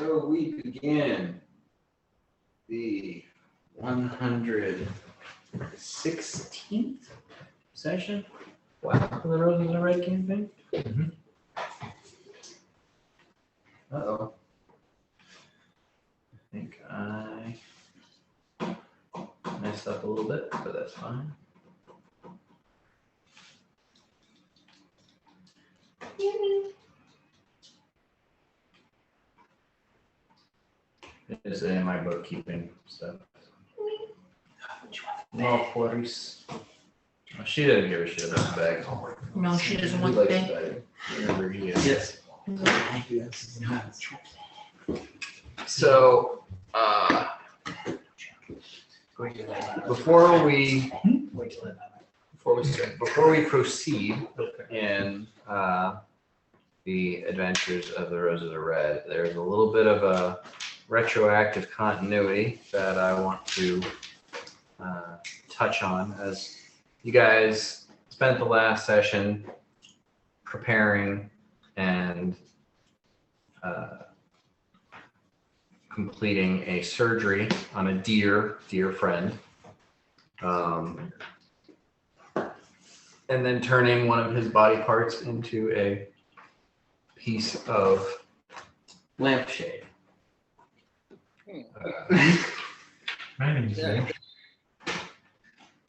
So we begin the 116th session. Wow, for the Roses and Red campaign. Uh-oh. I think I messed up a little bit, but that's fine. It's in my bookkeeping stuff. No, Clarice. Oh, she doesn't give a shit about the bag. No, she doesn't want the bag. Wherever he is. Yes. Yes. So, before we proceed in the adventures of the Roses are Red, there's a little bit of a retroactive continuity that I want to touch on, as you guys spent the last session preparing and completing a surgery on a dear friend, and then turning one of his body parts into a piece of lampshade. My name's Jay.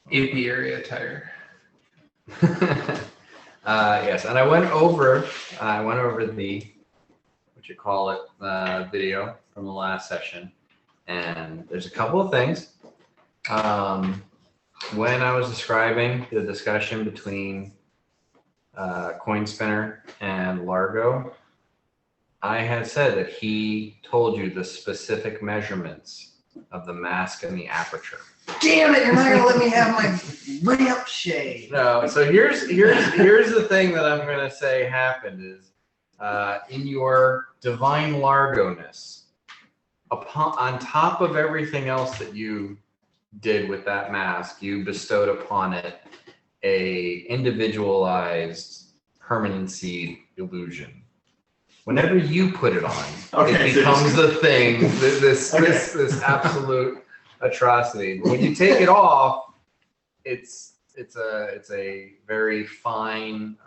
Apiary attire. Yes, and I went over the video from the last session, and there's a couple of things. When I was describing the discussion between Coin Spinner and Largo, I had said that he told you the specific measurements of the mask and the aperture. Damn it! You're not gonna let me have my lamp shade. No, so here's the thing that I'm gonna say happened is, in your divine Largo-ness, on top of everything else that you did with that mask, you bestowed upon it a individualized permanency illusion. Whenever you put it on, it becomes a thing. This absolute atrocity. But when you take it off, it's a very fine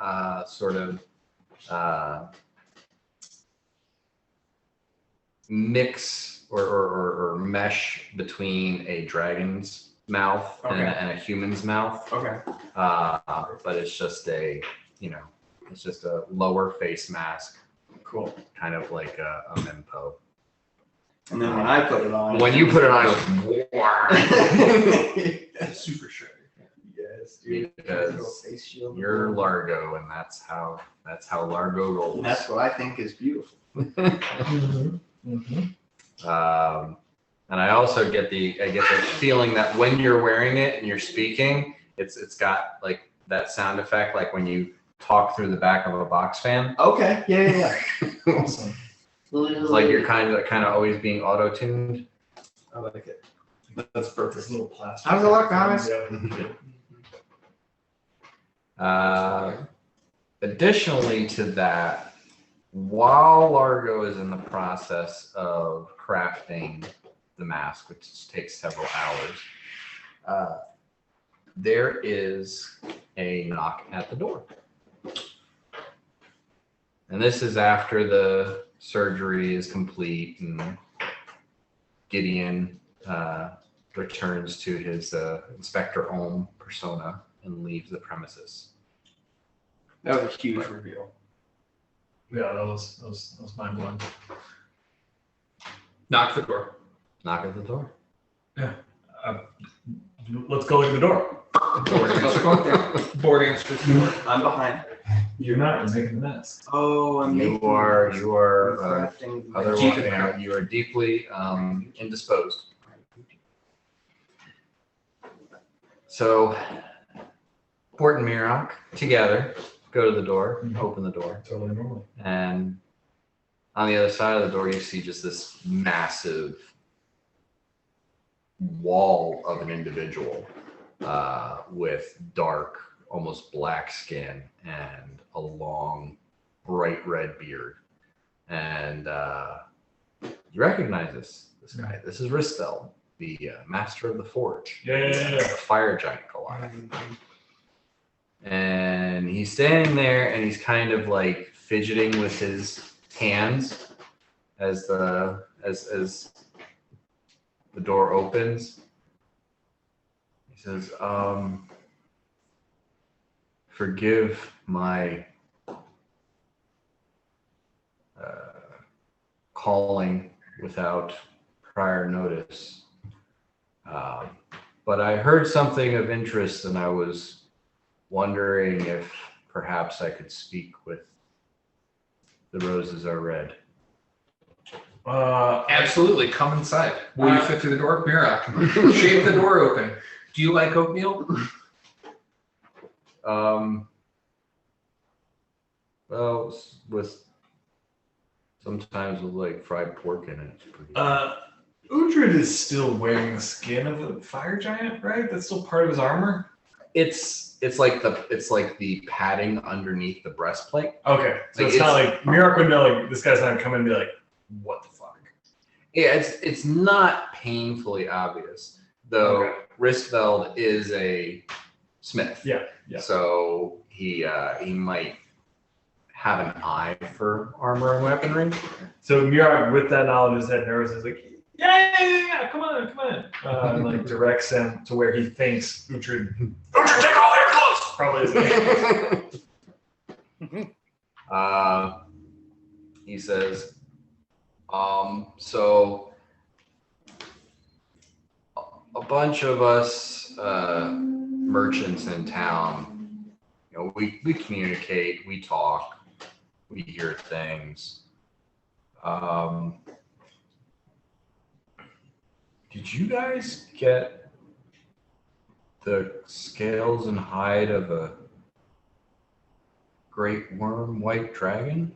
sort of mix or mesh between a dragon's mouth and a human's mouth. Okay. But it's just a lower face mask. Cool. Kind of like a mempo. And then when I put it on, when you put it on, it's super sure. Yes, dude. Because you're Largo, and that's how Largo rolls. And that's what I think is beautiful. And I also get the feeling that when you're wearing it and you're speaking, it's got like that sound effect, like when you talk through the back of a box fan. Okay. Yeah. Awesome. It's like you're kind of always being auto-tuned. I like it. That's perfect. Little plastic. How's it look, guys? Additionally to that, while Largo is in the process of crafting the mask, which takes several hours, there is a knock at the door. And this is after the surgery is complete and Gideon returns to his Inspector Ohm persona and leaves the premises. That was a huge reveal. Yeah, that was mind blowing. Knock the door. Knock at the door. Yeah. Let's go in the door. Board answers the door. I'm behind. You're not. You're making the mess. Oh, I'm You making. are crafting. otherwise you are deeply indisposed. So Port and Mirok together go to the door, open the door, Totally normal. and on the other side of the door you see just this massive wall of an individual with dark, almost black skin and a long, bright red beard. And You recognize this guy. This is Ristel, the master of the forge. Yeah. The fire giant Goliath. And he's standing there and he's kind of like fidgeting with his hands as the door opens. He says, forgive my calling without prior notice. But I heard something of interest and I was wondering if perhaps I could speak with the roses are red. Absolutely, come inside. Will you fit through the door? Mira, shave the door open. Do you like oatmeal? Well, with sometimes with like fried pork in it. It's pretty Uhtred is still wearing the skin of a fire giant, right? That's still part of his armor. It's like the padding underneath the breastplate. Okay, so Like, it's not like Mirak would know. Like this guy's not coming and be like, "What the fuck?" Yeah, it's not painfully obvious though. Okay. Ristveld is a smith. Yeah. So he might have an eye for armor and weaponry. So Mirak, with that knowledge in his head, nervous is like, "Yeah, come on," and like directs him to where he thinks Uhtred. Uhtred, take all your clothes. Probably isn't. He says, so a bunch of us merchants in town, you know, we communicate, we talk, we hear things. Did you guys get the scales and hide of a great worm white dragon?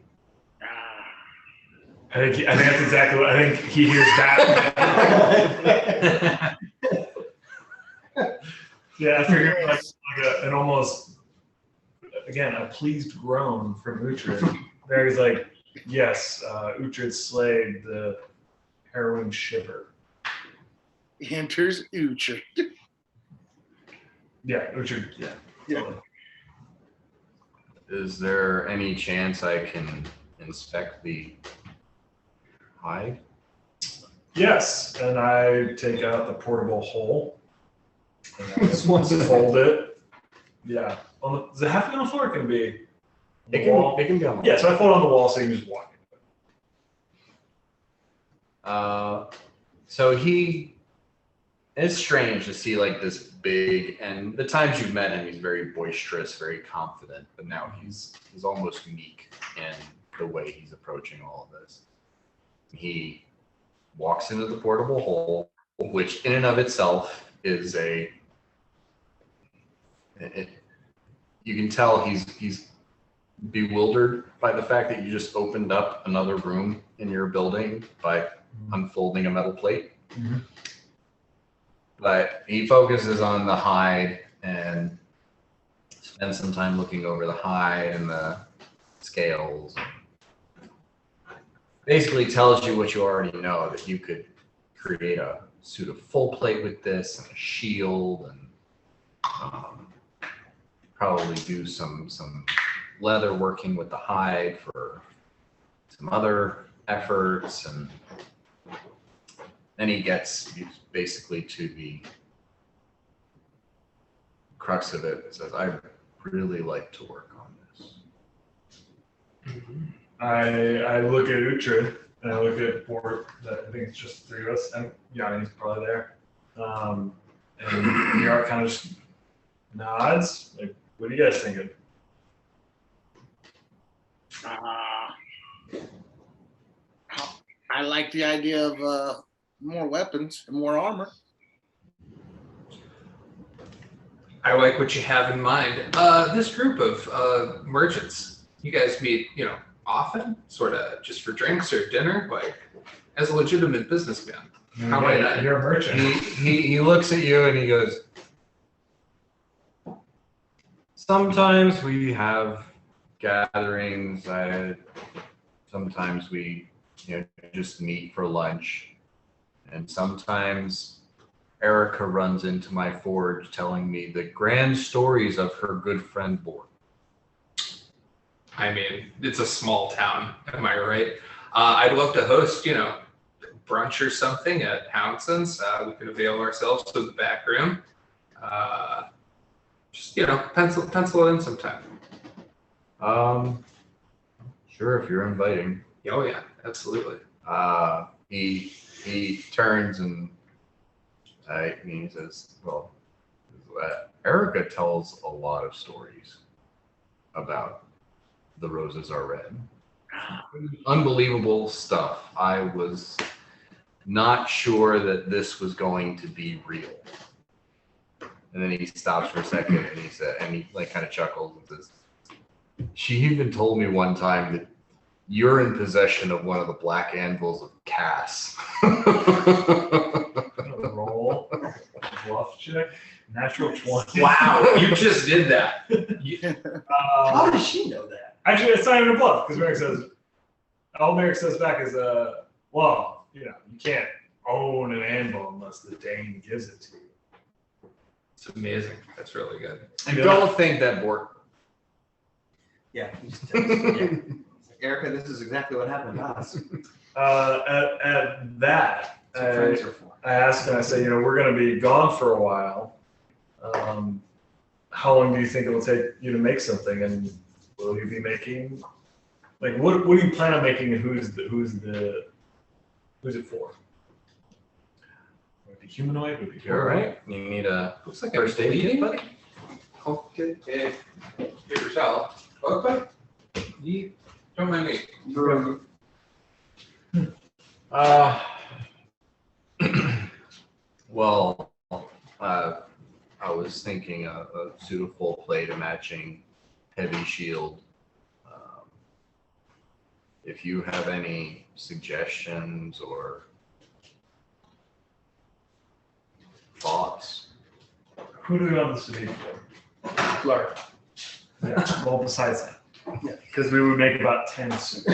I think that's exactly what I think. He hears that. Yeah, after hearing like an almost again a pleased groan from Uhtred, there he's like, "Yes, Uhtred slayed the heroin shipper." Enters Uhtred. Yeah, Uhtred. Yeah. Yeah. Is there any chance I can inspect the hide? Yes, and I take out the portable hole. And I fold it. Yeah. Does it have to be on the floor? It can be. It can be on the Yeah, so I fold it on the wall so you can just walk. So it's strange to see like this big, and the times you've met him, he's very boisterous, very confident, but now he's almost meek in the way he's approaching all of this. He walks into the portable hole, which in and of itself is you can tell he's bewildered by the fact that you just opened up another room in your building by unfolding a metal plate. Mm-hmm. But he focuses on the hide and spends some time looking over the hide and the scales. Basically tells you what you already know, that you could create a suit of full plate with this and a shield, and probably do some leather working with the hide for some other efforts, and then he gets basically to the crux of it. It says, "I really like to work on this." I look at Uhtred and I look at Bort. I think it's just the three of us, and Yanni's probably there. And Mirak kind of just nods. Like, what are you guys thinking? I like the idea of more weapons and more armor. I like what you have in mind. This group of merchants, you guys meet, often, sort of just for drinks or dinner, like as a legitimate businessman. How might I? You're a merchant. He looks at you and he goes, "Sometimes we have gatherings. Sometimes we just meet for lunch. And sometimes Erica runs into my forge telling me the grand stories of her good friend Borg. I mean, it's a small town, am I right? I'd love to host, brunch or something at Hounson's. We could avail ourselves to the back room. Just, pencil it in sometime. Sure, if you're inviting. Oh yeah, absolutely. He turns and he says, well, Erica tells a lot of stories about the roses are red. Unbelievable stuff. I was not sure that this was going to be real. And then he stops for a second and he like kind of chuckles and says, she even told me one time that you're in possession of one of the black anvils of Cass. Roll. Bluff check. Natural 20. Wow, you just did that. How does she know that? Actually, it's not even a bluff because all Merrick says back is, well, you can't own an anvil unless the Dane gives it to you. It's amazing. That's really good. And don't think that Borg. Yeah. Yeah. Erica, this is exactly what happened to us. At that, That's what friends are for. I ask and I say, we're going to be gone for a while. How long do you think it'll take you to make something? And will you be making, like, what do you plan on making? And who's it for? Would it be humanoid? Would it be All right. You need a Looks like first aid kit, buddy? Okay. Give yourself. Okay. You don't mind me. Well, I was thinking a suit of full plate, a matching heavy shield. If you have any suggestions or thoughts. Who do we want this to be for? Lark. Yeah, well, besides that. Because we would make about 10 suits.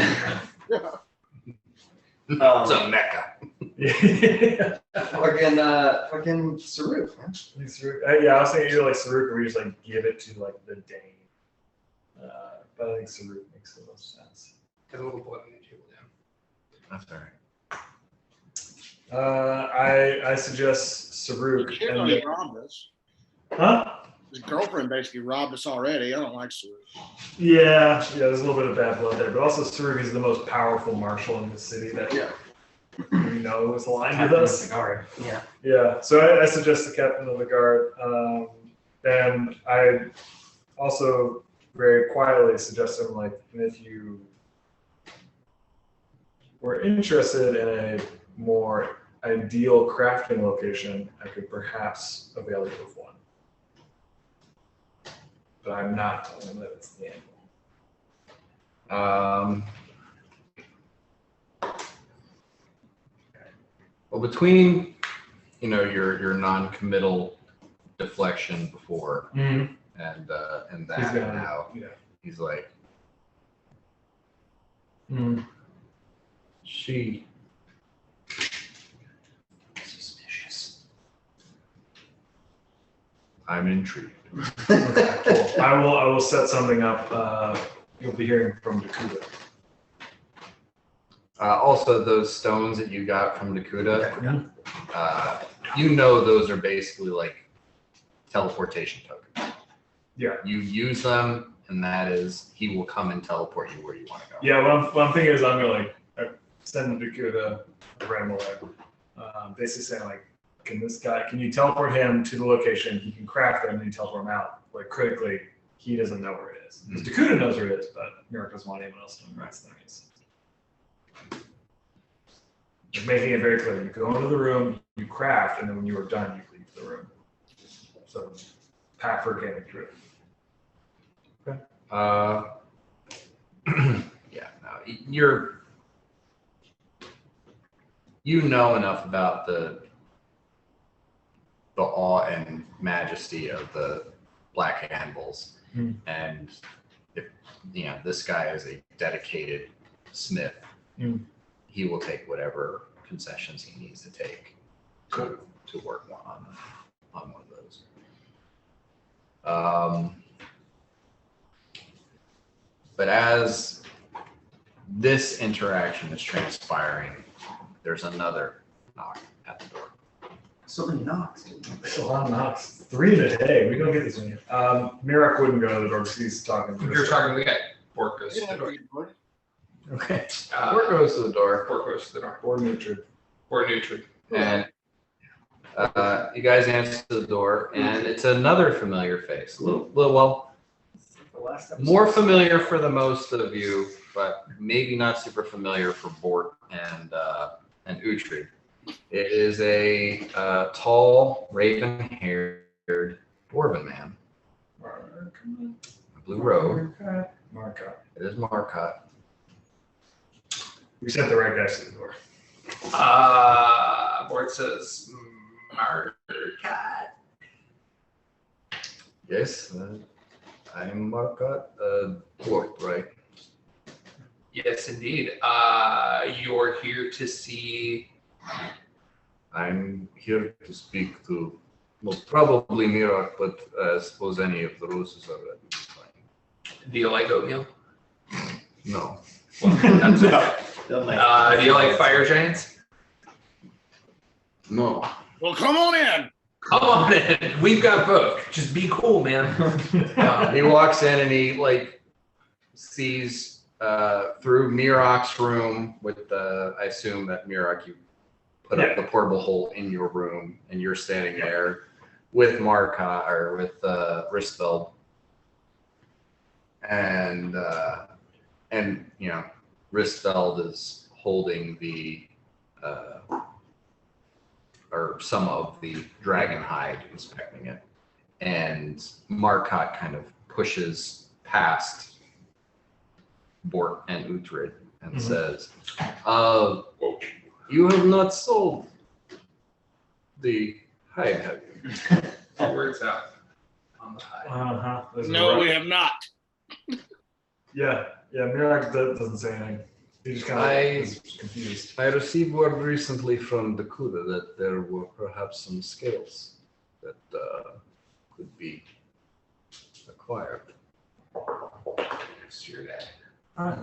It's a mecca. Yeah. Fucking Saruk, man. Yeah, I was thinking either like Saruk or we just like give it to like the Dane. But I think Saruk makes the most sense. Got a little blood on the table down. That's all right. I suggest Saruk. He already robbed us. Huh? His girlfriend basically robbed us already. I don't like Saruk. Yeah, there's a little bit of bad blood there, but also Saruk is the most powerful marshal in the city that we know is aligned with us. Guard. Yeah. Yeah, so I suggest the captain of the guard. And I also very quietly suggest him, like, if you were interested in a more ideal crafting location, I could perhaps avail you of one. But I'm not telling him that it's the anvil. Well, between your non-committal deflection before and that and now he's like, she suspicious. I'm intrigued. Okay, cool. I will set something up. You'll be hearing from Dakuda. Also, those stones that you got from Dakuda, Mhm. Those are basically like teleportation tokens. Yeah. You use them, and that is, he will come and teleport you where you want to go. Yeah, what I'm thinking is I'm gonna send Dakuda a rambler, basically saying like, can you teleport him to the location? He can craft them and you teleport him out. Like critically, he doesn't know where it is. Because Dakuda knows where it is, but Merrick doesn't want anyone else to know where it's there. Just making it very clear. You go into the room, you craft, and then when you are done, you leave the room. So pack for getting through it. Okay. Yeah, no, you know enough about the awe and majesty of the black anvils, and if this guy is a dedicated smith, he will take whatever concessions he needs to take to work on one of those. But as this interaction is transpiring, there's another knock at the door. So many knocks. It's a lot of knocks. 3 in a day. We don't get this many. Mirak wouldn't go to the door because he's talking to You're talking to the guy. Bork goes to Yeah, the door. Okay. Word goes to the door. Bork goes to the door. or neutral. Or neutral. And you guys answer the door, and it's another familiar face. Well, The last episode. more familiar for the most of you, but maybe not super familiar for Bort and Uhtred. It is a tall, raven-haired dwarven man, a blue robe. Marka. It is Marcotte. We sent the right guys to the door. Bork says, Marcotte. Yes, I'm Marcotte. Bort, right? Yes, indeed. You're here to see. I'm here to speak to, well, probably Mirak, but I suppose any of the roses are ready. Fine. Do you like oatmeal? No. Well, that's it. Do you like fire giants? No. Well, come on in. Come on in. We've got both. Just be cool, man. He walks in and he sees through Mirak's room with the, I assume that Mirak, you put up the portable hole in your room and you're standing there with Marka or with Ristfeld. And Ristfeld is holding the or some of the dragon hide, inspecting it. And Marcotte kind of pushes past Bort and Uhtred and says, you have not sold the hide, have you? Words out on the high. No, we have not. Yeah, Mirak doesn't say anything. He just kind of is confused. I received word recently from Dakuda that there were perhaps some scales that could be acquired. Sure that.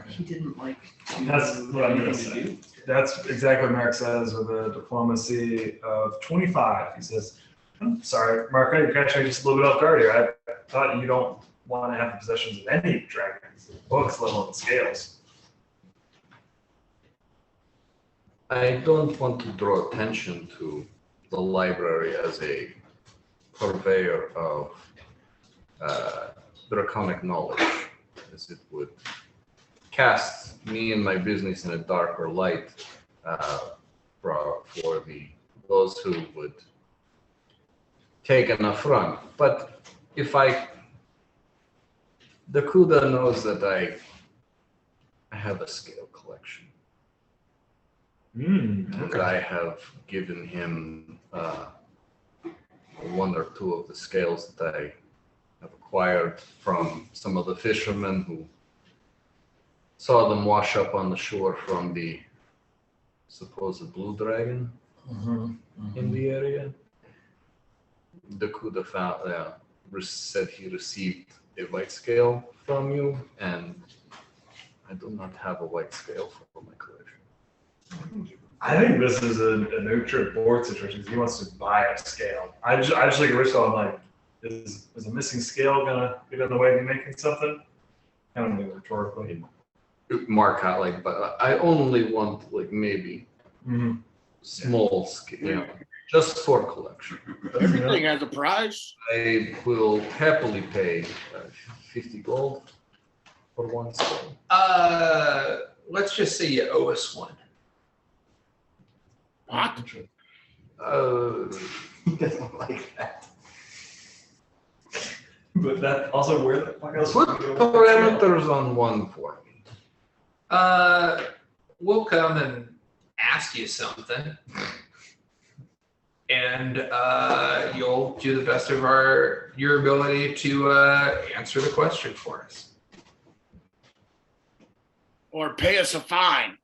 He didn't like. That's what I'm gonna say. That's exactly what Mark says with a diplomacy of 25. He says, I'm sorry, Mark, you're catching me just a little bit off guard here. I thought you don't want to have the possessions of any dragons, books, let alone scales. I don't want to draw attention to the library as a purveyor of draconic knowledge, as it would cast me and my business in a darker light for those who would take an affront. But if Dakuda knows that I have a scale collection. And I have given him one or two of the scales that I have acquired from some of the fishermen who saw them wash up on the shore from the supposed blue dragon in the area. Dakuda said he received a white scale from you, and I do not have a white scale for my collection. I think this is a neutral board situation. He wants to buy a scale. I just look at Rich, I'm like, is a missing scale gonna get in the way of me making something? I don't think rhetorically. Marcotte, but I only want maybe small scale, just for collection. Everything has a price. I will happily pay 50 gold for one scale. Let's just say you owe us one. What? He doesn't like that. But that also where the fuck else? Put parameters on one for me. We'll come and ask you something, and you'll do the best of your ability to answer the question for us. Or pay us a fine.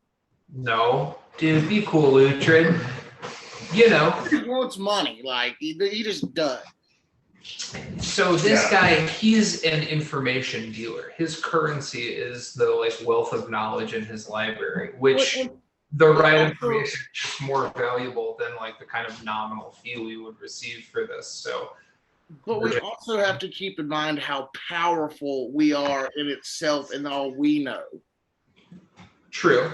No, dude, be cool, Uhtred. You know. He wants money. Like he just does. So this Yeah. guy, he's an information dealer. His currency is the like wealth of knowledge in his library, which the right information is just more valuable than like the kind of nominal fee we would receive for this. So, But we also have to keep in mind how powerful we are in itself and all we know. true.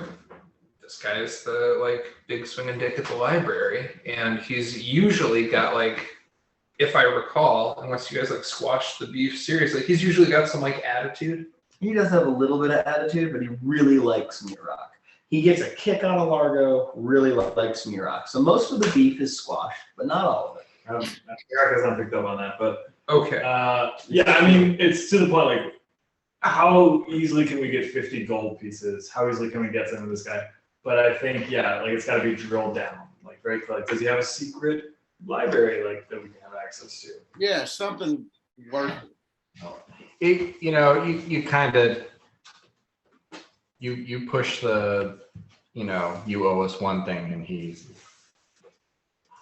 This guy is the like big swinging dick at the library, and he's usually got like, if I recall, unless you guys like squash the beef seriously, he's usually got some like attitude. He does have a little bit of attitude, but he really likes Murok. He gets a kick out of Largo, really likes Murok. So most of the beef is squashed, but not all of it. Eric has not picked up on that, but Okay. yeah, I mean, it's to the point like, how easily can we get 50 gold pieces? How easily can we get some of this guy? But I think, yeah, like it's got to be drilled down, like very clear. Like, does he have a secret library like that we can have access to? Yeah, something worth it. You kind of you push the, you owe us one thing, and he's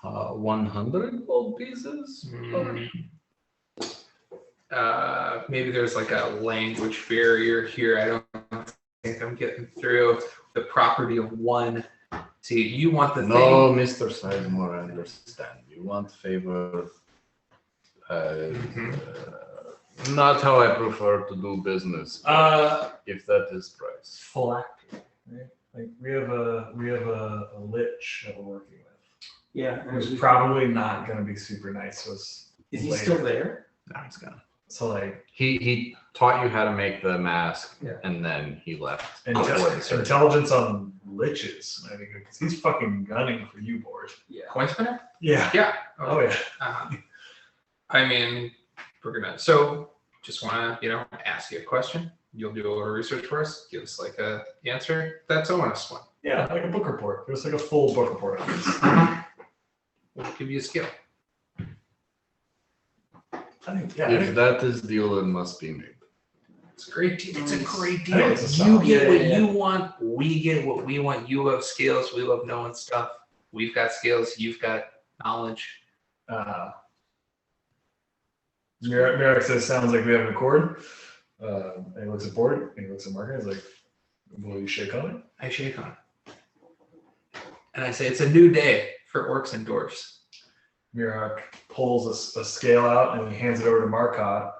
100 gold pieces. Maybe there's like a language barrier here. I don't think I'm getting through the property of one. See, you want the No, thing. Mr. Sizemore, I understand. You want favor. Not how I prefer to do business, if that is price. Phylactery, right? Like we have a lich that we're working with. Yeah. Who's probably not going to be super nice to us. Is he later. still there? No, he's gone. So like He taught you how to make the mask, Yeah. and then he left. before the surgery. intelligence on liches, I think, because he's fucking gunning for you, Boris. Yeah. Coin spinner? Yeah. Yeah. Oh yeah. I mean, we're gonna. So, just want to, ask you a question. You'll do a little research for us. Give us like a answer. That's a honest one. Yeah, like a book report. It was like a full book report on this. We'll give you a skill. I think, yeah. If that is deal, it must be made. It's a great deal. It's a great I deal. think it's a You solid- get what yeah. you want. We get what we want. You love skills. We love knowing stuff. We've got skills. You've got knowledge. Merrick says, sounds like we have an accord. And he looks at board, and he looks at Mark, and he's like, will you shake on it? I shake on it. And I say, it's a new day for orcs and dwarfs. Mirak pulls a scale out and he hands it over to Marcotte.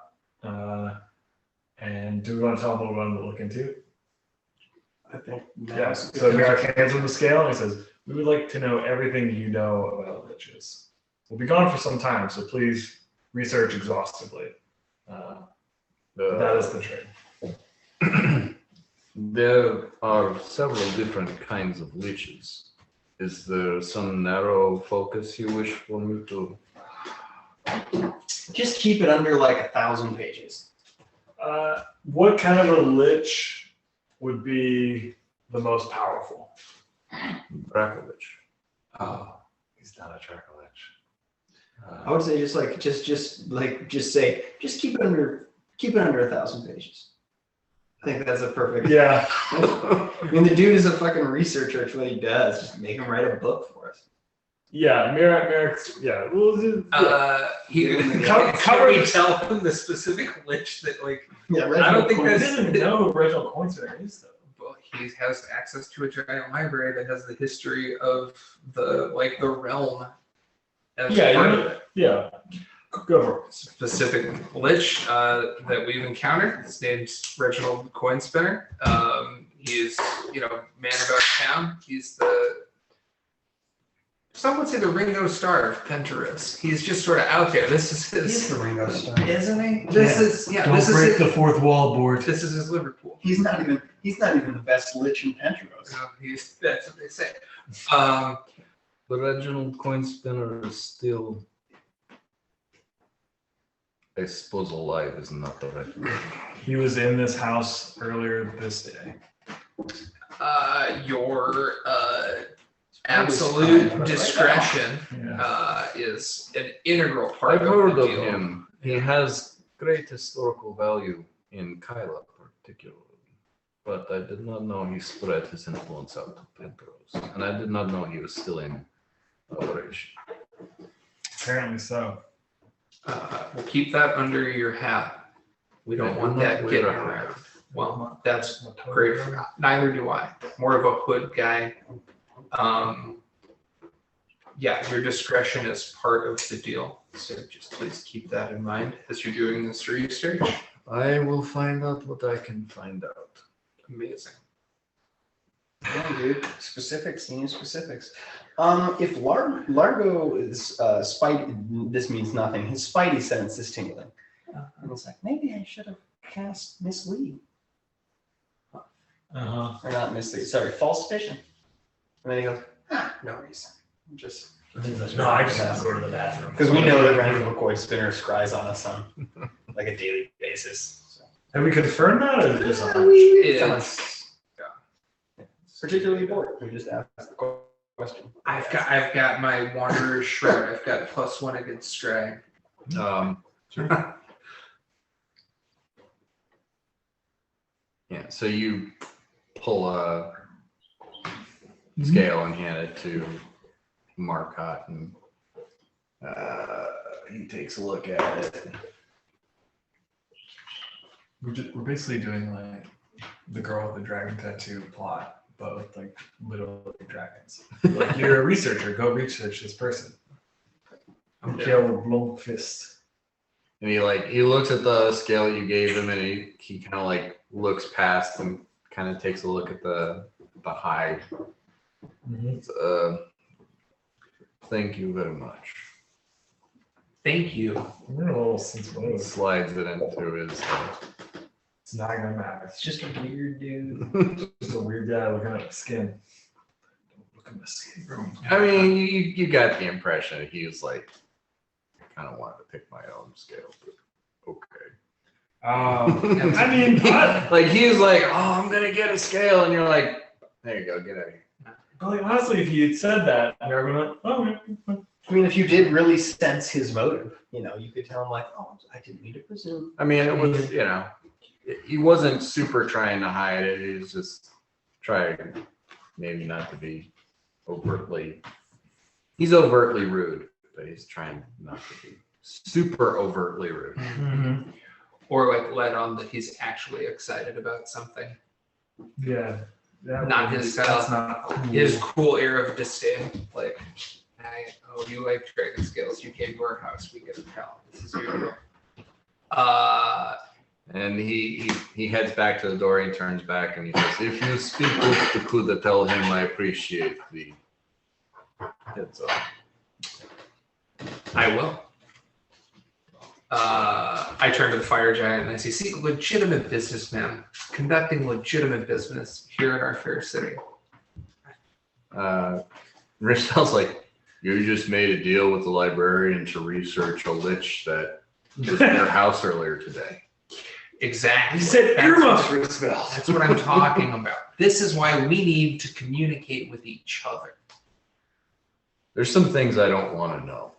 And do we want to tell him what we want him to look into? I think. Yeah. So Mirak hands him the scale and he says, we would like to know everything you know about liches. We'll be gone for some time, so please research exhaustively. That is the trade. There are several different kinds of liches. Is there some narrow focus you wish for me to? Just keep it under like 1,000 pages. What kind of a lich would be the most powerful? Brakovich. Oh, he's not a Dracolich. I would say just keep it under 1,000 pages. I think that's a perfect. Yeah. I mean, the dude is a fucking researcher. It's what he does. Just make him write a book for us. Yeah, Merrick's, yeah. Well, Can we tell him the specific lich that like? Yeah, I don't think I that's. didn't even know who Reginald Coinster is, though. Well, he has access to a giant library that has the history of the realm. As part of it. Yeah. Go for it. Specific lich that we've encountered. His name's Reginald Coinspinner. He's man about town. He's some would say the Ringo Starr of Penteros. He's just sort of out there. This is his. He's the Ringo Starr, isn't he? This is Don't This break is the fourth wall, board. this is his Liverpool. He's not even the best lich in Penteros. That's what they say. The Reginald coin spinner is still, I suppose, alive is not the right word. He was in this house earlier this day. Your absolute discretion Yeah. is an integral part I've of heard the of deal. him. He has great historical value in Kyla, particularly. but I did not know he spread his influence out to Penrose. And I did not know he was still in operation. Apparently so. We'll keep that under your hat. We don't want that getting around. Well, that's great. Neither do I. More of a hood guy. Yeah, your discretion is part of the deal. So just please keep that in mind as you're doing this research. I will find out what I can find out. Amazing. Yeah, dude. Specifics, need specifics. If Largo is this means nothing. His spidey sense is tingling. And it's like, maybe I should have cast mislead. Or not mislead, sorry, false vision. And then he goes, no reason. Just No, I just have to go to the bathroom. because we know that Random McCoy spinner scries on us on like a daily basis. So. Have we confirmed that, or is it just a hunch? It's, Particularly bored. We just asked the question. I've got my Wanderer's Shroud. I've got +1 against Strag. Yeah, so you pull a scale and hand it to Marcotte, and he takes a look at it. We're basically doing like the girl with the dragon tattoo plot, but with like literal dragons. Like you're a researcher, go research this person. I'm Kjell Blomqvist. And he looks at the scale you gave him, and he kind of like looks past and kind of takes a look at the hide. Thank you very much. Thank you. We're a little sensible. Slides it into his. It's not gonna matter. It's just a weird dude. Just a weird guy looking at the skin. Don't look in the skin room. I mean, you got the impression that he was like, I kind of wanted to pick my own scale, but okay. I mean, like he was like, oh, I'm gonna get a scale, and you're like, there you go, get out of here. like, honestly, if you had said that, you're gonna, oh, I mean, if you did really sense his motive, you could tell him like, oh, I didn't mean to presume. I mean, it was, he wasn't super trying to hide it. He was just trying maybe not to be overtly. He's overtly rude, but he's trying not to be super overtly rude. Mm-hmm. Or like let on that he's actually excited about something. yeah. Not his That's not cool. His cool air of disdain. Like, you like dragon scales. You came to our house. We get to tell. This is your role. And he heads back to the door. He turns back and he says, "If you speak with Dakuda, tell him I appreciate the heads up." I will. I turn to the fire giant and I say, "See, legitimate businessman conducting legitimate business here in our fair city." Richtel's like, "You just made a deal with the librarian to research a lich that was in your house earlier today." Exactly. He said earmuffs for his spell. That's what I'm talking about. This is why we need to communicate with each other. There's some things I don't want to know.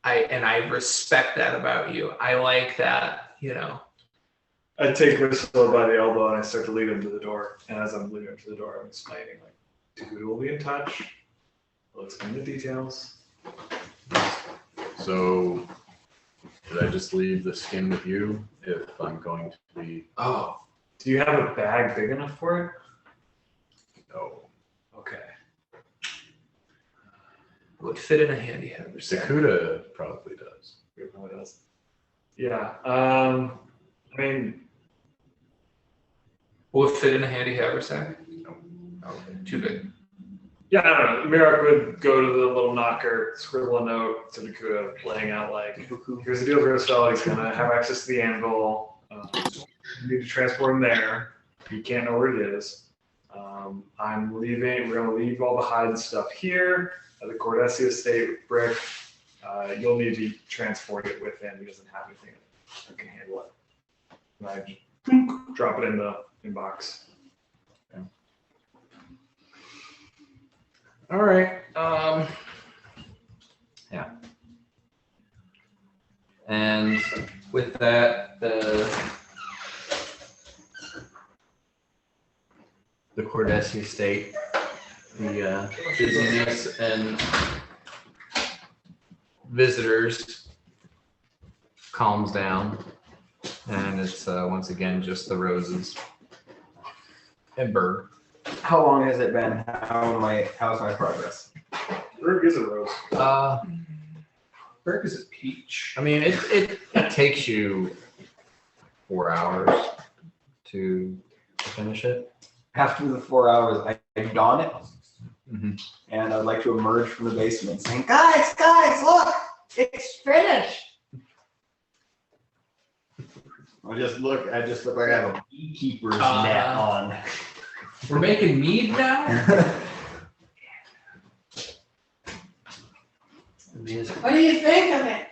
I respect that about you. I like that, I take Crystal by the elbow and I start to lead him to the door. And as I'm leading him to the door, I'm explaining, like, Dakuda will be in touch. We'll explain the details. So, should I just leave the skin with you if I'm going to be? Oh, Do you have a bag big enough for it? No. Okay. would fit in a handy haversack. Dakuda probably does. It probably does. Yeah. I mean, Will it fit in a handy haversack? No. Okay, too big. yeah, I don't know. Mirak would go to the little knocker, scribble a note to Dakuda, laying out like, here's the deal for his spell. He's gonna have access to the anvil. You need to transport him there. You can't know where it is. I'm leaving. We're gonna leave all the hide stuff here at the Cordessi estate with Brick. You'll need to transport it with him. He doesn't have anything that can handle it. And I just drop it in the inbox. All right. Yeah. And with that, the Cordessi state, the busyness and visitors calms down, and it's once again just the roses and Berg. How long has it been? How's my progress? Berg is a rose. Berg is a peach. I mean, it takes you 4 hours to finish it. After the 4 hours, I don it, Mhm. and I'd like to emerge from the basement saying, guys, look, it's finished. I just look like I have a beekeeper's net on. We're making mead now? What do you think of it?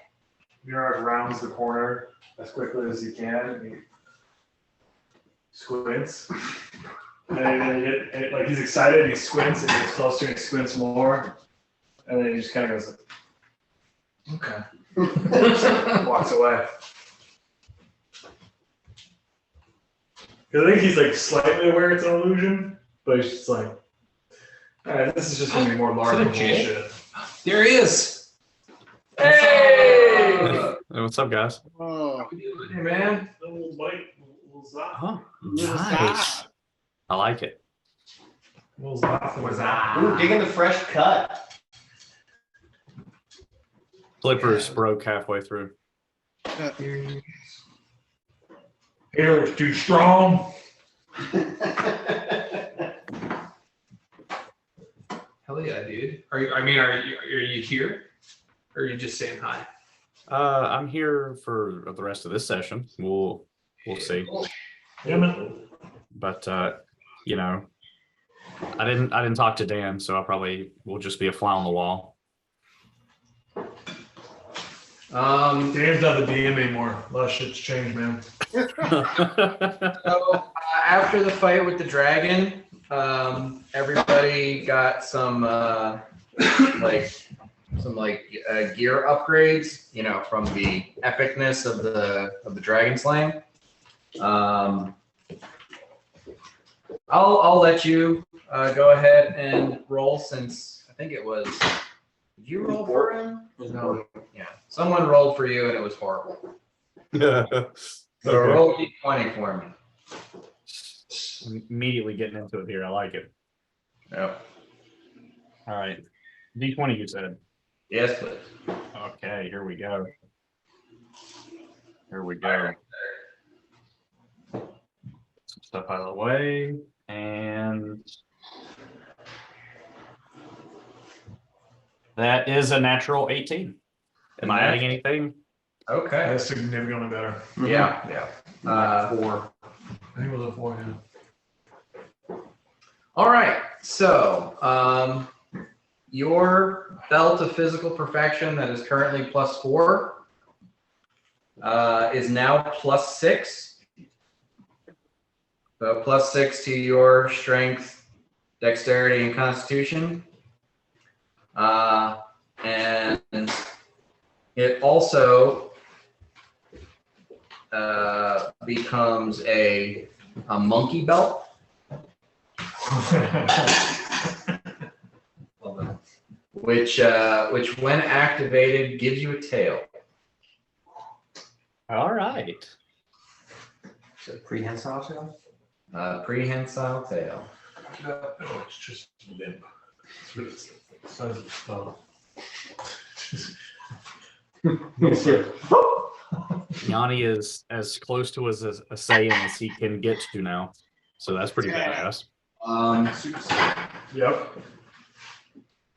Murak rounds the corner as quickly as he can. And he squints. And then like he's excited, he squints, and he gets closer and he squints more. And then he just kind of goes, okay. Walks away. Because I think he's like slightly aware it's an illusion, but he's just like, all right, this is just going to be more large Is that a Jay? bullshit. There he is. Hey! Hey, what's up, guys? Oh, Hey, man. Little bite, little zop. Oh, little nice. side. I like it. Little zop. What's that? Ooh, digging the fresh cut. Flippers broke halfway through. Here, it's too strong. Hell yeah, dude. Are you here? Or are you just saying hi? I'm here for the rest of this session. We'll see. Yeah, man. But you know, I didn't talk to Dan, so I probably will just be a fly on the wall. Dan's not the DM anymore. A lot of shit's changed, man. So after the fight with the dragon, everybody got some gear upgrades, you know, from the epicness of the dragon slaying. I'll let you go ahead and roll, since I think it was. Did you roll for him? No. Yeah. Someone rolled for you and it was horrible. So roll d20 for me. Immediately getting into it here. I like it. Yep. All right. D20 you said. Yes, please. Okay, here we go. Here we go. Some stuff out of the way. And that is a natural 18. Am I adding anything? Okay. That's significantly better. Yeah, yeah. 4. I think it was a 4, yeah. All right. So, your belt of physical perfection that is currently +4 is now +6. So +6 to your strength, dexterity, and constitution. And it also becomes a monkey belt. Which when activated gives you a tail. All right. So prehensile tail? Prehensile tail. Oh, it's just limp. It's really size of stuff. Yanni is as close to as a Saiyan as he can get to now. So that's pretty badass. Yep.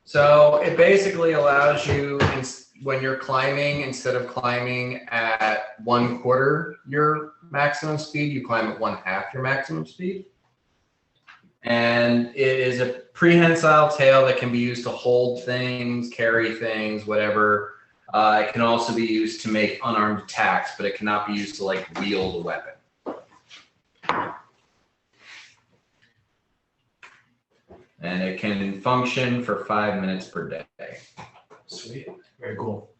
So it basically allows you, when you're climbing, instead of climbing at 1/4 your maximum speed, you climb at 1/2 your maximum speed. And it is a prehensile tail that can be used to hold things, carry things, whatever. It can also be used to make unarmed attacks, but it cannot be used to wield a weapon. And it can function for 5 minutes per day. Sweet. Very cool.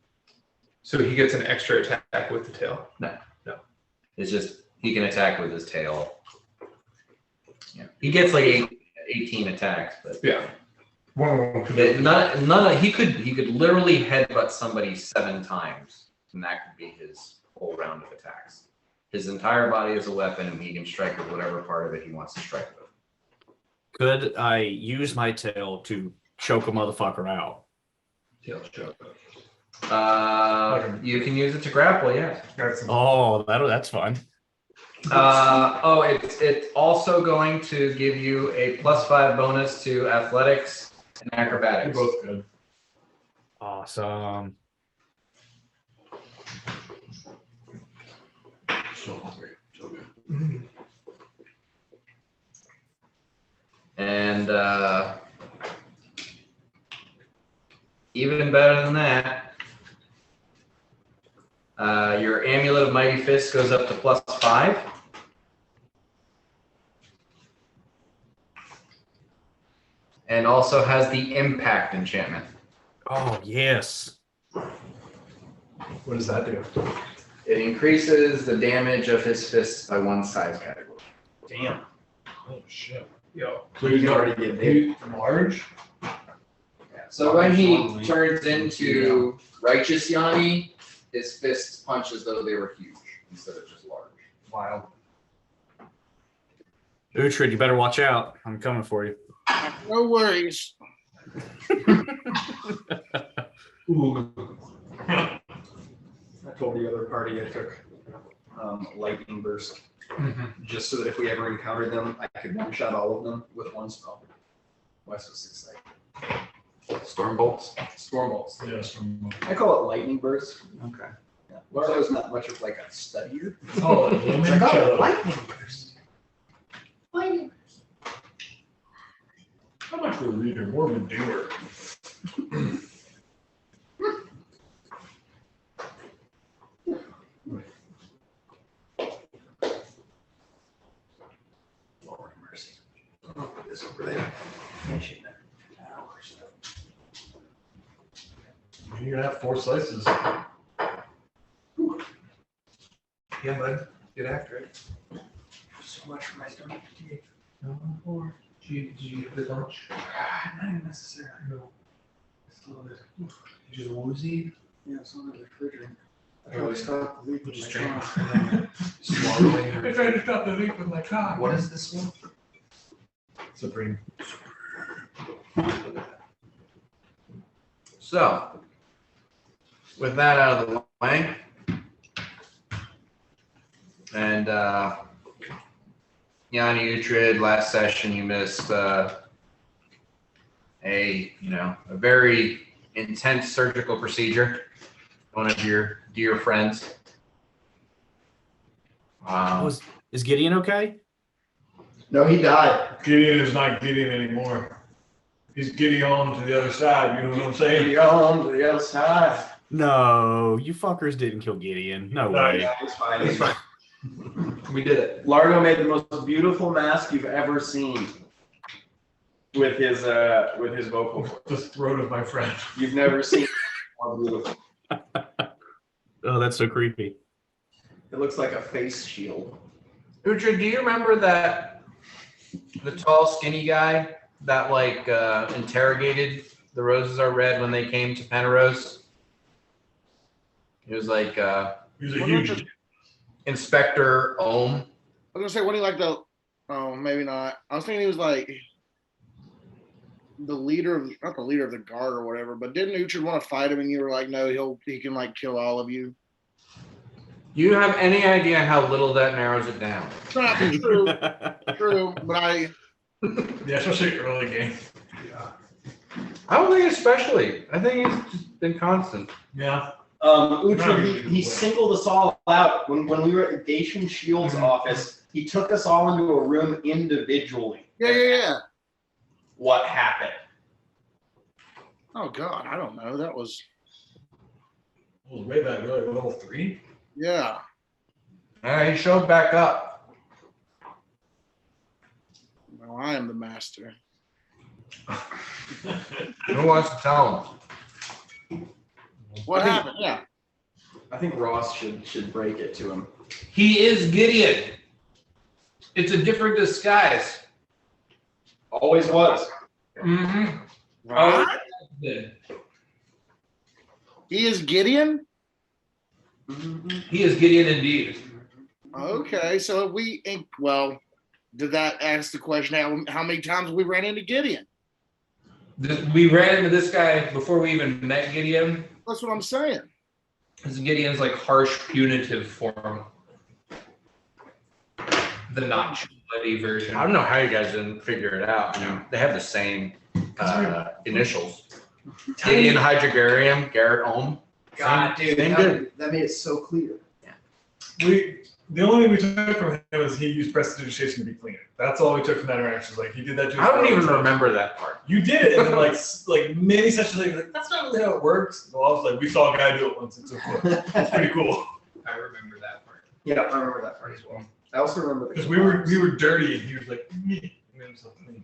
So he gets an extra attack with the tail. It's just he can attack with his tail. Yeah. He gets like 18 attacks, but Yeah. he could literally headbutt somebody 7 times, and that could be his whole round of attacks. His entire body is a weapon, and he can strike with whatever part of it he wants to strike with. Could I use my tail to choke a motherfucker out? Tail choke. You can use it to grapple, yes. Oh, that's fun. It's also going to give you a +5 bonus to athletics and They're acrobatics. both good. Awesome. So hungry. So good. And even better than that, your Amulet of Mighty Fist goes up to +5. And also has the Impact enchantment. Oh, yes. What does that do? It increases the damage of his fists by 1 size category. Damn. Oh shit. Yo. So He's already get big. Large? So when he turns into Righteous Yanni, his fists punch as though they were huge instead of just large. Wild. Uhtred, you better watch out. I'm coming for you. No worries. I told the other party I took lightning burst, just so that if we ever encountered them, I could one-shot all of them with one spell. Wes was excited. Storm bolts. Storm bolts. Yes. I call it lightning burst. Okay. Yeah. Lardo's not much of like a studier. Oh, It's like, oh, lightning burst. Lightning. I'm not a reader, more of a doer. Lord mercy. I'll put this over there. You're gonna have 4 slices. Yeah, bud. Get after it. So much for my stomach. No. Did you eat the lunch? Not even necessarily. No. Still a bit. Just woozy. Yeah, it's not in the refrigerator. I Really? tried to stop the leak with Just my drink. tongue. Swallowing. I tried to stop the leak with my cock. What is this one? Supreme. So, with that out of the way, and Yanni Uhtred, last session you missed a very intense surgical procedure. One of your dear friends. Is Gideon okay? No, he died. Gideon is not Gideon anymore. He's Gideon to the other side, you know what I'm saying? He on to the other side. No, you fuckers didn't kill Gideon. No way. Yeah, it's fine. It's fine. We did it. Largo made the most beautiful mask you've ever seen with his vocal cords. The throat of my friend. You've never seen more beautiful. Oh, that's so creepy. It looks like a face shield. Uhtred, do you remember the tall, skinny guy that interrogated the Roses Are Red when they came to Penrose? He was like He's a huge. Inspector Ohm. I was gonna say, what do you like the? Oh, maybe not. I was thinking he was like the leader of, not the leader of the guard or whatever. But didn't Uhtred want to fight him, and you were like, no, he can like kill all of you. Do you have any idea how little that narrows it down? It's not true, true. But Yeah, especially early game. I don't think especially. I think he's just been constant. Yeah. Uhtred, he singled us all out when we were at Dacian Shield's office. He took us all into a room individually. yeah. What happened? Oh God, I don't know. That was It was way back, really, level 3. yeah. He showed back up. Well, I am the master. Who wants to tell him? What happened? Yeah. I think Ross should break it to him. He is Gideon. It's a different disguise. Always was. Mm-hmm. Right? He He is Gideon? is Gideon indeed. Okay, so if we well, did that ask the question how many times we ran into Gideon? We ran into this guy before we even met Gideon. That's what I'm saying. This is Gideon's like harsh, punitive form. The not bloody version. I don't know how you guys didn't figure it out. You know, they have the same initials. Gideon Hydrogarium, Garrett Ohm. God, dude, Same dude. that made it so clear. The only thing we took from him was he used prestidigitation to be cleaner. That's all we took from that interaction. Like he did that. To I don't even remember that part. You did it, and then like many sessions later, like that's not really how it works. Well, I was like, we saw a guy do it once. It's pretty cool. I remember that part. Yeah, I remember that part as well. I also remember Because we were dirty, and he was like, me, and then so clean.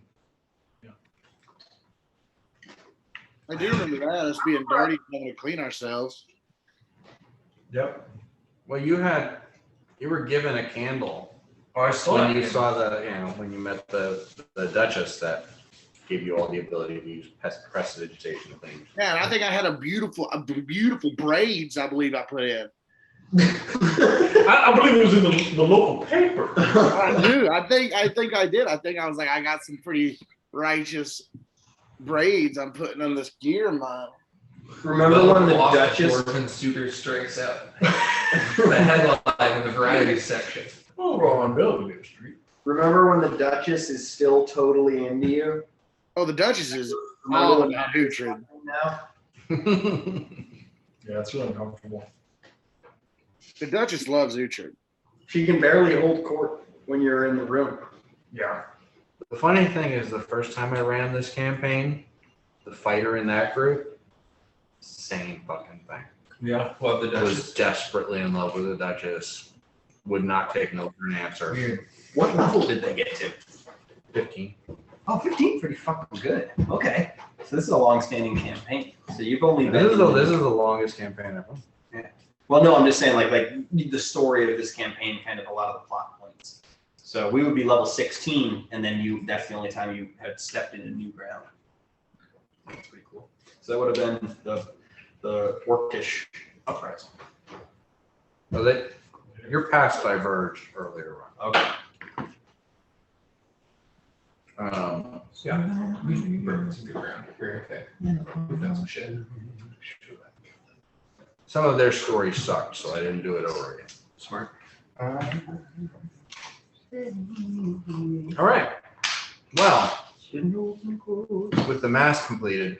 I do remember that, us being dirty, having to clean ourselves. Yep. Well, you were given a candle Oh, I saw when it. you saw when you met the Duchess that gave you all the ability to use prestidigitation things. Man, I think I had beautiful braids. I believe I put in. I believe it was in the local paper. I do. I think I did. I think I was like, I got some pretty righteous braids I'm putting on this gear of mine. Remember when the Duchess? Orphan Suitor strikes out. The headline in the variety section. Oh, we're on Belvedere Street. Remember when the Duchess is still totally into you? Oh, the Duchess is Remember all when about Uhtred. now? Yeah, it's really uncomfortable. The Duchess loves Uhtred. She can barely hold court when you're in the room. Yeah. The funny thing is, the first time I ran this campaign, the fighter in that group, same fucking thing. Yeah. Love the Duchess. Was desperately in love with the Duchess. Would not take no for an answer. Weird. What level did they get to? 15. Oh, 15, pretty fucking good. Okay. So this is a long-standing campaign. So you've only been. This is the longest campaign ever. Well, no, I'm just saying, like the story of this campaign, kind of a lot of the plot points. So we would be level 16, and then that's the only time you had stepped into new ground. That's pretty cool. So that would have been the Orcish uprising. Well, your paths diverged earlier on. Okay. Yeah. We've broken some good ground. Very okay. We've done some shit. Some of their stories sucked, so I didn't do it over again. Smart. All right. Well, with the mass completed,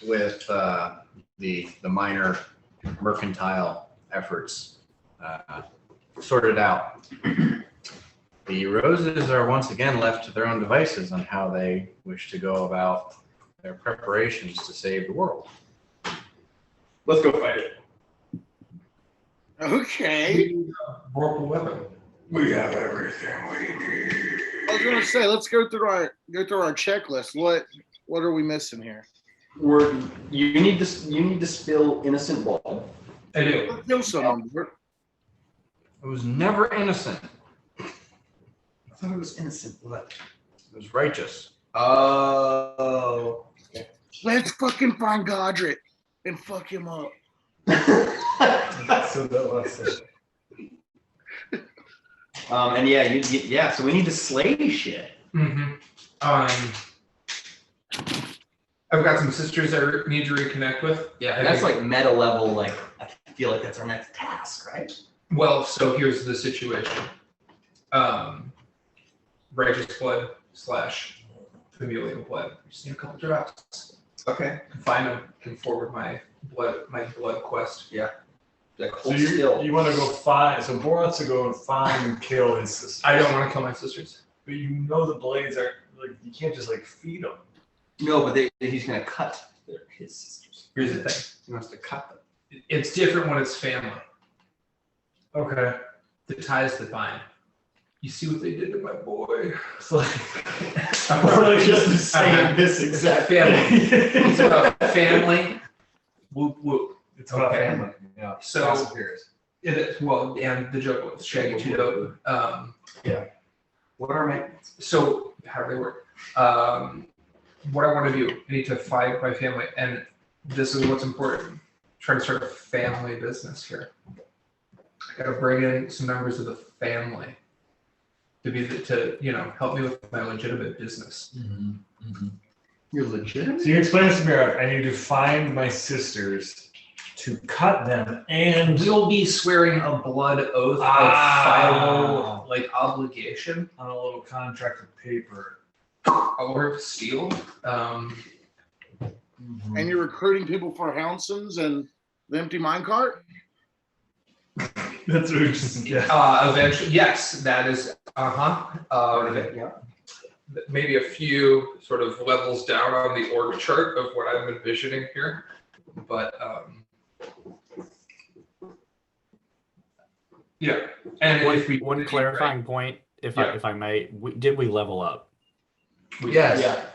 with the minor mercantile efforts sorted out, the Roses are once again left to their own devices on how they wish to go about their preparations to save the world. Let's go fight it. Okay. Vorpal weapon. We have everything we need. I was gonna say, let's go through our checklist. What are we missing here? You need to spill innocent blood. I do. Let's kill someone. It was never innocent. I thought it was innocent blood. It was righteous. Oh. Let's fucking find Godric and fuck him up. So that was it. And yeah, so we need to slay shit. I've got some sisters I need to reconnect with. Yeah, and that's like meta level. Like I feel like that's our next task, right? Well, so here's the situation. Righteous blood / familial blood. I just need a couple drops. Okay. Can find them. Can forward my blood quest. Yeah. Like So hold still. you want to go find? So Boar wants to go and find and kill his sister. I don't want to kill my sisters. But you know the blades are like you can't just like feed them. No, but he's gonna cut his sisters. Here's the thing. He wants to cut them. It's different when it's family. Okay. The ties that bind. You see what they did to my boy. It's like I'm really just saying this exact family. thing. It's about family. Whoop whoop. It's about Okay. family. Yeah. So- Fast and Furious. It is, and the joke was Shaggy Two Dope. What are my? So how do they work? What I want to do, I need to find my family, and this is what's important. Trying to start a family business here. I got to bring in some members of the family to help me with my legitimate business. You're legitimate? So you explain this to me. I need to find my sisters to cut them, and We'll be swearing a blood oath of final obligation on a little contract of paper. or steel. And you're recruiting people for Hounsons and the empty minecart? That's what we just Eventually, yes, that is Part of it, yeah. maybe a few sort of levels down on the org chart of what I'm envisioning here, but yeah. And if we One clarifying point, if I may, did we level up? Yes. Yeah.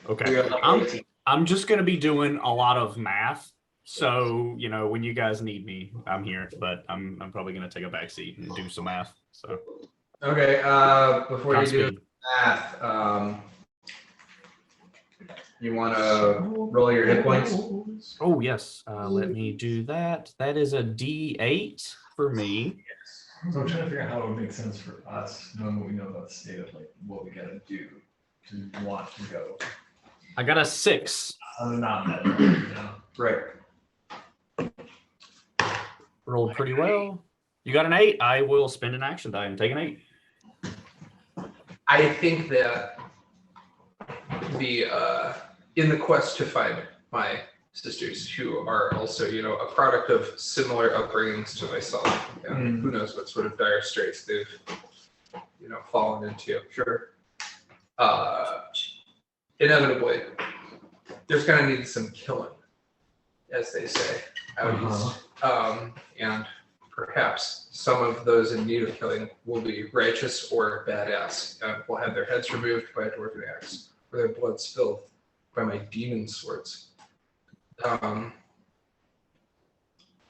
Okay. We are level 18. I'm just gonna be doing a lot of math. So, when you guys need me, I'm here, but I'm probably gonna take a back seat and do some math. So Okay. Before you do Godspeed. math, you want to roll your hit points? Oh yes, let me do that. That is a D8 for me. So I'm trying to figure out how it would make sense for us, knowing what we know about the state of what we gotta do to want to go. I got a 6. Not that. Right. Rolled pretty well. You got an 8. I will spend an action die and take an 8. I think that in the quest to find my sisters, who are also, a product of similar upbringings to myself, and who knows what sort of dire straits they've, fallen into. Sure. Inevitably, there's gonna need some killing, as they say out east, and perhaps some of those in need of killing will be righteous or badass, and will have their heads removed by a dwarven axe, or their blood spilled by my demon swords.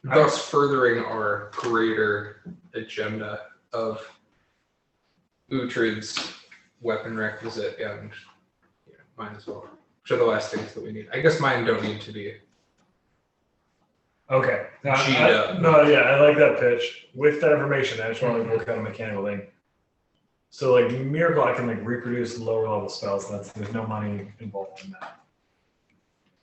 Thus furthering our greater agenda of Uhtred's weapon requisite and mine as well, which are the last things that we need. I guess mine don't need to be. Okay. G'd up. I like that pitch. With that information, I just want to work on a mechanical thing. So Miracle, I can reproduce lower level spells. There's no money involved in that.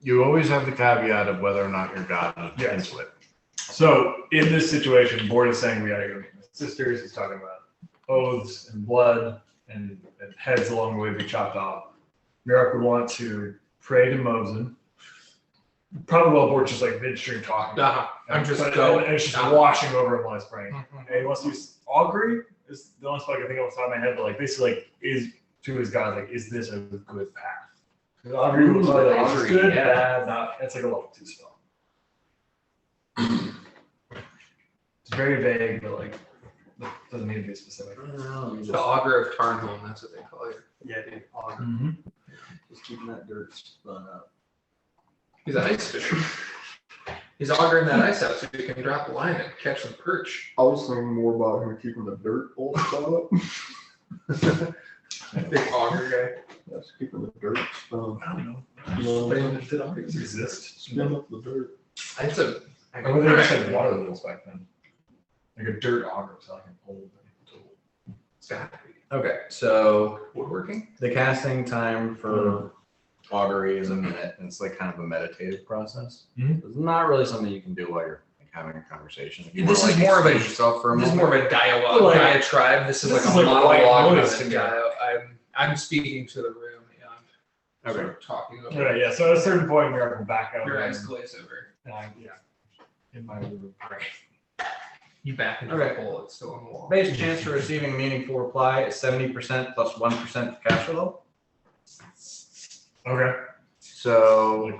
You always have the caveat of whether or not your god is Yes. into it. So in this situation, Board is saying we gotta go meet my sisters. He's talking about oaths and blood and heads along the way be chopped off. Merrick would want to pray to Mosin. Probably while Board's just midstream talking. I'm just and going. it's just washing over him while he's praying. And he wants to use augury is the only spell I can think of off the top of my head, but basically is to his god, is this a good path? Augury would probably is augury, good, yeah. bad, not. It's a level 2 spell. It's very vague, but doesn't need to be specific. The Augur of Tarnholm, that's what they call it. Yeah, dude. Auger. Mm-hmm. Just keeping that dirt spun up. He's an ice fisher. He's augering that ice out so he can drop a line and catch some perch. I was thinking more about him keeping the dirt all spun up. Big auger That's keeping the dirt spun. I don't know. Did Augurs exist? spin up the dirt? guy. It's a. Or were they just water lilies back then? A dirt auger, so an old tool. It's got to be. Okay, so Woodworking? the casting time for augury is a minute, and it's kind of a meditative process. Mhm. It's not really something you can do while you're having a conversation. If you This wanna, is more of a- excuse yourself for a This is moment. more of a dialogue, Well, diatribe. This is this like is a like white monologue. noise Of to a me. I'm speaking to the room and Okay. sort of talking over. Right, yeah. So at a certain point, Miracle will back out. Your eyes glaze over. In my room, right. You back into Okay. the hole. It's still on the wall. Base chance for receiving meaningful reply is 70% plus 1% to cash flow. Okay. So,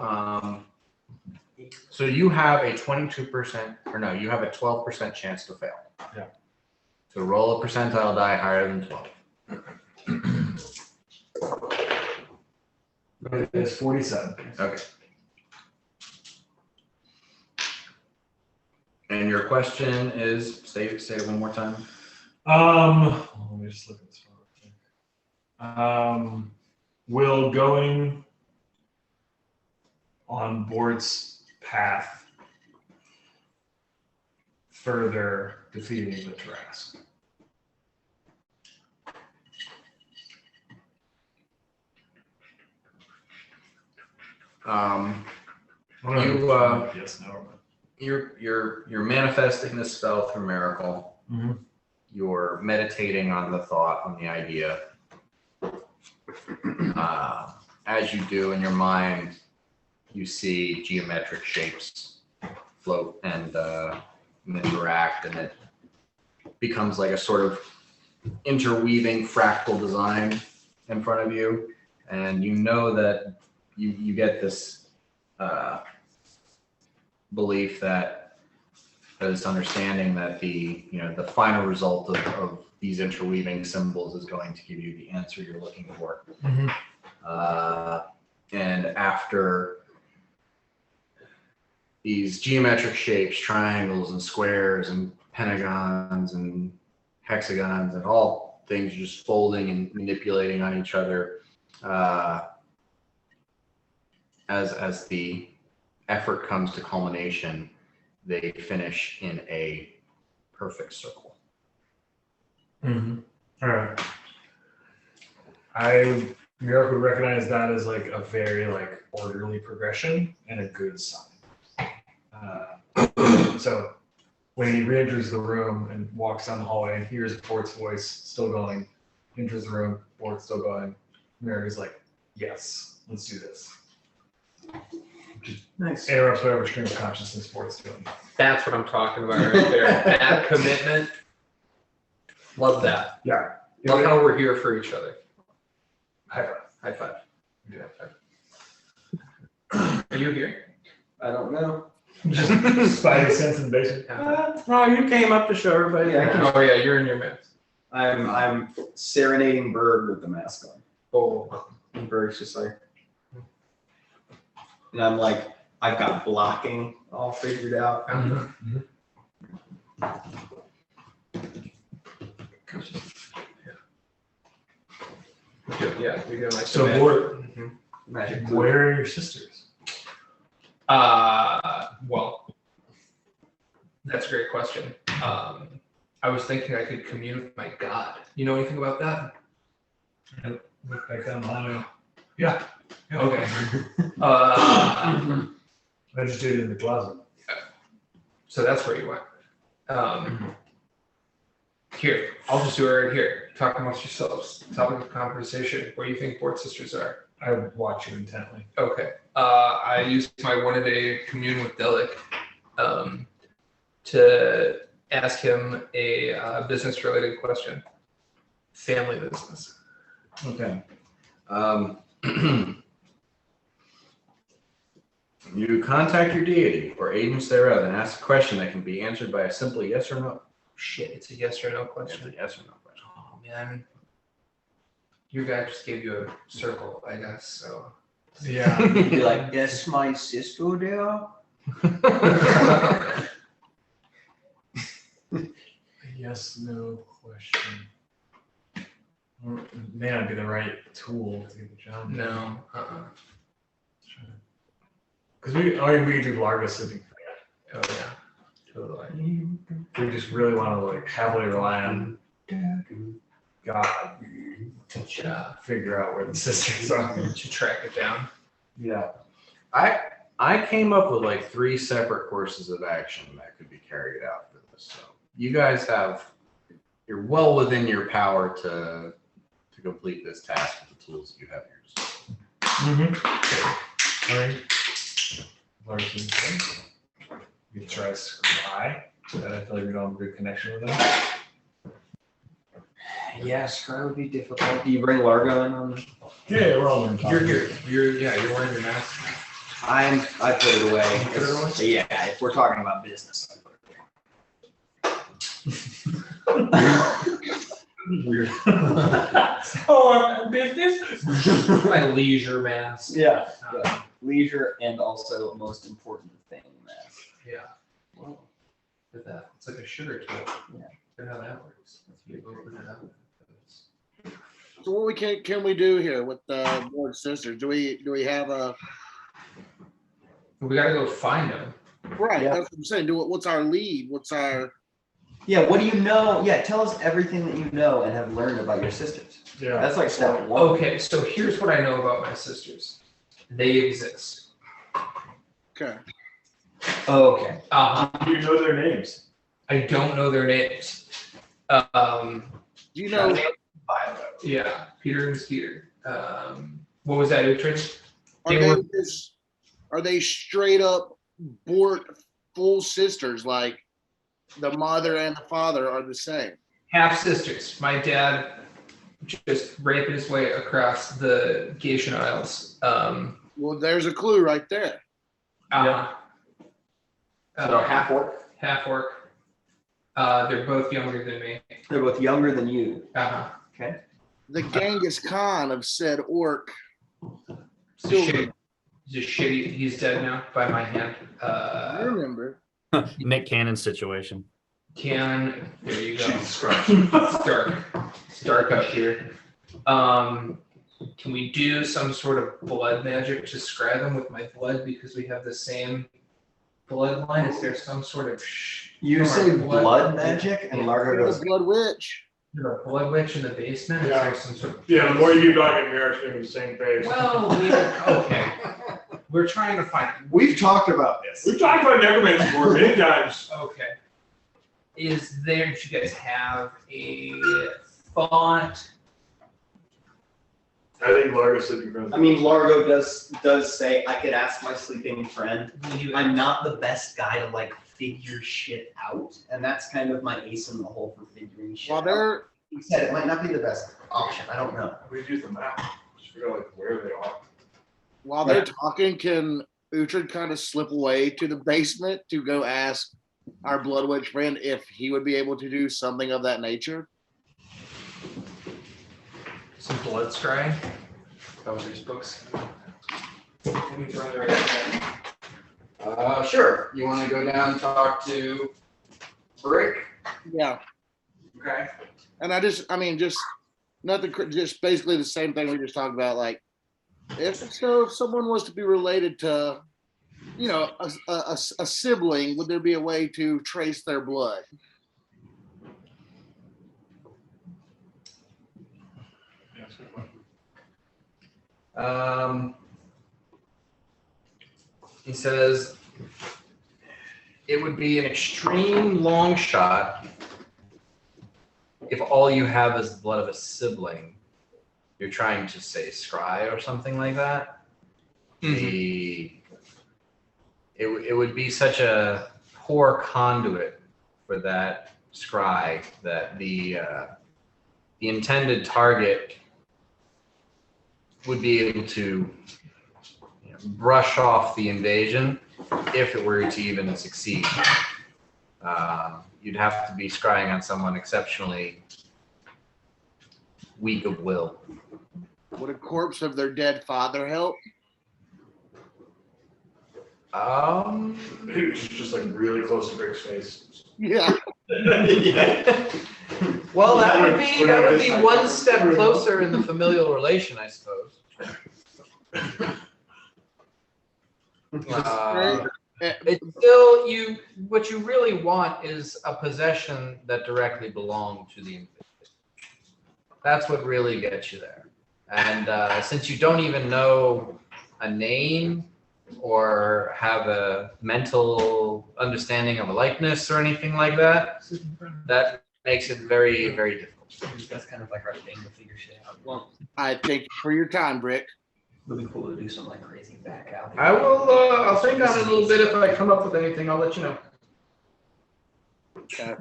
so you have a 22%, or no, you have a 12% chance to fail. Yeah. So roll a percentile die higher than 12. It's 47. Okay. And your question is, say it one more time. Let me just look at this one. Will going on Bort's path further defeating the Trask? Yes, no. You're manifesting this spell through miracle. Mhm. You're meditating on the thought, on the idea. As you do in your mind, you see geometric shapes float and interact, and it becomes like a sort of interweaving fractal design in front of you. And you know that you get this belief that this understanding that the final result of these interweaving symbols is going to give you the answer you're looking for. Mhm. And after these geometric shapes, triangles and squares and pentagons and hexagons and all things just folding and manipulating on each other, as the effort comes to culmination, they finish in a perfect circle. Mm-hmm. All right. Miracle would recognize that as like a very like orderly progression and a good sign. So when he re-enters the room and walks down the hallway and hears Bort's voice still going, enters the room, Bort's still going, Miracle's like, yes, let's do this. Nice. Interrupts whatever stream of consciousness Bort's doing. That's what I'm talking about right there. That commitment. Love that. Yeah. Love how we're here for each other. High five. High five. Yeah. Are you here? I don't know. Just spidey sense in the basement. Oh, you came up to show everybody. Yeah, Oh yeah, you're in your mask. I'm serenading Bird with the mask on. Oh. And Bird's just like, and I'm like, I've got blocking all figured out. Yeah, you're doing like So the Bort, Magic. where are your sisters? Well, that's a great question. I was thinking I could commune with my god. You know anything about that? Look back on the line. Yeah. Okay. I just did it in the closet. So that's where you went. Here, I'll just do it right here. Talk amongst yourselves. Topic of conversation. Where do you think Bort sisters are? I watch you intently. Okay. I used my one-a-day commune with Delic to ask him a business-related question. Family business. Okay. You contact your deity or agents thereof and ask a question that can be answered by a simple yes or no. Shit, it's a yes or no It's question. a yes or no question. Oh man. Your guy just gave you a circle, I guess, so. Yeah. You'd be like, yes, my sister there. Yes, no question. May not be the right tool to get the job. No. Because we can do Largo sitting. Oh yeah. Totally. We just really want to like heavily rely on God Yeah. figure out where the sisters are. To track it down. Yeah. I came up with like 3 separate courses of action that could be carried out for this. So you guys you're well within your power to complete this task with the tools that you have at your disposal. Mm-hmm. All right. Largely good. You try Scry. That I feel like we don't have a good connection with them. Yeah, Scry would be difficult. Do you bring Largo in on the... Yeah, we're all learning. You're here. You're wearing your mask. I put it away. Put it away? Yeah, if we're talking about business, I put it away. Weird. Oh, business? My leisure mask. Yeah. Leisure and also most important thing, mask. Yeah. Whoa. Look at that. It's like a sugar tool. Yeah. Look at how that works. You open it up. So what can we do here with the Lord Sisters? Do we have a We gotta go find them. right? Yeah. That's what I'm saying. What's our lead? What's our Yeah, what do you know? Yeah, tell us everything that you know and have learned about your sisters. Yeah. That's like step one. Okay, so here's what I know about my sisters. They exist. okay? Okay. Do you know their names? I don't know their names. Do you know? Yeah, Peter and Skeeter. What was that, Uhtred? Are they straight up full sisters? Like the mother and the father are the same. Half sisters. My dad just raped his way across the Geisha Isles. Well, there's a clue right there. So half orc. Half orc. They're both younger than me. They're both younger than you. Okay. The Genghis Khan of said orc. Shitty. Just shitty. He's dead now by my hand. I remember. Nick Cannon situation. There you go. It's dark. It's dark up here. Can we do some sort of blood magic to scry them with my blood because we have the same bloodline? Is there some sort of You say blood magic, and Largo There's goes, a blood witch. Is there a blood witch in the basement? Yeah. Is there some sort of Yeah, the more you keep talking, Merrick's gonna be the same page. Well, okay. We're trying to find. We've talked about this. We've talked about necromancy before many times. Okay. Do you guys have a thought? I think Largo's sleeping friends. I mean, Largo does say, I could ask my sleeping friend. I'm not the best guy to like figure shit out, and that's kind of my ace in the hole for figuring shit out. He said it might not be the best option. I don't know. We use the map. Just figure out like where they are. While they're talking, can Uhtred kind of slip away to the basement to go ask our blood witch friend if he would be able to do something of that nature? Some blood scrying? That was these books. Let me throw it right Sure. You want to go down and talk to Brick? Yeah. Okay. And just nothing, just basically the same thing we just talked about. Like, if someone was to be related to, a sibling, would there be a way to trace their blood? He says it would be an extreme long shot if all you have is the blood of a sibling. You're trying to say scry or something like that. Mm-hmm. It would be such a poor conduit for that scry that the intended target would be able to brush off the invasion if it were to even succeed. You'd have to be scrying on someone exceptionally weak of will. Would a corpse of their dead father help? It's just like really close to Brick's face. Yeah. Well, that would be one step closer in the familial relation, I suppose. It's still what you really want is a possession that directly belonged to the individual. That's what really gets you there. And since you don't even know a name or have a mental understanding of a likeness or anything like that, that makes it very, very difficult. That's kind of like our thing to figure shit out. Well, I thank you for your time, Brick. It would be cool to do something like crazy back out. I will. I'll think on it a little bit. If I come up with anything, I'll let you know. Okay.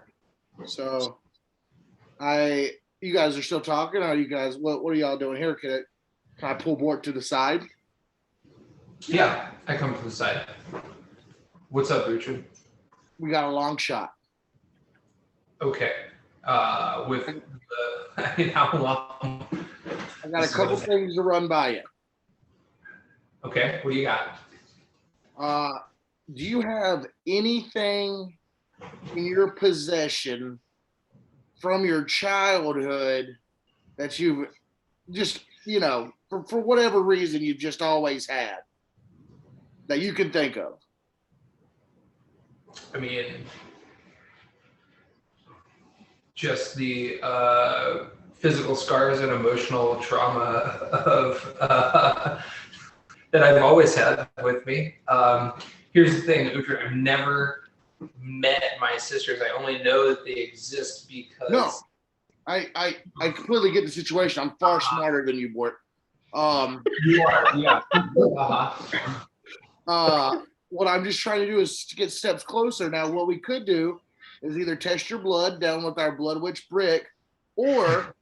So, you guys are still talking? Or are you guys? What are y'all doing here? Can I pull Bort to the side? Yeah, I come to the side. What's up, Richard? We got a long shot. Okay. With how long? I got a couple things to run by you. Okay, what do you got? Do you have anything in your possession from your childhood that you've just, for whatever reason you've just always had that you can think of? I mean, just the physical scars and emotional trauma of that I've always had with me. Here's the thing, Uhtred, I've never met my sisters. I only know that they exist because. No, I completely get the situation. I'm far smarter than you, Bort. You are, yeah. What I'm just trying to do is to get steps closer. Now, what we could do is either test your blood down with our blood witch brick, or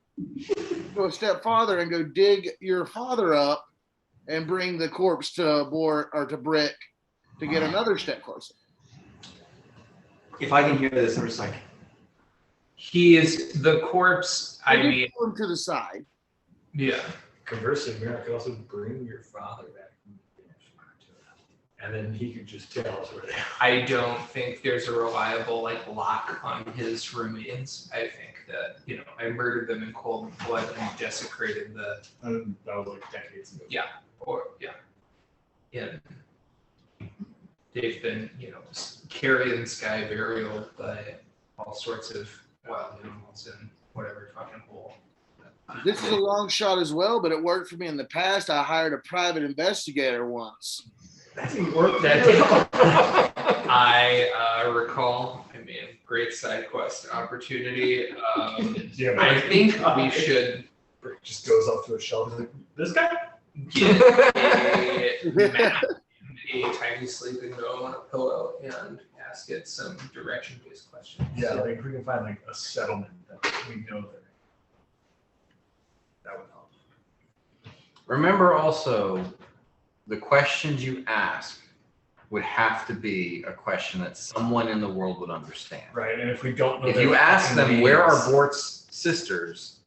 go a step farther and go dig your father up and bring the corpse to Bort or to Brick to get another step closer. If I can hear this, I'm just like, He is the corpse. I Maybe mean, pull him to the side. yeah. Conversely, Mira could also bring your father back and then he could just tell us where they are. I don't think there's a reliable lock on his remains. I think that I murdered them in cold blood and desecrated the. That was like decades ago. Yeah. And they've been carried in sky burial by all sorts of wild animals in whatever fucking hole. This is a long shot as well, but it worked for me in the past. I hired a private investigator once. That didn't work. I recall. I mean, great side quest opportunity. I think we should Brick just goes up to a shelf and like, this guy? get a map, a tiny sleeping gnome on a pillow, and ask it some direction-based questions. Yeah, like if we can find like a settlement that we know there. That would help. Remember also, the questions you ask would have to be a question that someone in the world would understand. Right, and if we don't know If their you ask fucking them, where are names- Bort's sisters,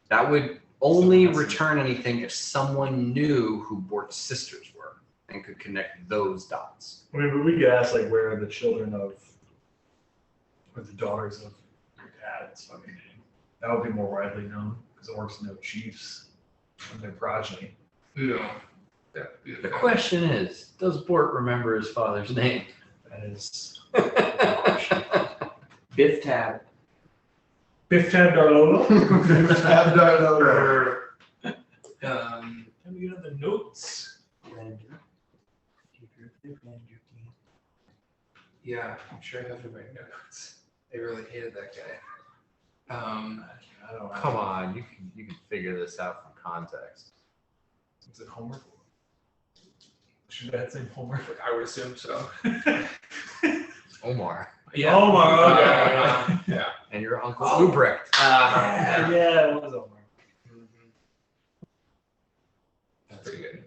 that would only return anything if someone knew who Bort's sisters were and could connect those dots. I mean, but we could ask like where are the children of, or the daughters of your dad's fucking name. That would be more widely known because orcs know chiefs and their progeny. Yeah. The question is, does Bort remember his father's name? That is Biff Tab. Biff Tab Darlovo. Biff Tab Darlovo. Let me get on the notes. Yeah, I'm sure I have to write notes. They really hated that guy. I don't know. Come on, you can figure this out from context. Is it homework? Should that say homework? I would assume so. Omar. Yeah. Omar, okay. Yeah. And your Uncle Ubrecht. Yeah, it was Omar. That's pretty good.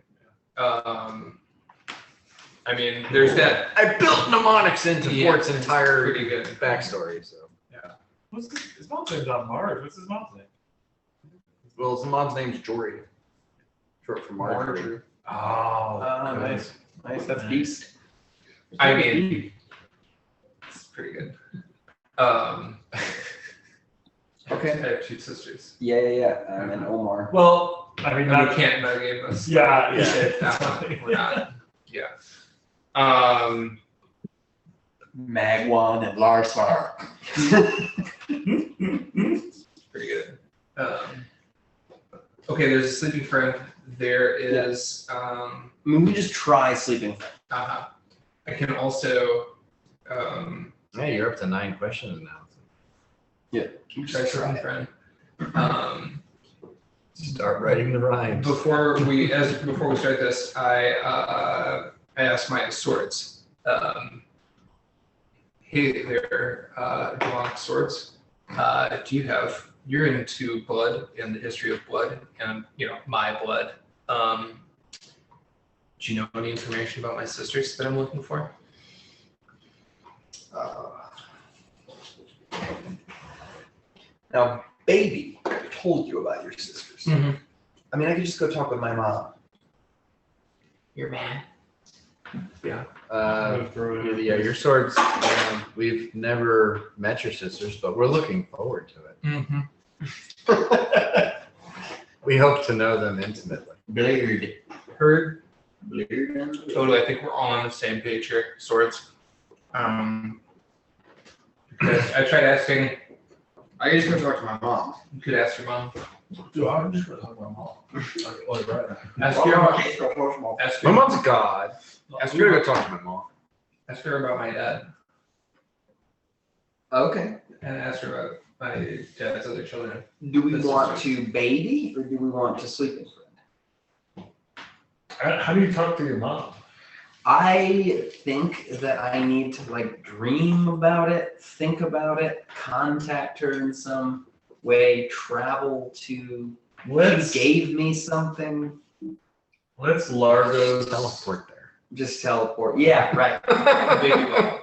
I mean, there's that. I built mnemonics into Bort's it's entire pretty good backstory. So, His mom's name's not Marge. What's his mom's name? well, his mom's name's Jory, short for Marjorie. Oh, Nice. Nice. That's beast. I mean, it's pretty good. Okay. I have two sisters. Yeah. And Omar. Well, I mean, And we not, can't navigate us. yeah. That one, we're not. Yeah. Magwan and Larsar. Pretty good. Okay, there's a sleeping friend. There is. I mean, we just try sleeping. I can also. Yeah, you're up to 9 questions now. Try sleeping friend. Start writing the rhymes. Before we start this, I asked my swords. Hey there, Demonic Swords. You're into blood and the history of blood and my blood. Do you know any information about my sisters that I'm looking for? Now, baby, I told you about your sisters. Mm-hmm. I mean, I could just go talk with my mom. Your man. Yeah, your swords. We've never met your sisters, but we're looking forward to it. Mm-hmm. We hope to know them intimately. Blurred. Heard. Blurred. Totally. I think we're all on the same page here. Swords. Because I tried asking. I just gonna talk to my mom. You could ask your mom. Dude, I'm just gonna talk to my mom. Like right now. Ask your mom. Ask My your mom. mom's a god. Ask I'm gonna her. go talk to my mom. Ask her about my dad, Okay. and ask her about my dad's other children. Do we This want is to baby or do we want to sleeping friend? How do you talk to your mom? I think that I need to like dream about it, think about it, contact her in some way, travel to. Let's She gave me something. Largo's Teleport there. Just teleport. Yeah, right. Baby ball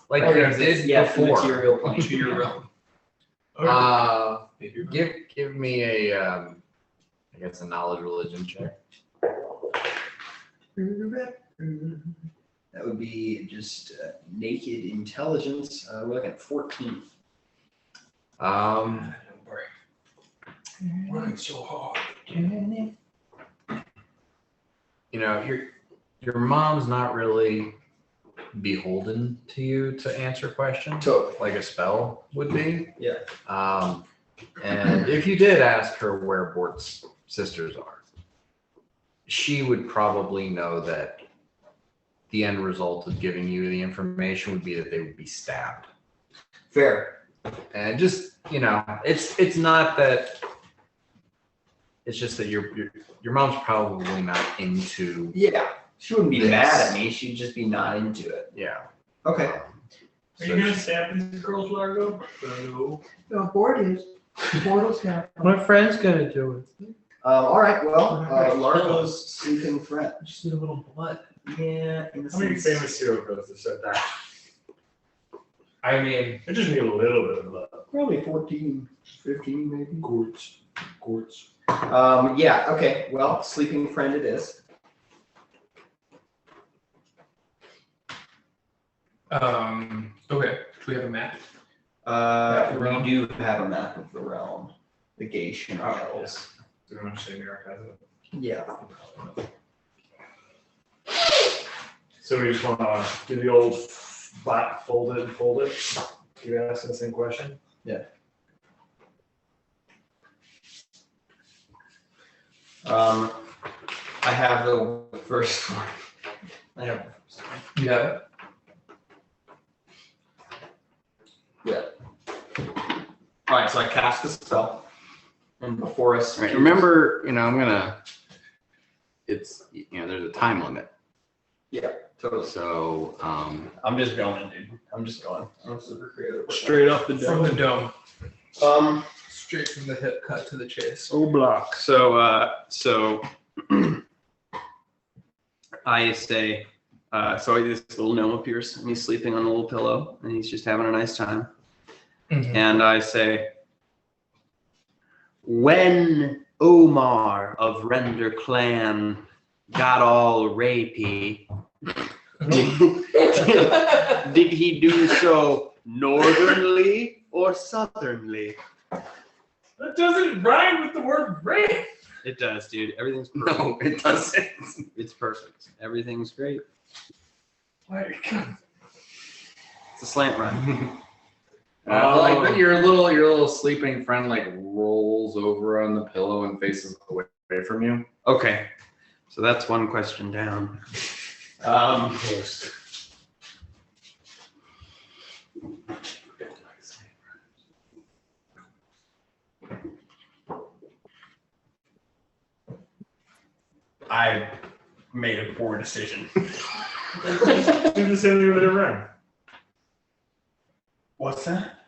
Like Okay. you did Yeah, the before. material plane. to your realm. Baby ball. Give me a I guess a knowledge religion check. That would be just naked intelligence. We're looking at 14. Um, Working so hard. you know, your mom's not really beholden to you to answer questions Totally. like a spell would be. Yeah. And if you did ask her where Bort's sisters are, she would probably know that the end result of giving you the information would be that they would be stabbed. Fair. And just, you know, it's not that. It's just that your mom's probably not into. Yeah. She wouldn't be This. mad at me. She'd just be not into it. Yeah. Okay. Are you gonna stab these girls, Largo? No. The board is. Portal's got. My friend's gonna do it. All right. Well, Largo's sleeping friend. Just need a little blood. Yeah. In the How many sense- famous serial killers have said that? I mean, I just need a little bit of love. Probably 14, 15 maybe. Quartz. Yeah. Okay. Well, sleeping friend it is. okay. Do we have a map? We do have a map of the realm, the Gatian Isles. Do you want to say New York has it? Yeah. So we just want to do the old flat, fold it. Keep asking the same question. I have the first one. I have the first one. You have it. All right, so I cast the spell, and before us. Right, remember, you know, it's, you know, there's a time limit. Yeah, totally. So, I'm just going, dude. I'm just going. I'm super creative. Straight up the From the dome. Um. Straight from the hip, cut to the chase. Oh, block. So I say, so this little gnome appears, and he's sleeping on a little pillow, and he's just having a nice time. Mhm. And I say, when Omar of Render Clan got all rapey, did he do so northernly or southernly? That doesn't rhyme with the word rape. It does, dude. Everything's perfect. no, it doesn't. It's perfect. Everything's great. Like, It's a slant rhyme. Like your little sleeping friend like rolls over on the pillow and faces away from you. Okay, so that's one question down. I made a poor decision. do the same thing with their rhyme. What's that?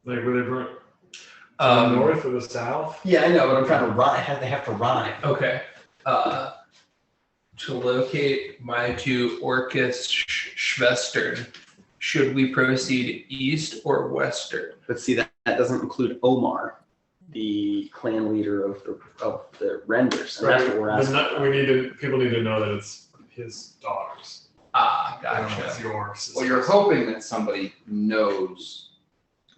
Like, were they from Um, the north or the south? Yeah, I know, but I'm trying to rhyme. They have to rhyme. Okay. To locate my two Orcus Schwestern, should we proceed east or western? But see, that doesn't include Omar, the clan leader of the Renders. And that's what we're asking. People need to know that it's his daughters. Ah, I don't know, gotcha. it's yours. Well, you're hoping that somebody knows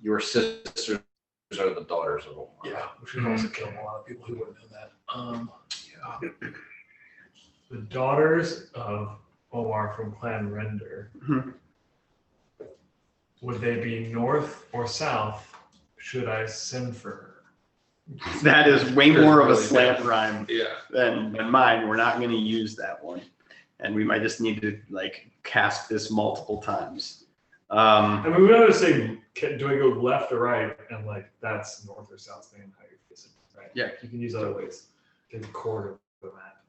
your sister's are the daughters of Omar. Yeah, which would also kill a lot of people who wouldn't know that. The daughters of Omar from Clan Render. Mhm. Would they be north or south? Should I send for her? That is way more of a Really slant bad. rhyme Yeah. than mine. We're not going to use that one, and we might just need to like cast this multiple times. I mean, we gotta say, do I go left or right? And like, that's north or south, depending on how you're facing, right? Yeah. You can use other ways to record the map.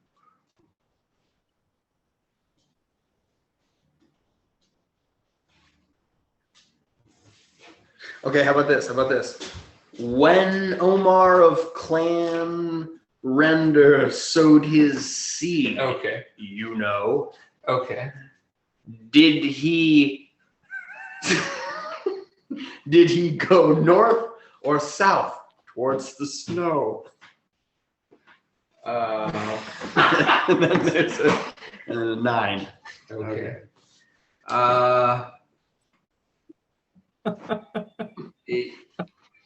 Okay, how about this? How about this? When Omar of Clan Render sowed his seed, Okay. you know, Okay. did he did he go north or south towards the snow? And then there's a 9. Okay.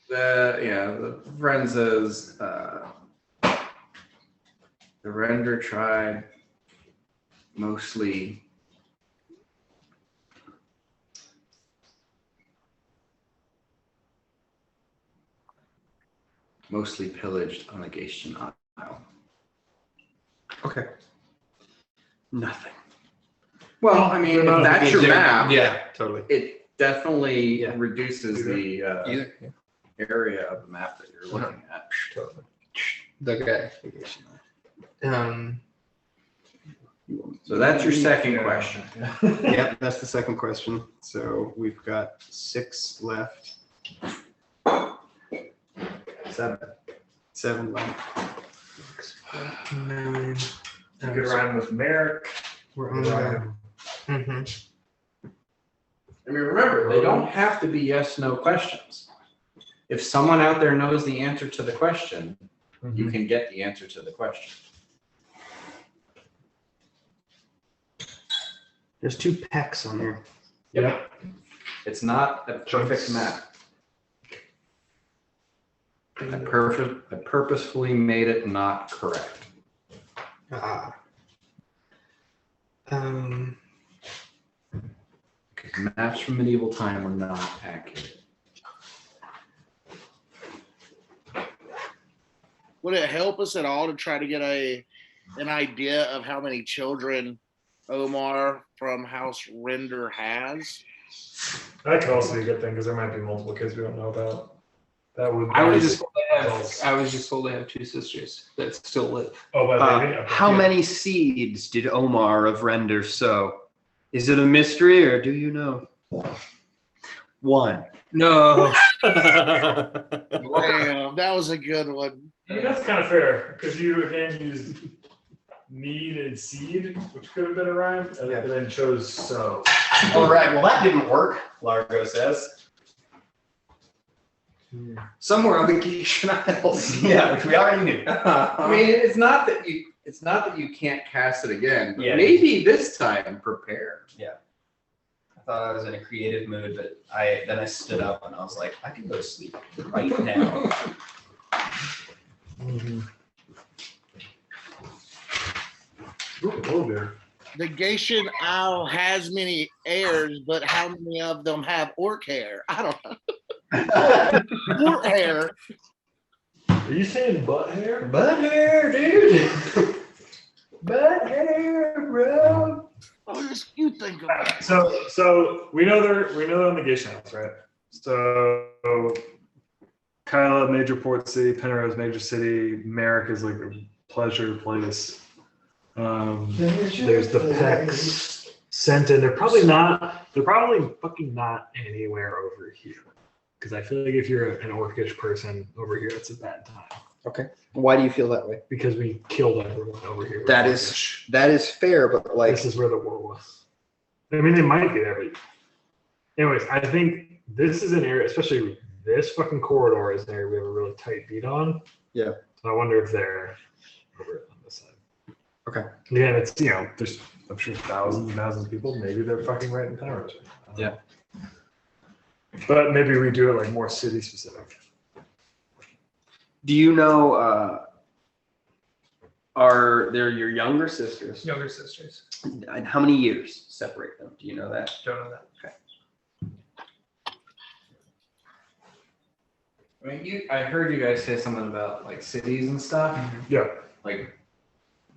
The friend says the Render tribe mostly pillaged on the Gatian Isle. Okay. Nothing. Well, I mean, if that's your map, Yeah, totally. it definitely Yeah. reduces the Either. area of the map that you're looking at. Totally. Okay. So that's your second question. Yep, that's the second question. So we've got 6 left. 7 left. 9. You could rhyme with Merrick. We're You could rhyme. Mm-hmm. I mean, remember, they don't have to be yes/no questions. If someone out there knows the answer to the question, you can get the answer to the question. There's 2 pecks on here. Yep. It's not a perfect map. I purposefully made it not correct. Because maps from medieval time were not accurate. Would it help us at all to try to get an idea of how many children Omar from House Render has? That could also be a good thing because there might be multiple kids we don't know about. That would. I was just told to have 2 sisters that still live. Oh, by baby. Okay. How many seeds did Omar of Render sow? Is it a mystery or do you know? 1. No. Damn, that was a good one. I mean, that's kind of fair because you again used need and seed, which could have been a rhyme, and then chose so. All right. Well, that didn't work. Largo says. Somewhere on the Gatian Isles. Yeah, which we already knew. I mean, it's not that you can't cast it again, but Yeah. maybe this time prepare. I thought I was in a creative mood, but then I stood up and I was like, I can go to sleep right now. Oh dear. The Gatian Isle has many heirs, but how many of them have orc hair? I don't know. Orc hair. Are you saying butt hair? Butt hair, dude. Butt hair, bro. Oh, just you think about it. So we know they're on the Gatian Isles, right? So Kyla, major port city, Penrose, major city, Merrick is like a pleasure place. There's the Pecks, Senton. They're probably fucking not anywhere over here. Because I feel like if you're an orcish person over here, it's a bad time. Okay. Why do you feel that way? Because we killed everyone over here. That is fair, but like This is where the war was. I mean, they might be there, but anyways, I think this is an area, especially this fucking corridor is an area we have a really tight beat on. Yeah. So I wonder if they're over on this side. Okay. Yeah, it's there's I'm sure thousands and thousands of people. Maybe they're fucking right in Penrose. Yeah. But maybe we do it like more city specific. Do you know? Are they your younger sisters? Younger sisters. And how many years separate them? Do you know that? Don't know that. Okay. I mean, I heard you guys say something about like cities and stuff. Yeah. Like,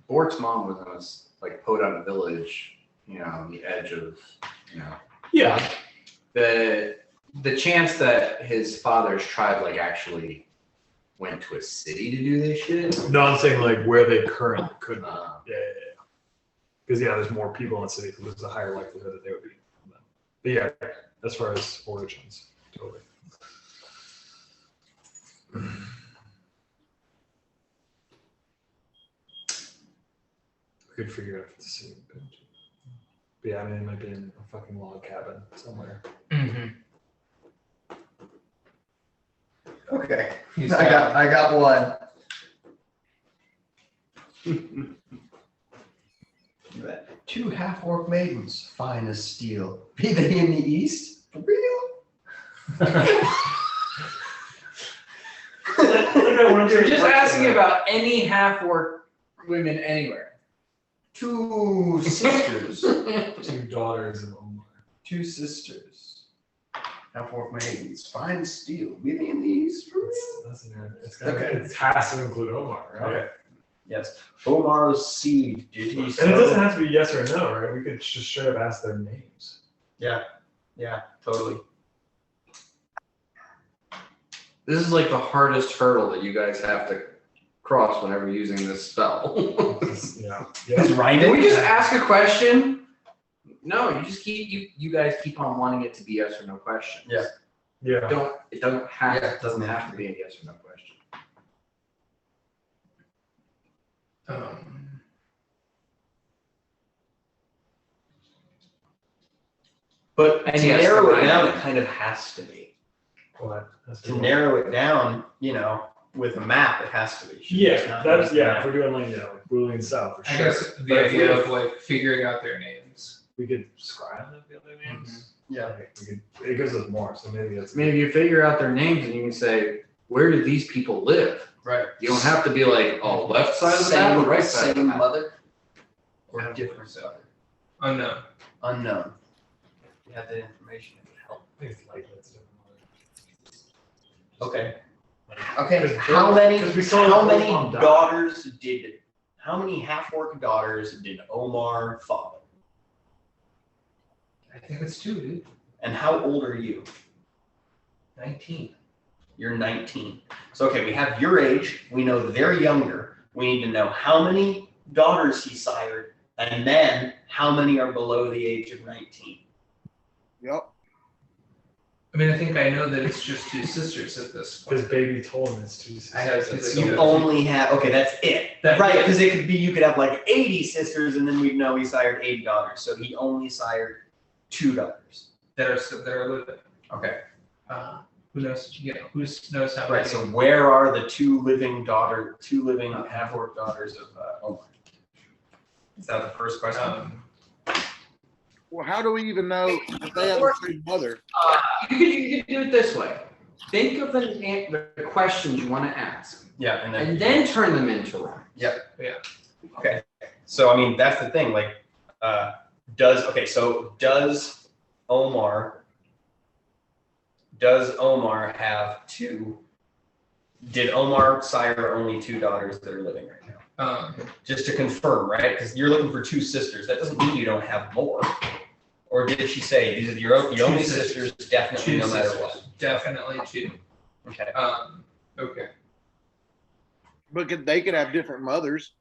Bork's mom was in this like podunk village, on the edge of, Yeah. the chance that his father's tribe like actually went to a city to do this shit. No, I'm saying like where they currently could be. Uh, Yeah. Because there's more people in the city, so there's a higher likelihood that they would be. But yeah, as far as origins, totally. We could figure out if it's the same. But yeah, I mean, it might be in a fucking log cabin somewhere. Mm-hmm. Okay. I got one. Two half-orc maidens, fine as steel. Be they in the east? For real? You're just asking about any half-orc women anywhere. Two sisters. Two daughters of Omar. Two sisters. Half-orc maidens, fine as steel. Be they in the east? For real? It has to include Omar, right? Okay. Yes. Omar's seed. Did he And sow? it doesn't have to be yes or no, right? We could just straight up ask their names. Yeah, totally. This is like the hardest hurdle that you guys have to cross whenever using this spell. Yeah. Can we just ask a question? No, you just you guys keep on wanting it to be yes or no questions. Yeah. Yeah. It doesn't have Yeah, it doesn't have to be a yes or no question. But And to yes, narrow the it down, right- it kind of has to be. What? That's To narrow it down, with a map, it has to be. Yeah, that's If we're doing like Boolean South, for I sure. guess But the if we- idea of like figuring out their names. we could scribe the other names. Yeah. Like, it gives us more, so maybe that's. I mean, if you figure out their names and you can say, where do these people live? Right. You don't have to be like, oh, left side of the map or right side of the Same map. mother? Or different mother? Unknown. Unknown. You have that information, it would help. It's like that's different. Okay. Like, Okay. 'cause How Bill- many 'cause we saw how the many first one die. daughters did how many half-orc daughters did Omar father? I think it's 2, dude. And how old are you? 19. You're 19. So okay, we have your age, we know they're younger. We need to know how many daughters he sired, and then how many are below the age of 19. Yep. I mean, I think I know that it's just 2 sisters at this point. Because baby told him it's too. I have to That's think You of- only have that's it. That- Right, because it could be you could have like 80 sisters and then we'd know he sired 8 daughters. So he only sired 2 daughters. that are living. Okay. Who knows? Who knows how Right, many? so where are the 2 living half-orc daughters of Omar? Is that the first question? Well, how do we even know if they have the same mother? You could do it this way. Think of the questions you want to ask, Yeah, and then turn them into rhymes. Okay. So I mean that's the thing. Like, does Omar have 2? Did Omar sire only 2 daughters that are living right now? Just to confirm, right? Because you're looking for 2 sisters. That doesn't mean you don't have more. Or did she say these are your only sisters, definitely, 2 no matter sisters. what? Definitely 2. Okay. Okay. But they could have different mothers.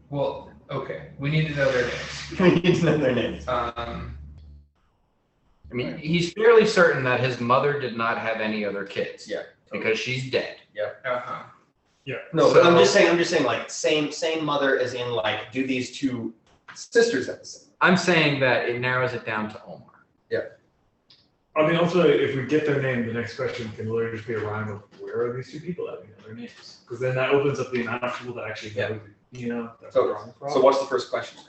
Well, okay. We need to know their names. We need to know their names. I mean, he's fairly certain that his mother did not have any other kids. Yeah. Because she's dead. Uh-huh. Yeah. No, but I'm just saying like same mother as in like do these 2 sisters have the same? I'm saying that it narrows it down to Omar. I mean, also, if we get their name, the next question can literally just be a rhyme of where are these 2 people having their names? Because then that opens up the amount of people that actually know, that's So- wrong So what's the first question?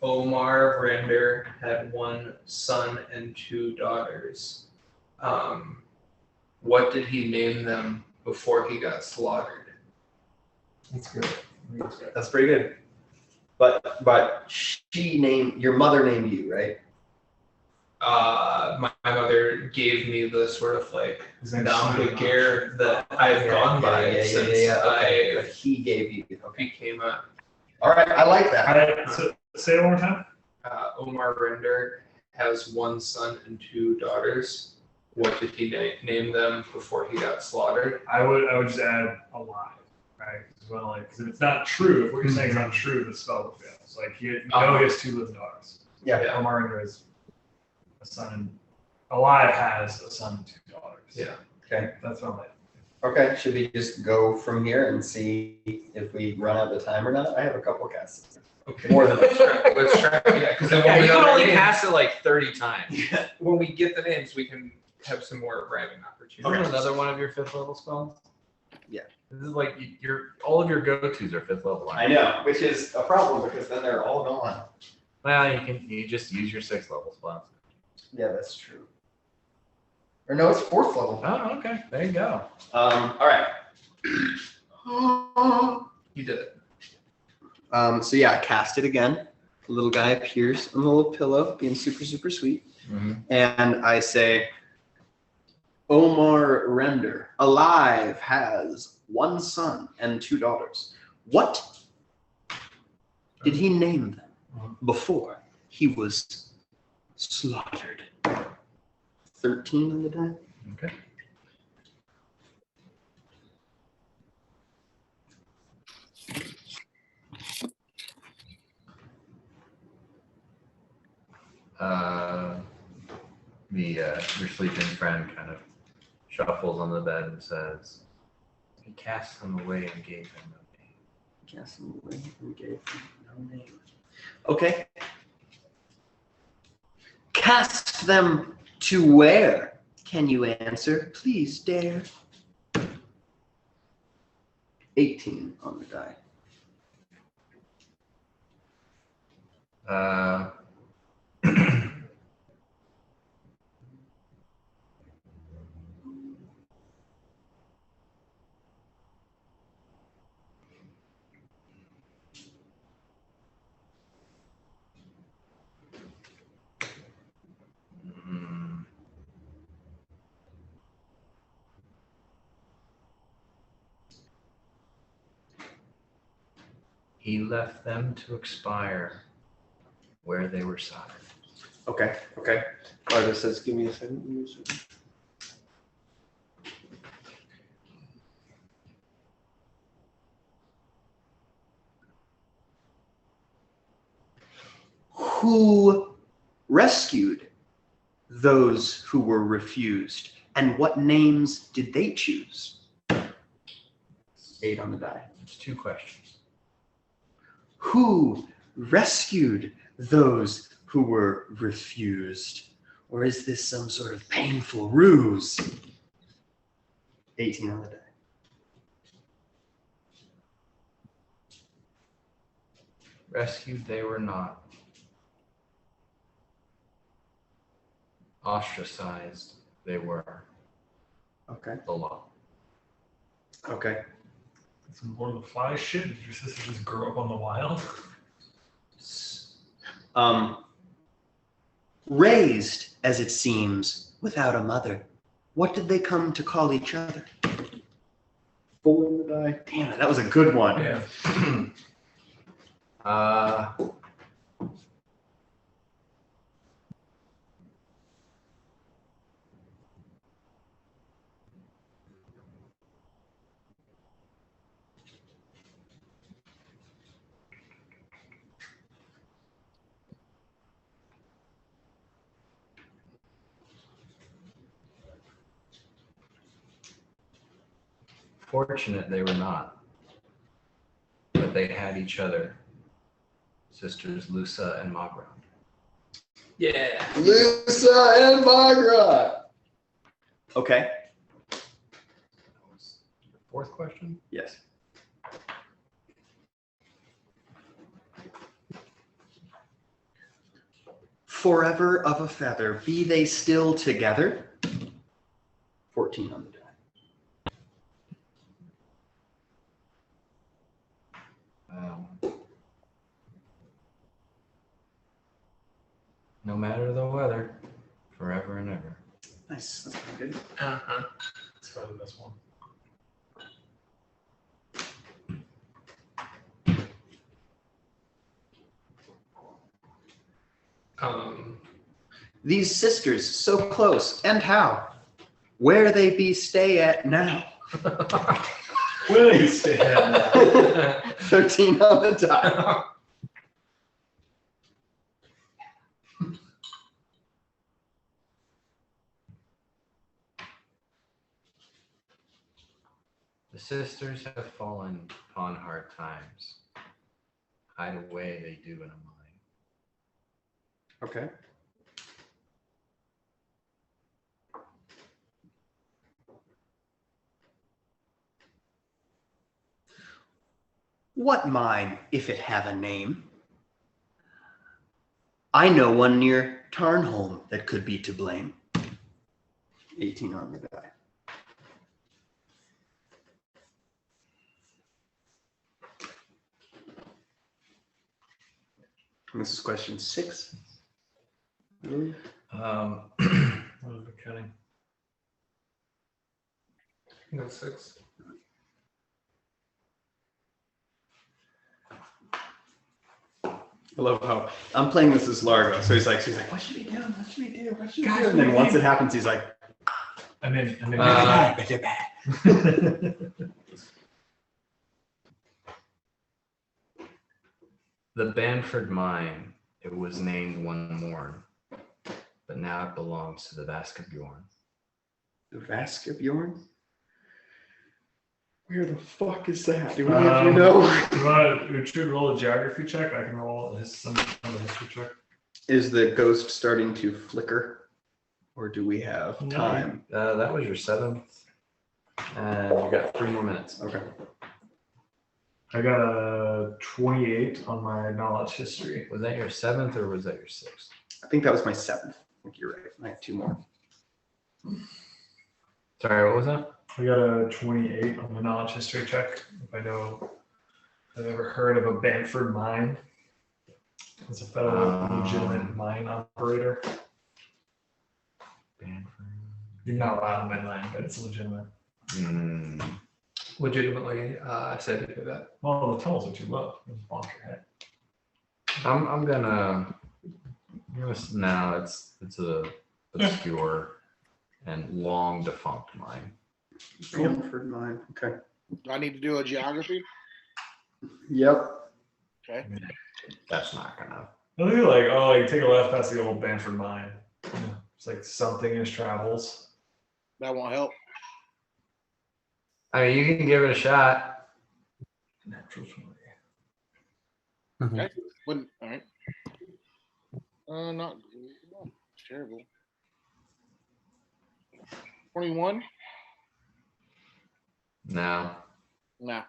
Omar Brander had 1 son and 2 daughters. What did he name them before he got slaughtered? That's good. That's good. That's pretty good. But your mother named you, right? My mother gave me the sort of like His name's nom de Simon. guerre that I've gone by since Okay. I But he gave you. Okay. became a All right, I like that. So say it one more time. Omar Render has one son and 2 daughters. What did he name them before he got slaughtered? I would just add alive, right? Because if it's not true, if what you're saying is not true, the spell would fail. So like he has 2 living daughters. Yeah. Omar Render has a son, and alive has a son and 2 daughters. Yeah. Okay. That's what I'm like. Okay. Should we just go from here and see if we run out of time or not? I have a couple casts. Okay. More than let's try. Yeah, because then when Yeah, we you know can the only names, cast it like 30 times. when we get the names, we can have some more rhyming opportunities. Remember another one of your 5th level spells? Yeah. This is like all of your go-tos are 5th level. I know, which is a problem because then they're all gone. Well, you just use your 6th level spells. Yeah, that's true. Or no, it's 4th level. Oh, okay. There you go. All right. You did it. So yeah, cast it again. The little guy appears on the little pillow, being super, super sweet. Mm-hmm. And I say, Omar Render, alive, has 1 son and 2 daughters. What did he name them before he was slaughtered? 13 on the die. Okay. Your sleeping friend kind of shuffles on the bed and says, "He cast them away and gave them no name." Cast them away and gave them no name. Okay. Cast them to where? Can you answer? Please dare. 18 on the die. He left them to expire where they were soldered. Okay. Arthur says, give me a second. Who rescued those who were refused, and what names did they choose? 8 on the die. It's 2 questions. Who rescued those who were refused? Or is this some sort of painful ruse? 18 on the die. Rescued they were not. Ostracized they were. Okay. The law. Okay. Some Lord of the Flies shit. Did your sister just grow up on the wild? Raised, as it seems, without a mother, what did they come to call each other? 4 on the die. Damn it, that was a good one. Yeah. Fortunate they were not, but they had each other, sisters Lusa and Magra. Yeah. Lusa and Magra. Okay. That was your 4th question? Yes. Forever of a feather, be they still together? 14 on the die. no matter the weather, forever and ever. Nice. That's pretty good. Uh-huh. That's probably the best one. These sisters so close, and how? Where they be stay at now? Where do you stay at? 13 on the die. The sisters have fallen upon hard times. Hide away they do in a mine. Okay. What mine, if it have a name? I know one near Tarnholm that could be to blame. 18 on the die. And this is question 6. What was the cutting? No 6. I love how I'm playing this as Largo. So she's like, what should we do? What should we do? What should we do? And then once it happens, he's like, I'm in. The Banford Mine, it was named one morn, but now it belongs to the Vaskabjorn. the Vaskabjorn? Where the fuck is that? Do we have to know? We should roll a geography check. I can roll some history check. Is the ghost starting to flicker? Or do we have No. time? That was your 7th, and you got 3 more minutes. Okay. I got a 28 on my knowledge history. Was that your 7th or was that your 6th? I think that was my 7th. I think you're right. I have 2 more. Sorry, what was that? I got a 28 on my knowledge history check. If I know, I've ever heard of a Banford mine. It's a federal legitimate mine operator. Banford. You're not allowed on my land, but it's legitimate. Legitimately excited to do that. Well, the tunnels are too low. Just bonk your head. I'm gonna. No, it's a obscure and long defunct mine. Banford mine. Okay. Do I need to do a geography? Yep. Okay. That's not gonna. I think like, you take a left past the old Banford mine. It's like something in his travels. That won't help. I mean, you can give it a shot. Natural 20. Okay. Wouldn't, all right. Not it's terrible. 21? No. Nah.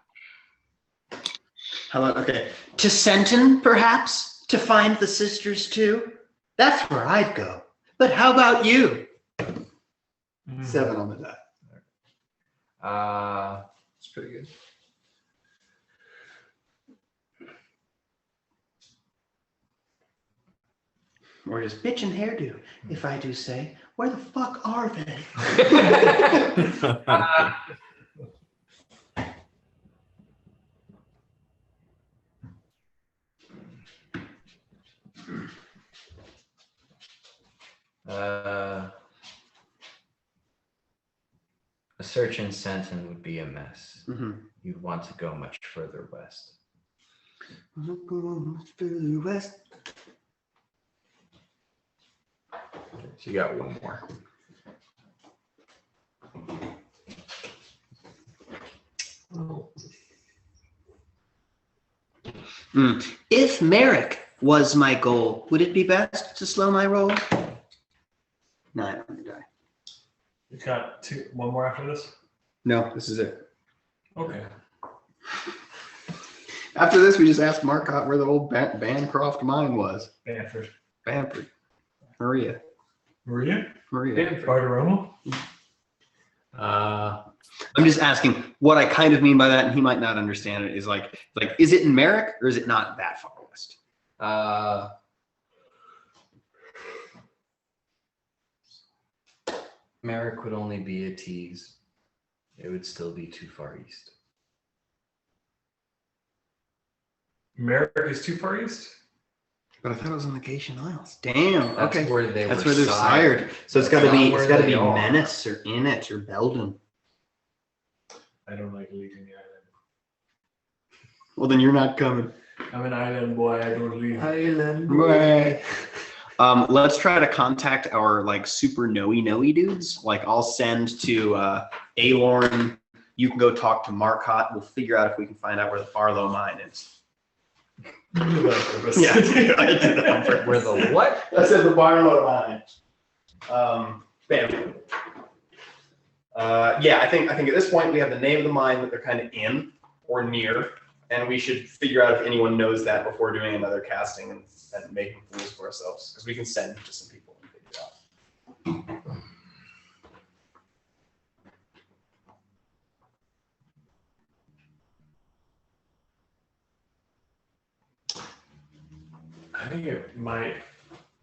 How about, okay. To Senton, perhaps? To find the sisters too? That's where I'd go. But how about you? 7 on the die. It's pretty good. Or his bitch and hairdo, if I do say. Where the fuck are they? A search in Senton would be a mess. Mm-hmm. You'd want to go much further west. Further west. So you got 1 more. If Merrick was my goal, would it be best to slow my roll? 9 on the die. You got one more after this? No, this is it. Okay. After this, we just asked Marcotte where the old Bancroft mine was. Banford. Bamford. Maria. Maria? Banford. Bartiromo? I'm just asking what I kind of mean by that, and he might not understand it, is like, is it in Merrick or is it not that far west? Merrick would only be a tease. It would still be too far east. Merrick is too far east? But I thought it was in the Gatesian Isles. Damn. That's Okay. where they That's were where they're sired. So it's got to That's be. not It's where got to they be are. Menace or Innet or Belden. I don't like leaving the island. Well, then you're not coming. I'm an island boy. I don't leave. Island. Right. Let's try to contact our like super knowy dudes. Like I'll send to Alorn. You can go talk to Marcotte. We'll figure out if we can find out where the Farlow mine is. You did that on purpose. Yeah, I did that on purpose. Where the what? I said the Farlow mine. Bam. Yeah, I think at this point we have the name of the mine that they're kind of in or near, and we should figure out if anyone knows that before doing another casting and making fools for ourselves, because we can send to some people and figure it out. I think it might,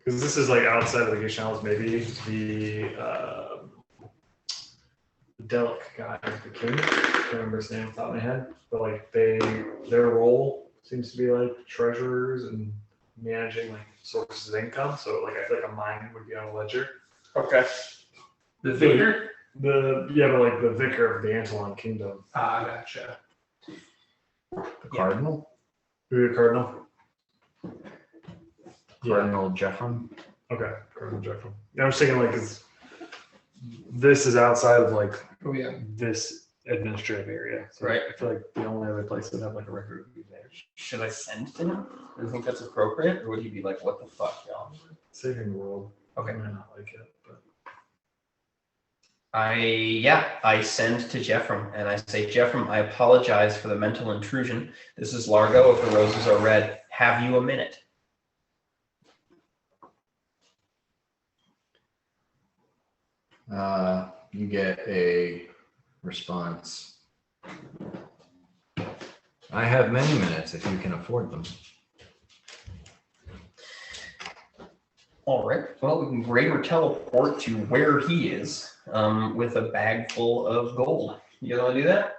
because this is like outside of the Gatesian Isles, maybe the Delic guy, the king. I can't remember his name off the top of my head, but like their role seems to be like treasurers and managing like sources of income. So like I feel like a mine would be on a ledger. Okay. The vicar? But like the vicar of the Antolon Kingdom. Ah, gotcha. The cardinal? Who the cardinal? Cardinal Jeffrem? Okay, Cardinal Jeffrem. I was thinking like, 'cause this is outside of like Oh yeah. this administrative area. So Right. I feel like the only other place that have like a record would be there. Should I send to him? Do you think that's appropriate, or would he be like, "What the fuck, y'all"? Saving the world. Okay. I might not like it, but I send to Jeffrem and I say, Jeffrem, I apologize for the mental intrusion. This is Largo. If the roses are red, have you a minute? You get a response. I have many minutes if you can afford them. All right. Well, we can greater teleport to where he is with a bag full of gold. You guys want to do that?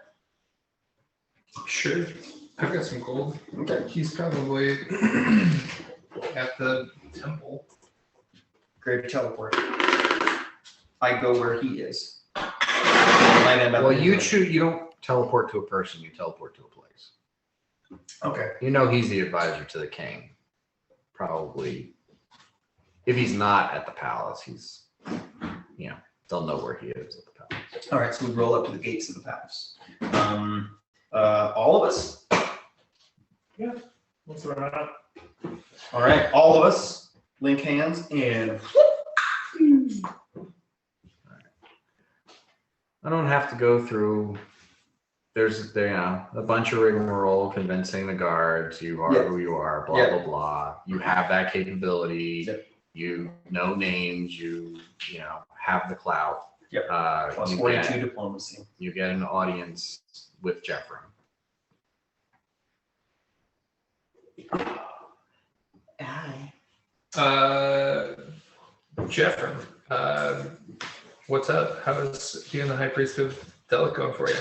Sure. I've got some gold. Okay. He's probably at the temple. Greater teleport. I go where he is. Might end up Well, in you his- choose. You don't teleport to a person. You teleport to a place. Okay. You know he's the advisor to the king. Probably, if he's not at the palace, he's, they'll know where he is at the palace. All right. So we roll up to the gates of the palace. All of us. what's the matter? All right. All of us link hands and. I don't have to go through. There's a bunch of rigmarole convincing the guards you are Yeah. who you are, blah Yeah. blah blah. You have that capability. Yep. You know names. You have the clout. Yep. Plus You 42 get, diplomacy. you get an audience with Jeffrem. Aye. Jeffrem, what's up? How's being the High Priest of Delic going for you?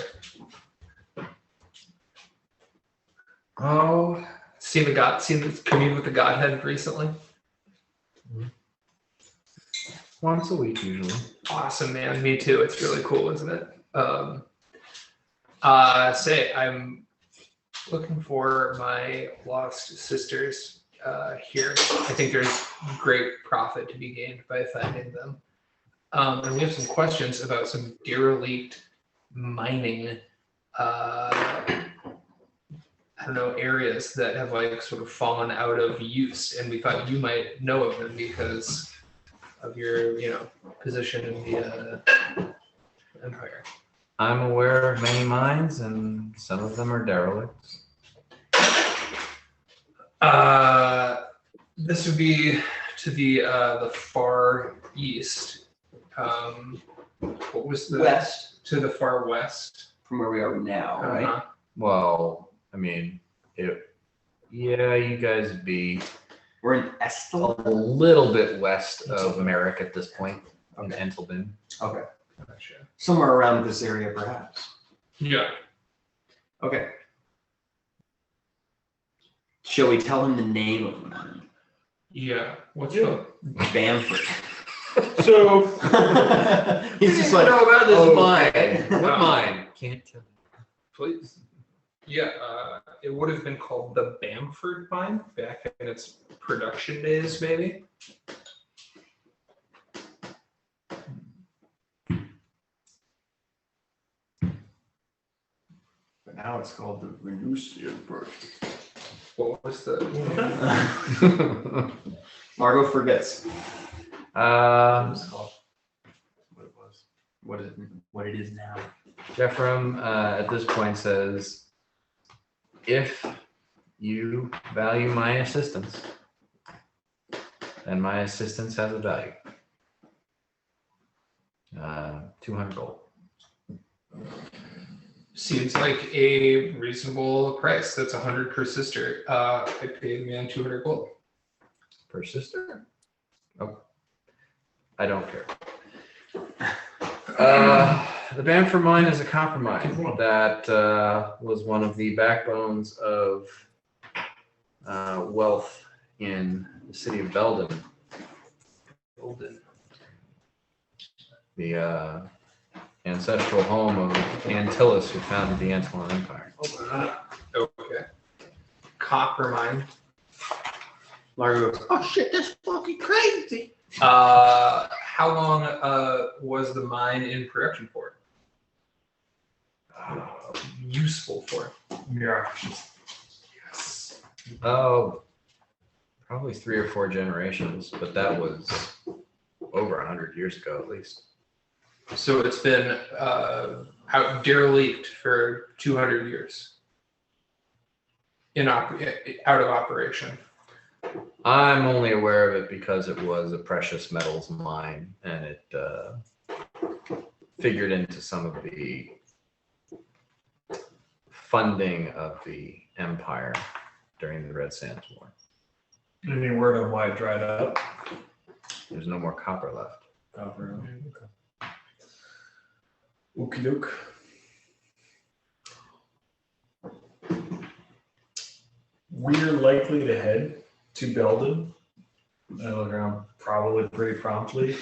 Oh, Seen the commune with the Godhead recently? once a week usually. Awesome, man. Me too. It's really cool, isn't it? I'm looking for my lost sisters here. I think there's great profit to be gained by finding them. And we have some questions about some derelict mining areas that have like sort of fallen out of use, and we thought you might know of them because of your position in the empire. I'm aware of many mines, and some of them are derelicts. This would be to the far east. What was the West to the far west? from where we are now, right? Uh-huh. Well, I mean, you guys would be We're in a Estel. little bit west of Merrick at this point. in Entelbin. Okay. Gotcha. Somewhere around this area, perhaps. Yeah. Okay. Shall we tell him the name of the mine? Yeah. What's up? Bamford. So He's just like, know about this okay. mine. What mine? Can't tell. please. Yeah, it would have been called the Bamford Mine back in its production days, maybe. But now it's called the Venusian Bird. What was the? Margot forgets Um, What it was. what it is now. Jephram at this point says, if you value my assistance, then my assistance has a value. 200 gold. Seems like a reasonable price. That's 100 per sister. I paid man 200 gold. Per sister? Oh, I don't care. The Bamford Mine is a copper mine that was one of the backbones of wealth in the city of Belden. The ancestral home of Antilles, who founded the Antillean Empire. Okay. Copper mine. Margot goes, Oh shit, that's fucking crazy. How long was the mine in production for? Useful for? Yeah. Yes. Oh, probably 3 or 4 generations, but that was over 100 years ago at least. So it's been out derelict for 200 years. Out of operation. I'm only aware of it because it was a precious metals mine, and it figured into some of the funding of the empire during the Red Sands War. Any word on why it dried up? There's no more copper left. Copper. Okay. Okie doke. We're likely to head to Belden. I look around probably pretty promptly,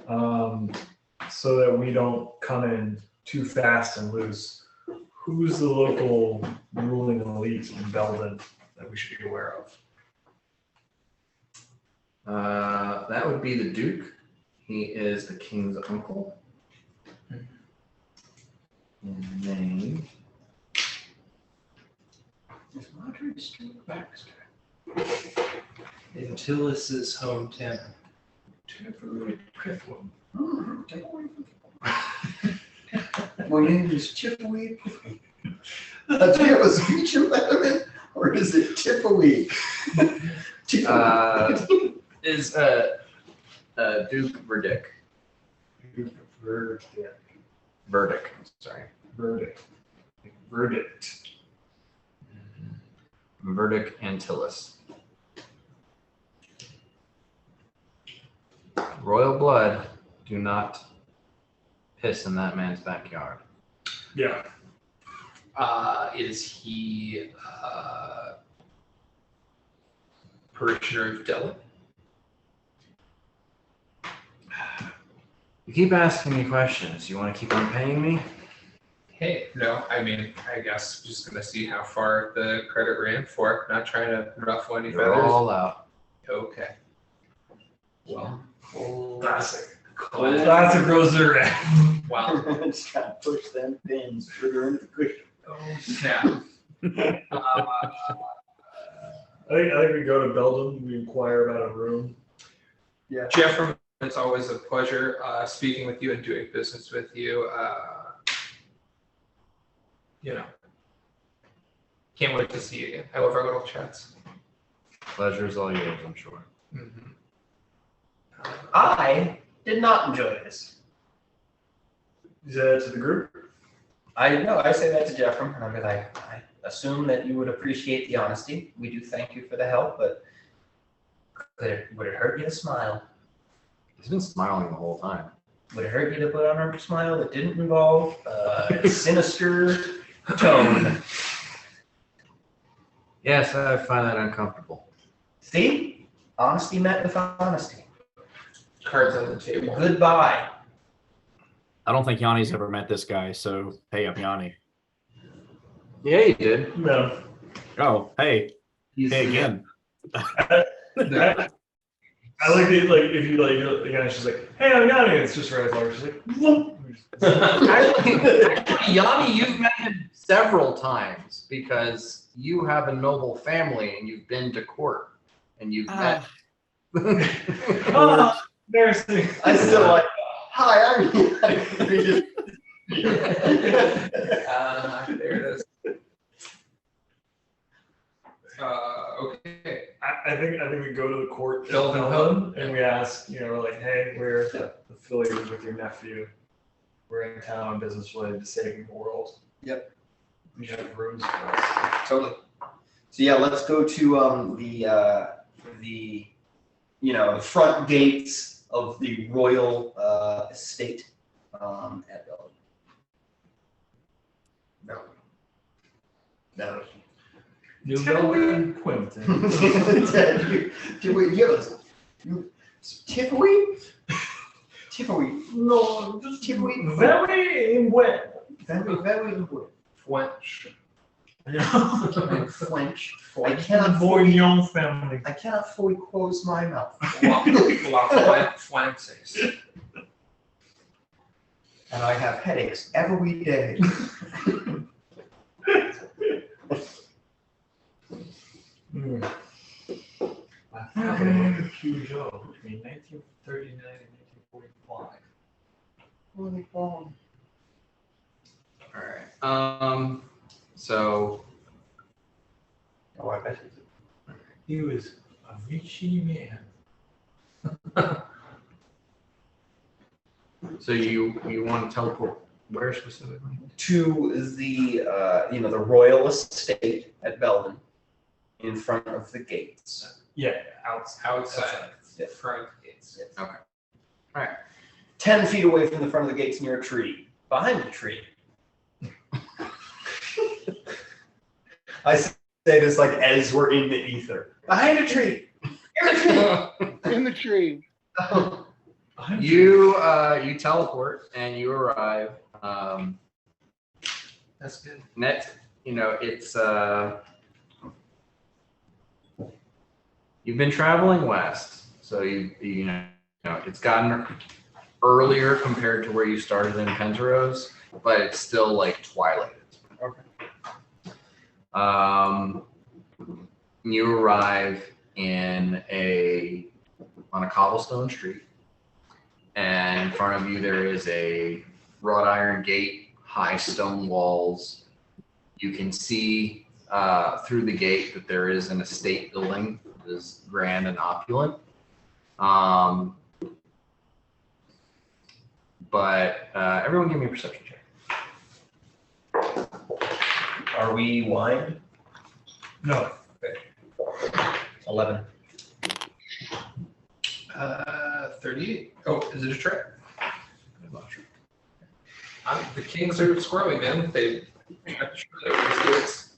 so that we don't come in too fast and loose. Who's the local ruling elite in Belden that we should be aware of? That would be the Duke. He is the king's uncle. His name. is Marjorie Stewart Baxter. Antilles' hometown. Take away my name is Chippewy. Do you have a speech impediment, or is it Chippewy? Is Duke Verdict. Verdict. Sorry. Verdict. Verdict Antilles. Royal blood, do not piss in that man's backyard. Yeah. Is he parishioner of Della? You keep asking me questions. You want to keep on paying me? Hey, no, I mean, I guess just gonna see how far the credit ran for. Not trying to ruffle any You're feathers. all out. Okay. Well, Classic. Classic Rosary. wow. Just trying to push them pins further into the cushion. Oh, snap. I think we go to Belden. We inquire about a room. Yeah. Jeff, it's always a pleasure speaking with you and doing business with you. Can't wait to see you again. I love our little chats. Pleasure's all yours, I'm sure. Mm-hmm. I did not enjoy this. Is that to the group? I say that to Jeffrey, and I'll be like, I assume that you would appreciate the honesty. We do thank you for the help, but would it hurt you to smile? He's been smiling the whole time. Would it hurt you to put on a smile that didn't involve a sinister tone? Yes, I find that uncomfortable. See? Honesty met with honesty. Cards on the table. Goodbye. I don't think Yanni's ever met this guy, so hey, I'm Yanni. Yeah, you did. No. Oh, hey, He's, hey again. I like it, like, if you like, again, she's like, hey, I'm Yanni. It's just right as long as she's like, whoop. Actually, Yanni, you've met him several times because you have a noble family and you've been to court and you've met. Oh, embarrassing. I still like, hi, I'm Yanni. There it is. Okay. I think we go to the court Delvin Hub and we ask, we're like, hey, we're affiliated with your nephew. We're in town on business related to saving the world. Yep. We have rooms for us. Totally. So yeah, let's go to the front gates of the royal estate at Bellevue. No. New Belgium Quinton. Tiffany? No, just Tiffany. very wet. Very good. French. French. I cannot Bourguignon family. I cannot fully close my mouth. Flances. And I have headaches every day. My family worked at Peugeot between 1939 and 1945. Holy ball. All right. So Oh, I bet He was a richy man. So you want to teleport where specifically? to the royal estate at Belden, in front of the gates. Yeah, Outside. Yeah. Front gates. 10 feet away from the front of the gates near a tree. Behind the tree. I say this like as we're in the ether. Behind a tree. In the tree. You teleport and you arrive. That's good. It's you've been traveling west, so you know it's gotten earlier compared to where you started in Pentarose, but it's still like twilight. Okay. You arrive on a cobblestone street, and in front of you there is a wrought iron gate, high stone walls. You can see through the gate that there is an estate building that is grand and opulent. But everyone give me a perception check. Are we wine? No. 11. 38. Oh, is it a trick? I'm not sure. The kings are squirrely, man. I'm sure they were stewards.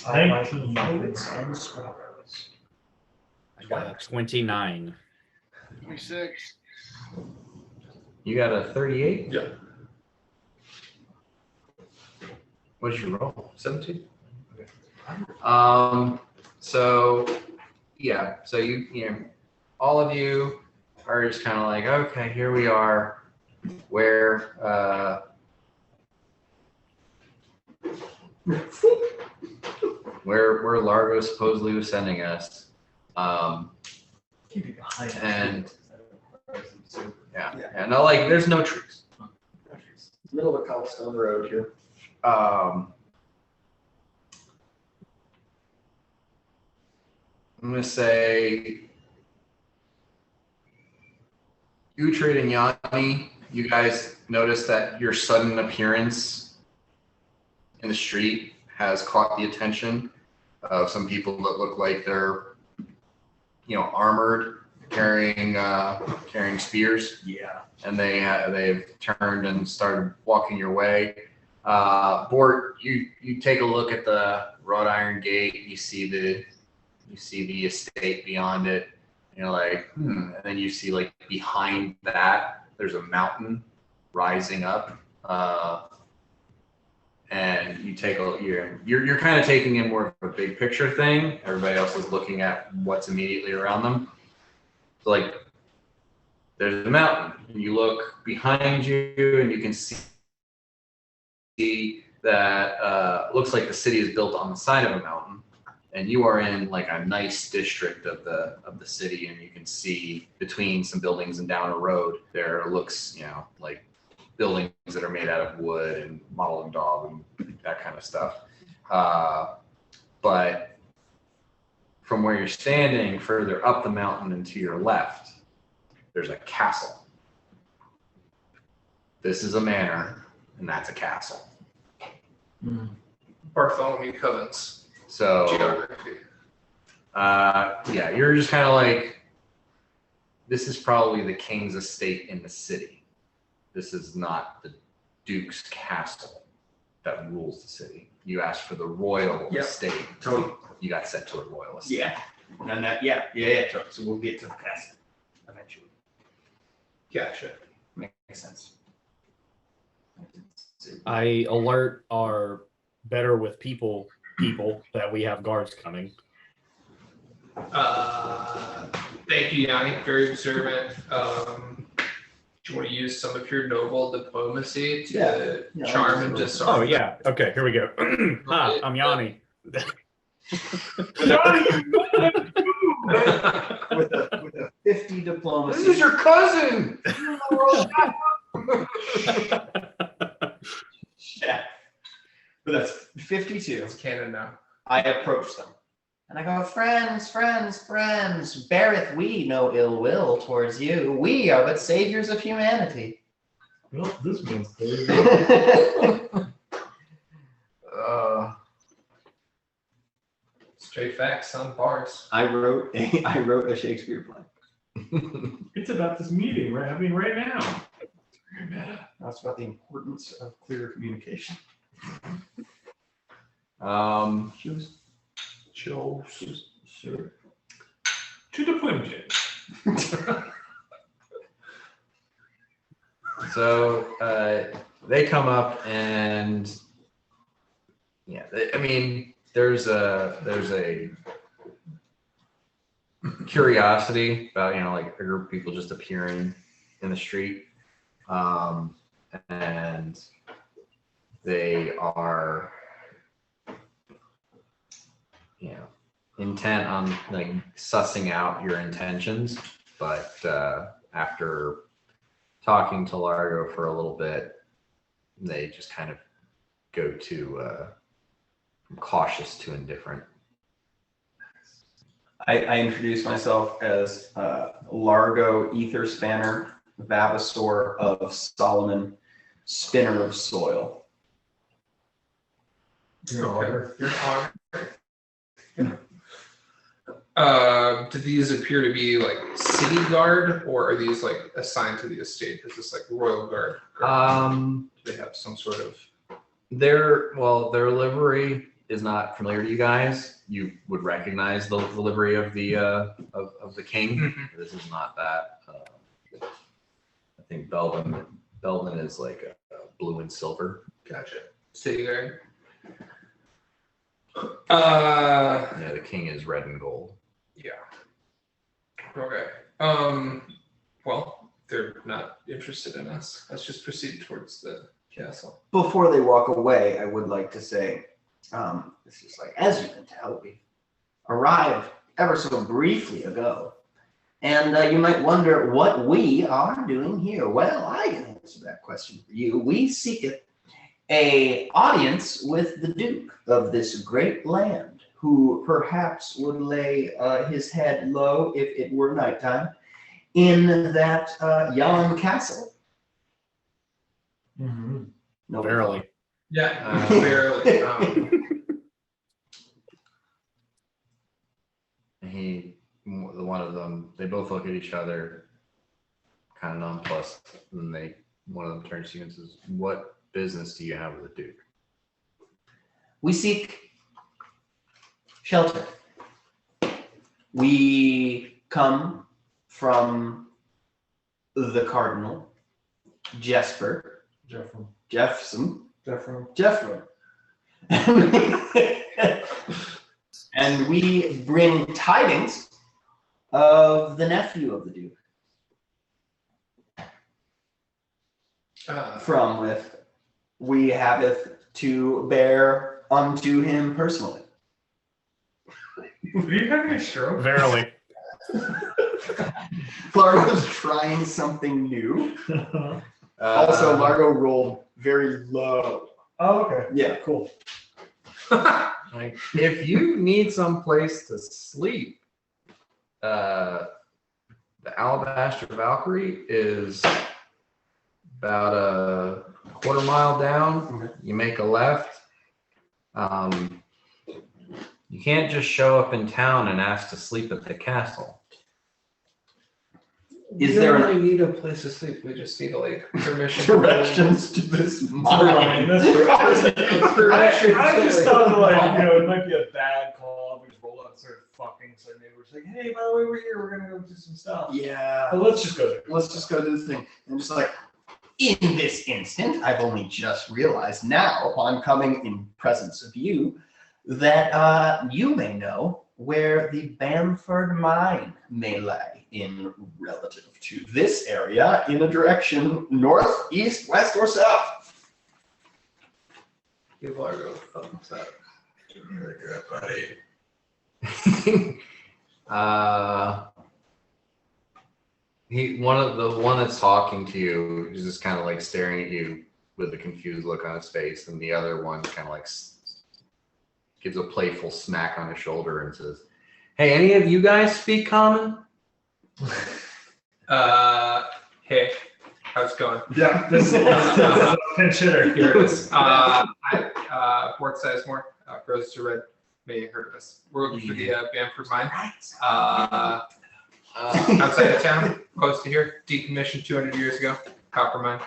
19. I got a 29. 26. You got a 38? Yeah. What did you roll? 17. So all of you are just kind of like, okay, here we are, where Largo supposedly was sending us. Keep it behind. And yeah, no, like there's no trees. Middle of a cobblestone road here. I'm gonna say Uhtred and Yanni, you guys notice that your sudden appearance in the street has caught the attention of some people that look like they're, armored carrying spears. Yeah. And they've turned and started walking your way. Bort, you take a look at the wrought iron gate. You see the estate beyond it. You're like, and then you see like behind that, there's a mountain rising up. And you take you're kind of taking in more of a big picture thing. Everybody else is looking at what's immediately around them. So like, there's a mountain. And you look behind you, and you can see that looks like the city is built on the side of a mountain. And you are in like a nice district of the city, and you can see between some buildings and down a road there looks like buildings that are made out of wood and model and daub and that kind of stuff. But from where you're standing, further up the mountain and to your left, there's a castle. This is a manor, and that's a castle. Bartholomew Covens. So, Geography. yeah, you're just kind of like, this is probably the king's estate in the city. This is not the Duke's castle that rules the city. You asked for the royal estate. Totally. You got sent to a royal estate. Yeah. And that, yeah. So we'll get to the castle eventually. Gotcha. Makes sense. I alert our better with people that we have guards coming. Thank you, Yanni. Very observant. Do you want to use some of your noble diplomacy to charm and disarm? Oh yeah. Okay, here we go. Hi, I'm Yanni. with a 50 diplomacy. This is your cousin. Yeah. But that's 52. It's canon now. I approach them. And I go, friends, beareth we no ill will towards you. We are but saviors of humanity. Well, this one's crazy. Straight facts on bars. I wrote a Shakespeare play. It's about this meeting we're having right now. That's about the importance of clear communication. Sure. To the point, James. So they come up and there's a curiosity about like a group of people just appearing in the street, and they are intent on like sussing out your intentions, but after talking to Largo for a little bit, they just kind of go to from cautious to indifferent. I introduce myself as Largo Ether Spanner, Vavasor of Solomon, Spinner of Soil. You're honored. Do these appear to be like city guard, or are these like assigned to the estate? Is this like royal guard? Do they have some sort of? Their livery is not familiar to you guys. You would recognize the livery of the king. Mm-hmm. This is not that. I think Belvin is like a blue and silver. Gotcha. City guard. Yeah, the king is red and gold. Yeah. Okay. Well, they're not interested in us. Let's just proceed towards the castle. Before they walk away, I would like to say, this is like, as you can tell, we arrived ever so briefly ago. And you might wonder what we are doing here. Well, I can answer that question for you. We seeketh an audience with the Duke of this great land, who perhaps would lay his head low if it were nighttime in that yon castle. Mm-hmm. No, Barely. Yeah, barely. One of them, they both look at each other, kind of nonplussed, and then one of them turns to you and says, "What business do you have with the Duke?" We seek shelter. We come from the Cardinal, Jesper, Jeffson, and we bring tidings of the nephew of the Duke. From with we haveth to bear unto him personally. Are you having a stroke? Verily. Largo's trying something new. Also, Largo rolled very low. Oh, okay. Yeah. Cool. Like, if you need some place to sleep, the Alabaster Valkyrie is about a quarter mile down. Okay. You make a left. You can't just show up in town and ask to sleep at the castle. Is We there don't an really need a place to sleep. We just need like permission. Directions to this mine. I just thought like, it might be a bad call. We just roll out and start fucking. So maybe we're just like, hey, by the way, we're here. We're gonna go do some stuff. Yeah. But let's just go there. Let's just go to this thing. And just like, in this instant, I've only just realized now, upon coming in presence of you, that you may know where the Bamford mine may lie in relative to this area in a direction north, east, west, or south. Give Largo a thumbs up. Really good, buddy. The one that's talking to you is just kind of like staring at you with a confused look on his face, and the other one kind of like gives a playful smack on his shoulder and says, "Hey, any of you guys speak common?" Hey, how's it going? Yeah, this is pinch hitter. Here it is. Port Sizemore, Rose to Red. May have heard of us. We're looking for the Bamford mine. Outside of town, close to here. Decommissioned 200 years ago. Copper mine.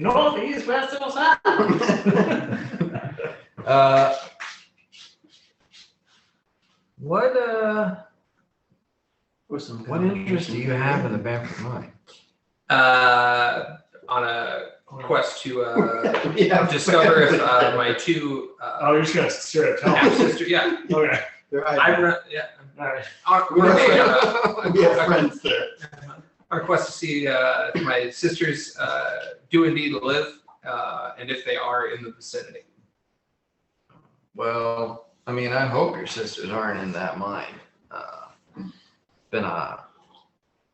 north, east, west, or south? What Or some what interest do you have in the Bamford mine? On a quest to Yeah. discover if my two Oh, you're just gonna straight up tell half me. sister, yeah, Okay. They're I hiding. run, yeah. All right. We're We have friends there. on a quest to see if my sisters do indeed live, and if they are in the vicinity. Well, I mean, I hope your sisters aren't in that mine. Been a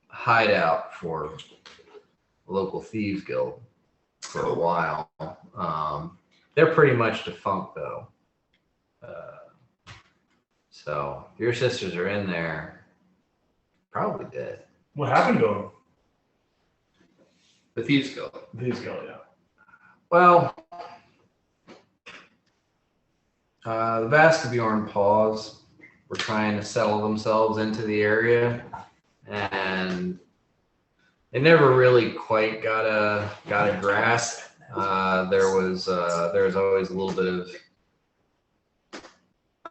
hideout for a local thieves guild for a while. They're pretty much defunct though. So if your sisters are in there, probably dead. What happened to him? The Thieves Guild. These go, yeah. Well, the Bastabjorn paws were trying to settle themselves into the area, and they never really quite got a grasp. There was always a little bit of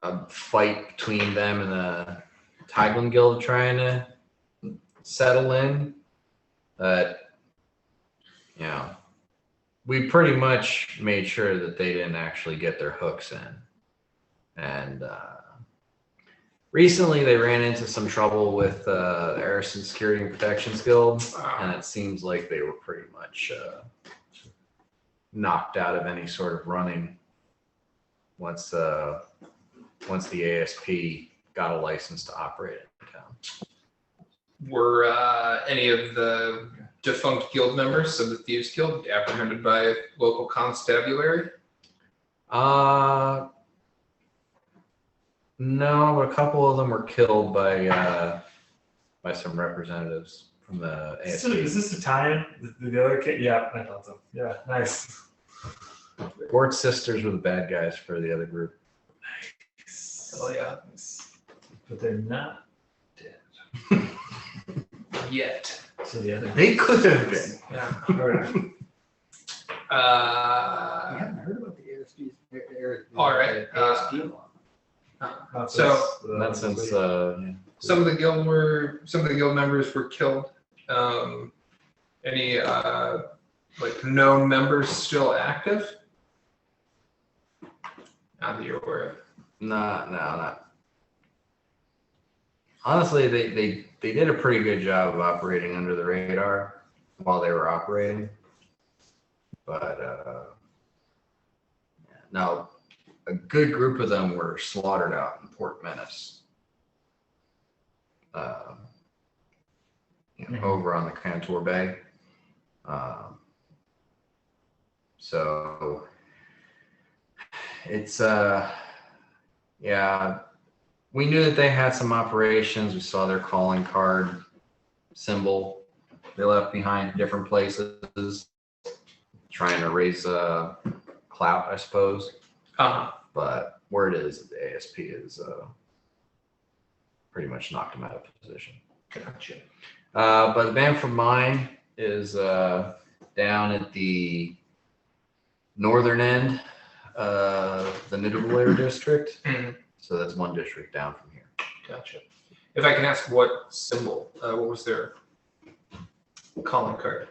a fight between them and the Tideland Guild trying to settle in, but you know, we pretty much made sure that they didn't actually get their hooks in. And recently they ran into some trouble with the Arison Security and Protections Guild, and it seems like they were pretty much knocked out of any sort of running once the ASP got a license to operate in town. Were any of the defunct guild members of the Thieves Guild apprehended by local constabulary? No, but a couple of them were killed by some representatives from the ASP. Is this the tie-in? The other kid? Yeah, I thought so. Yeah, nice. Bort's sisters were the bad guys for the other group. Oh yeah. But they're not dead. Yet. So the other. They could have been. Yeah. Alright. I haven't heard about the ASPs. All right, ASP in a while. Not So- Not since Some of the guild members were killed. Any like known members still active? Not that you're aware of. not. Honestly, they did a pretty good job of operating under the radar while they were operating. But no, a good group of them were slaughtered out in Port Menace. Over on the Cantor Bay. So it's yeah, we knew that they had some operations. We saw their calling card symbol they left behind in different places, trying to raise clout, I suppose. But word is that the ASP is pretty much knocked them out of position. Gotcha. But the band from mine is down at the northern end of the Nidavellir district. Mhm. So that's one district down from here. Gotcha. If I can ask, what symbol? What was their calling card?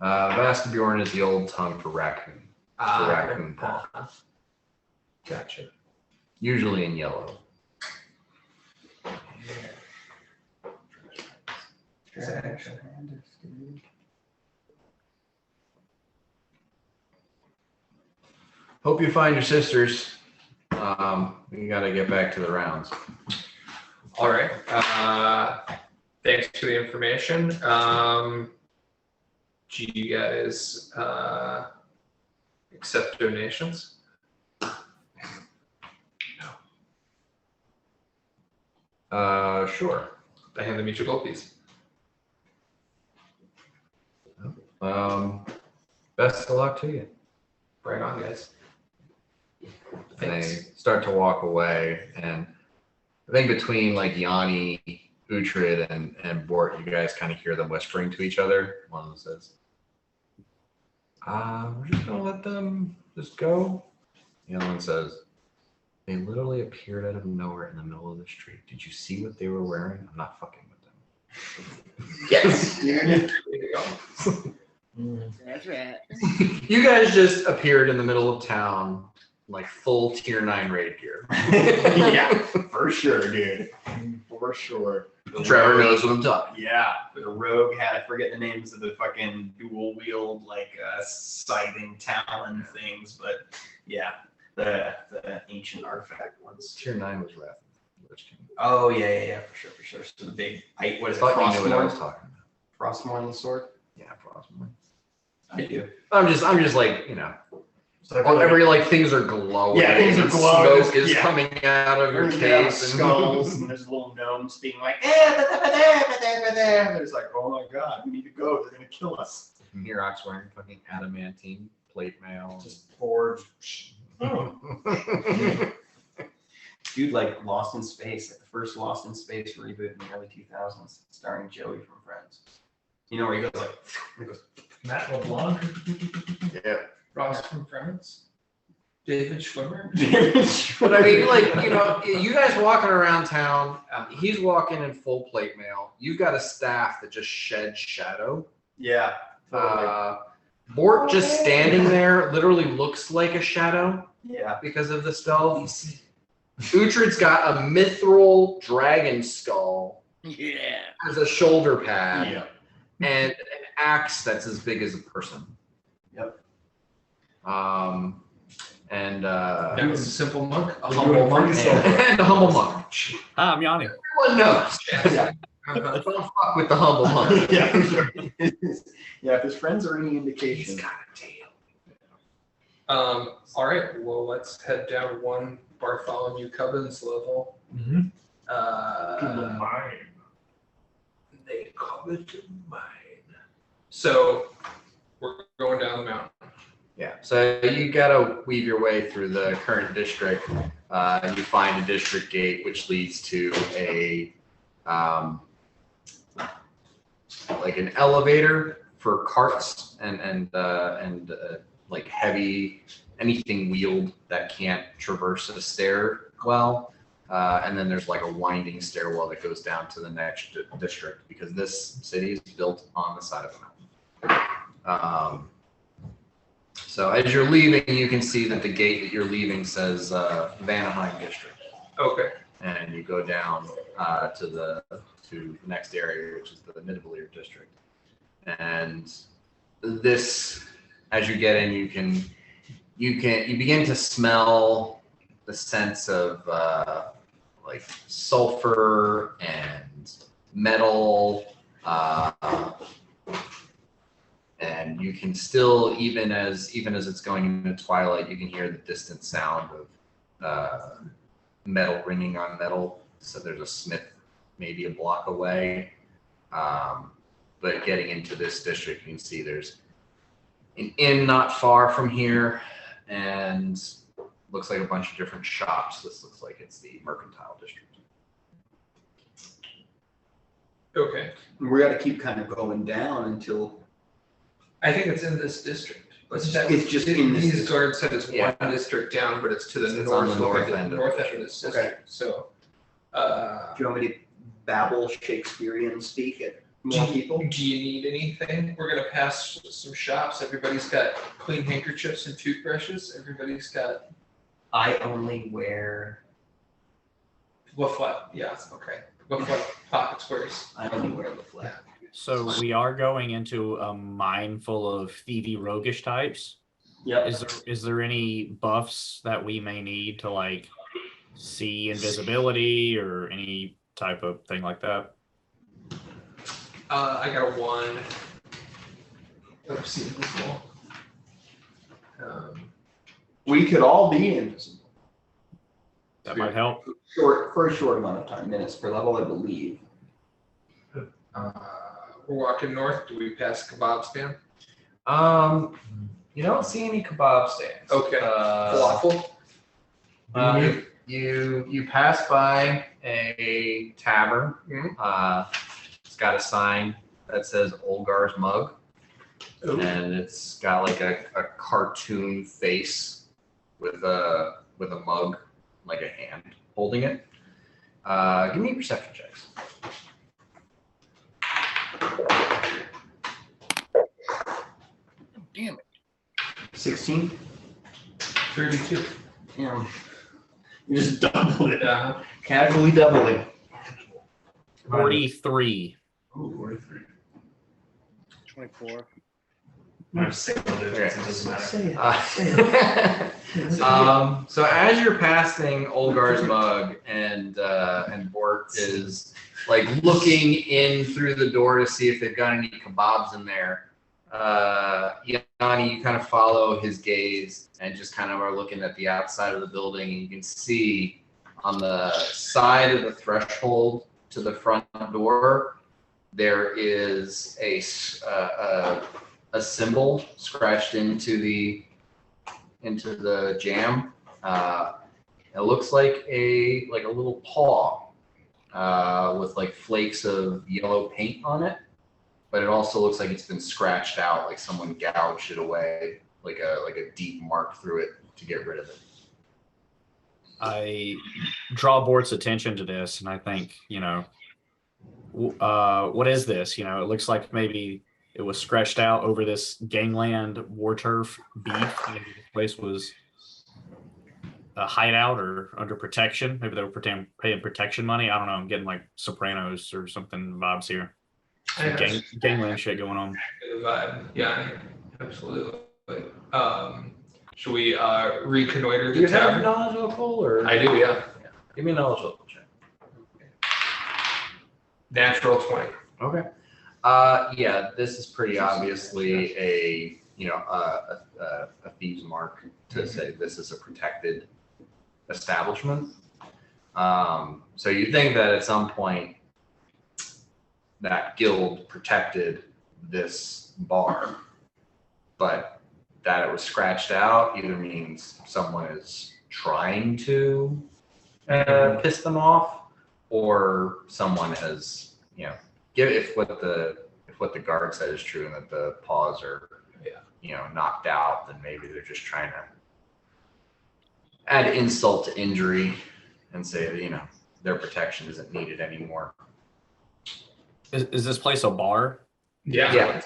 Vastbjorn is the old tongue for raccoon. The raccoon paw. Gotcha. Usually in yellow. Hope you find your sisters. We gotta get back to the rounds. All right. Thanks for the information. Do you guys accept donations? Sure. I hand them each a gold piece. Best of luck to you. Right on, guys. And they Thanks. start to walk away, and I think between like Yanni, Uhtred, and Bort, you guys kind of hear them whispering to each other. One of them says, we're just gonna let them just go. The other one says, they literally appeared out of nowhere in the middle of the street. Did you see what they were wearing? I'm not fucking with them. Yes, dude. There you go. That's right. You guys just appeared in the middle of town, like full tier 9 raid gear. Yeah, for sure, dude. For sure. The Trevor rogue- knows what I'm talking. Yeah, the rogue had, I forget the names of the fucking dual wield, like scything talon things, but yeah, the ancient artifact ones. Tier 9 was Wrath. Oh yeah, for sure. So the big, what I is it? thought you knew what I was Frostmourne? talking about. Frostmourne sword. Yeah, Frostmourne. I do. I'm just like, you know, So I feel like every like things are glowing. Yeah, things are and glowing, Smoke is yeah. coming out of your There's down case. skulls, and there's little gnomes being like, there's like, oh my god, we need to go. They're gonna kill us. And Mirok's wearing fucking adamantine plate mail. just bored. Dude, like Lost in Space, like the first Lost in Space reboot in the early 2000s, starring Joey from Friends. You know where he goes like, he goes, Matt LeBlanc. Yeah. Ross from Friends. David Schwimmer. But I mean, like, you know, you guys walking around town, he's walking in full plate mail. You've got a staff that just sheds shadow. yeah. Bort just standing there literally looks like a shadow Yeah. because of the stealth. Uhtred's got a mithril dragon skull Yeah. as a shoulder pad Yeah. and an axe that's as big as a person. Yep. And That was a simple monk. A You're humble doing monk. pretty simple. and a humble monk. Hi, I'm Yanni. Everyone knows. Yeah. Uh-huh. Don't fuck with the humble monk. Yeah, for sure. Yeah, if his friends are any indication. He's got a tail. All right. Well, let's head down one Bartholomew Cubbins level. Mm-hmm. Uh, they covered mine. So we're going down the mountain. Yeah, so you gotta weave your way through the current district. you find a district gate which leads to a like an elevator for carts and like heavy anything wheeled that can't traverse a stairwell. And then there's like a winding stairwell that goes down to the next district because this city is built on the side of a mountain. So as you're leaving, you can see that the gate that you're leaving says Vanaheim District. Okay. And you go down to the next area, which is the Nidavellir District. And this, as you get in, you begin to smell the sense of like sulfur and metal, and you can still, even as it's going into twilight, you can hear the distant sound of metal ringing on metal. So there's a smith maybe a block away. But getting into this district, you can see there's an inn not far from here, and looks like a bunch of different shops. This looks like it's the mercantile district. Okay. We got to keep kind of going down until I think it's in this district. It's just in this These district. guards said it's Yeah. one district down, but it's to the It's north, on the north of end of north the end of this Okay. district. So, do you want me to babble Shakespearean speak at more people? do you need anything? We're gonna pass some shops. Everybody's got clean handkerchiefs and toothbrushes. Everybody's got I only wear what? Yeah, okay. What pocket squares? I only wear the flag. So we are going into a mine full of thievy roguish types. Yep. Is there any buffs that we may need to like see invisibility or any type of thing like that? I got a 1. I've seen before. We could all be invisible That might help. for a short amount of time, minutes per level, I believe. We're walking north. Do we pass kebab stand? You don't see any kebab stands. Okay. Falafel. You pass by a tavern. Mhm. It's got a sign that says Olgar's Mug, and it's got like a cartoon face with a mug, like a hand holding it. Give me perception checks. Damn it. 16? 32. Yeah. You just doubled it. Yeah. Casually doubled it. 43. Ooh, 43. 24. I have single digits, it doesn't matter. Say it. So as you're passing Olgar's Mug, and Bort is like looking in through the door to see if they've got any kebabs in there. Yanni, you kind of follow his gaze and just kind of are looking at the outside of the building, and you can see on the side of the threshold to the front door there is a symbol scratched into the jam. It looks like a little paw with like flakes of yellow paint on it, but it also looks like it's been scratched out, like someone gouged it away, like a deep mark through it to get rid of it. I draw Bort's attention to this, and I think, what is this? It looks like maybe it was scratched out over this gangland war turf beef. Maybe this place was a hideout or under protection. Maybe they were paying protection money. I don't know. I'm getting like Sopranos or something vibes here. Some gangland shit going on. Good vibe. Yeah, absolutely. Should we reconnoiter Do you the have tavern? knowledge local, or I do, yeah. give me a knowledge local check. Natural 20. Okay. Yeah, this is pretty obviously a thieves mark to say this is a protected establishment. So you think that at some point that guild protected this bar, but that it was scratched out either means someone is trying to piss them off, or someone has, if what the guard said is true and that the paws are, knocked out, then maybe they're just trying to add insult to injury and say that, their protection isn't needed anymore. Is this place a bar? Yeah.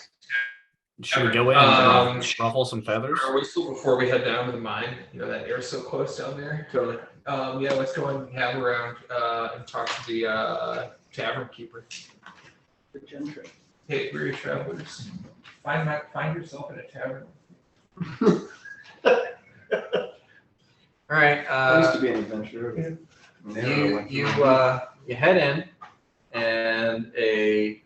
Should we go in and ruffle some feathers? Are we still before we head down to the mine? That air's so close down there. Totally. Let's go and have around and talk to the tavern keeper. The gentry. Hey, we're your travelers. Find yourself in a tavern. All right. I used to be an adventurer. You head in, and a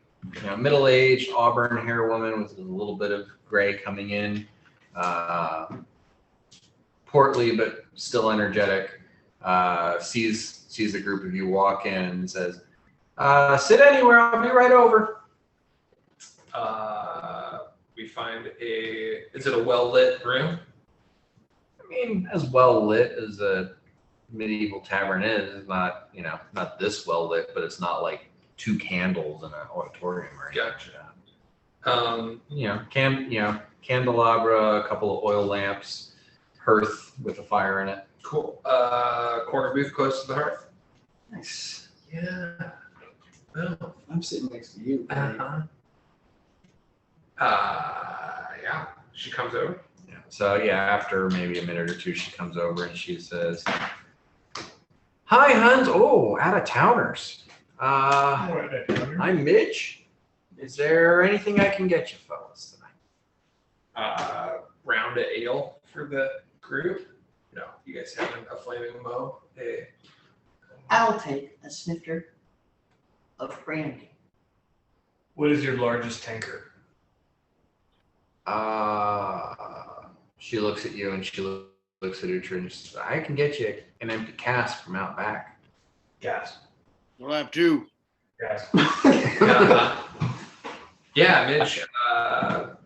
middle-aged auburn hair woman with a little bit of gray coming in, portly but still energetic, sees a group of you walk in and says, "Sit anywhere. I'll be right over." We find is it a well-lit room? I mean, as well lit as a medieval tavern is. It's not, not this well lit, but it's not like 2 candles in an auditorium or anything. Gotcha. Candelabra, a couple of oil lamps, hearth with a fire in it. Cool. Corner booth close to the hearth. Nice. Yeah. Well. I'm sitting next to you. Yeah. She comes over. Yeah. So after maybe a minute or two, she comes over and she says, "Hi, Huns. Oh, out of towners. I'm Midge. Is there anything I can get you fellas tonight?" Round of ale for the group. No, you guys having a flaming mo? Hey. I'll take a snifter of brandy. What is your largest tanker? She looks at you and she looks at Uhtred and says, "I can get you an empty cask from out back." Gas. We'll have 2. Gas. Yeah, Mitch.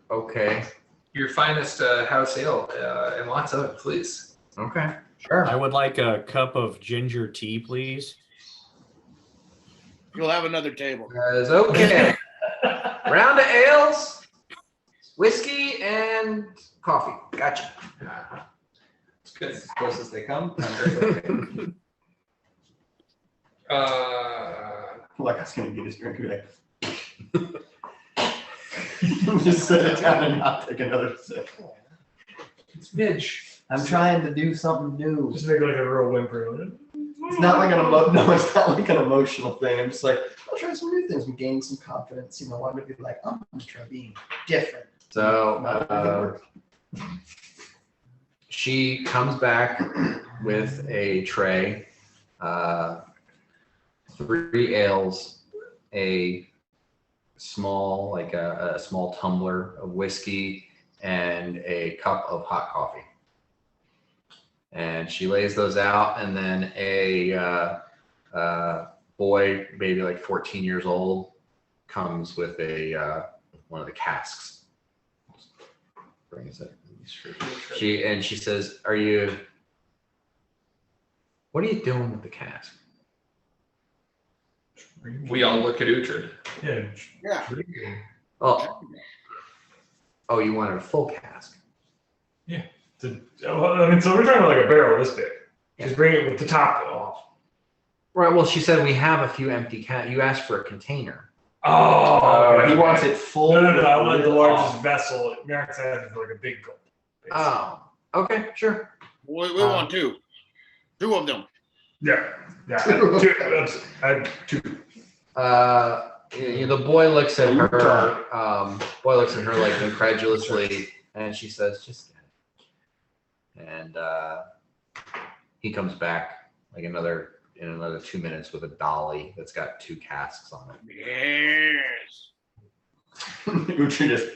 Okay. Your finest house ale and lots of it, please. Okay. Sure. I would like a cup of ginger tea, please. You'll have another table. Okay. Round of ales, whiskey, and coffee. Gotcha. It's good. As close as they come. Like I was gonna get his drink. Be like, just set it down and not take another sip. It's Midge. I'm trying to do something new. Just make like a real whimper. It's not like it's not like an emotional thing. I'm just like, I'll try some new things and gain some confidence. I want to be like, I'm gonna try being different. So she comes back with a tray, 3 ales, a small, a small tumbler of whiskey, and a cup of hot coffee. And she lays those out, and then a boy, maybe like 14 years old, comes with one of the casks. Brings it. She says, what are you doing with the cask?" We all look at Uhtred. Yeah. Yeah. Oh, you wanted a full cask. So we're talking about like a barrel this big. Yeah. Just bring it with the top off. Right. Well, she said we have a few empty cans. You asked for a container. Oh, He wants it full. No. I want the largest vessel. Max has like a big gulp. Oh, okay, sure. We want 2. 2 of them. Yeah. Two. I had 2. The boy looks at her. Boy looks at her like incredulously, and she says, "Just get it." And he comes back like in another 2 minutes with a dolly that's got 2 casks on it. Yes. Uhtred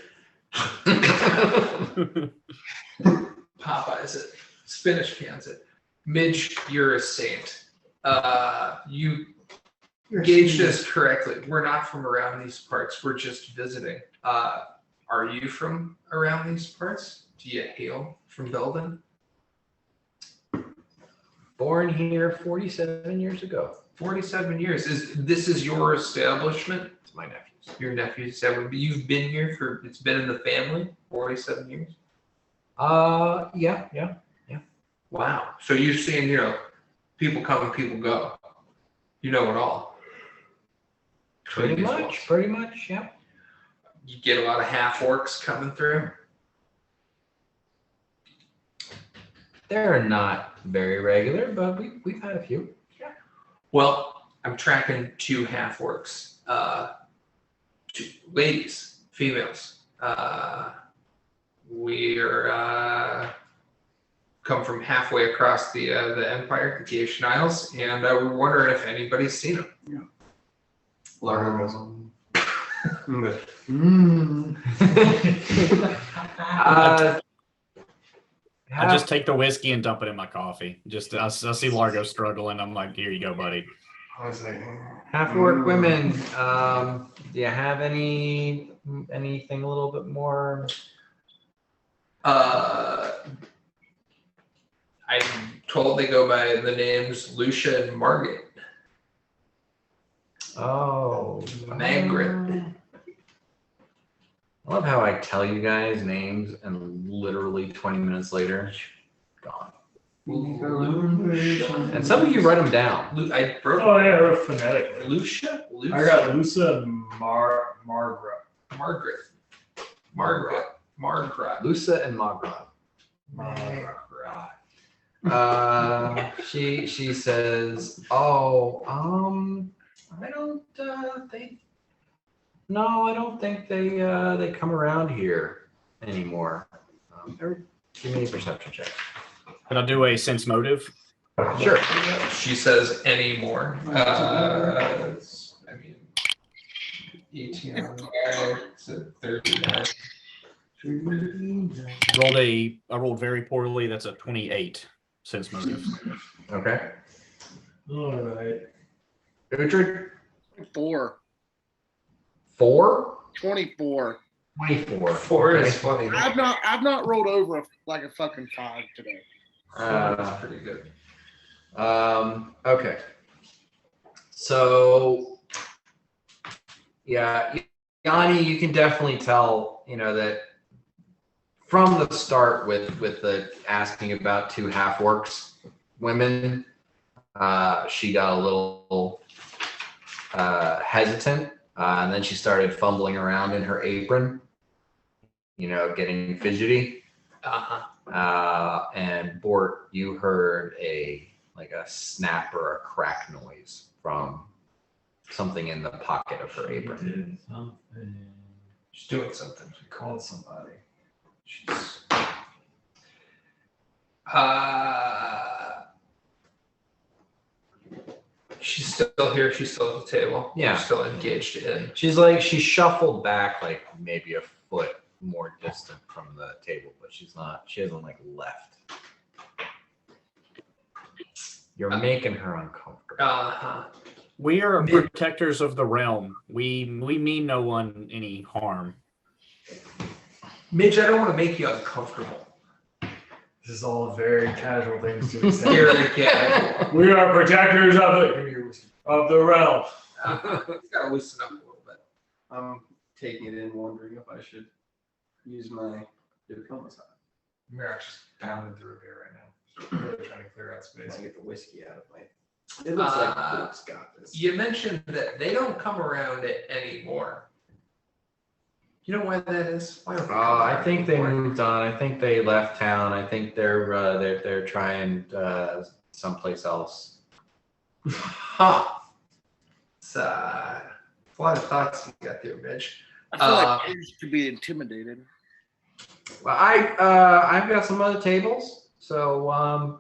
Popeyes it. Spinach cans it. Midge, you're a saint. You gauged us correctly. We're not from around these parts. We're just visiting. Are you from around these parts? Do you hail from Belden? Born here 47 years ago. 47 years. This is your establishment? It's my nephew's. Your nephew's establishment. You've been here it's been in the family 47 years? Yeah. Wow. So you've seen, people come and people go. You know it all. Pretty much, yeah. You get a lot of half orcs coming through. They're not very regular, but we've had a few. Well, I'm tracking 2 half orcs. 2 ladies, females. We're come from halfway across the Empire, the Ancient Isles, and we're wondering if anybody's seen them. Largo goes. I just take the whiskey and dump it in my coffee. I see Largo struggling. I'm like, here you go, buddy. I was like, half-orc women. Do you have anything a little bit more? I'm told they go by the names Lucia and Margaret. Oh, Margaret. I love how I tell you guys names and literally 20 minutes later, gone. And some of you write them down. I wrote oh yeah, I wrote phonetically. Lucia? I got Lucia and Margaret. Margaret. Lucia and Margaret. She says, I don't think they come around here anymore. Give me a perception check. Can I do a sense motive? Sure. She says anymore. I mean, 18 on there, so 39. I rolled very poorly. That's a 28 sense motive. Okay. All right. Uhtred? 4. 4? 24. 24. 4 Okay. is funny. I've not rolled over like a fucking 5 today. That's pretty good. Okay. So, yeah, Yanni, you can definitely tell, that from the start with the asking about 2 half-orcs women, she got a little hesitant, and then she started fumbling around in her apron, getting fidgety. And Bort, you heard a snap or a crack noise from something in the pocket of her apron. She's doing something. She called somebody. She's still here. She's still at the table. Yeah. She's still engaged in. She shuffled back maybe a foot more distant from the table, but she hasn't left. You're making her uncomfortable. We are protectors of the realm. We mean no one any harm. Midge, I don't want to make you uncomfortable. This is all very casual things to say. Here again. We are protectors of the realm. Gotta loosen up a little bit. I'm taking it in, wondering if I should use my diplomacy. We're just pounding through a beer right now. Really trying to clear out space. I get the whiskey out of my. It looks like Luke's got this. You mentioned that they don't come around it anymore. You know why that is? Why don't they come I around think they anymore? moved on. I think they left town. I think they're trying someplace else. Huh. It's a lot of thoughts you got there, Midge. I feel like kids could be intimidated. Well, I've got some other tables, so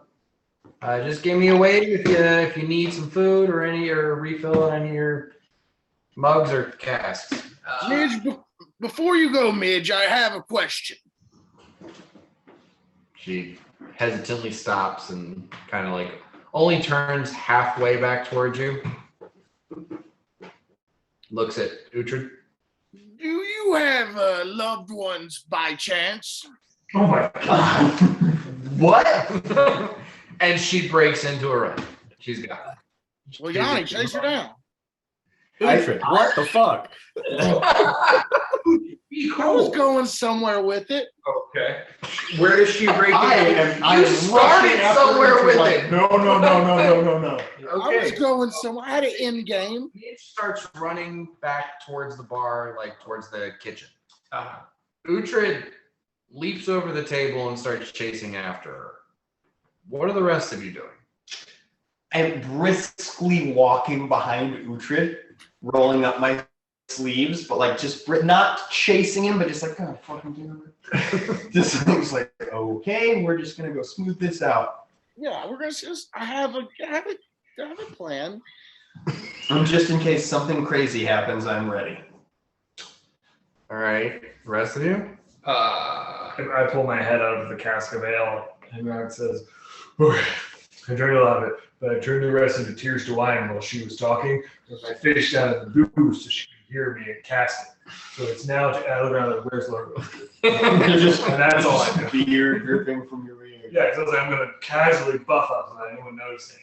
just give me a wave if you need some food or refill on any of your mugs or casks. Midge, before you go, Midge, I have a question. She hesitantly stops and kind of only turns halfway back towards you. Looks at Uhtred. Do you have loved ones by chance? Oh my god. What? And she breaks into a run. She's got it. Well, Yanni, chase her down. Uhtred, what the fuck? Be I was cool. going somewhere with it. Okay. Where does she break in? You started somewhere with it. No. I was going somewhere. I had an end game. Mitch starts running back towards the bar, like towards the kitchen. Uh, Uhtred leaps over the table and starts chasing after her. What are the rest of you doing? I'm briskly walking behind Uhtred, rolling up my sleeves, but like just not chasing him, but just like, oh, fucking do it. Just like, okay, we're just gonna go smooth this out. Yeah, we're gonna just. I have a plan. And just in case something crazy happens, I'm ready. All right, the rest of you? I pull my head out of the cask of ale, and it says, "Okay, I drank a lot of it, but I turned the rest into tears to wine while she was talking. With my face down in the booze so she could hear me and cast it. So it's now to add around where's Largo." And that's all I do. Beer dripping from your ear. Yeah, because I'm going to casually buff up without anyone noticing.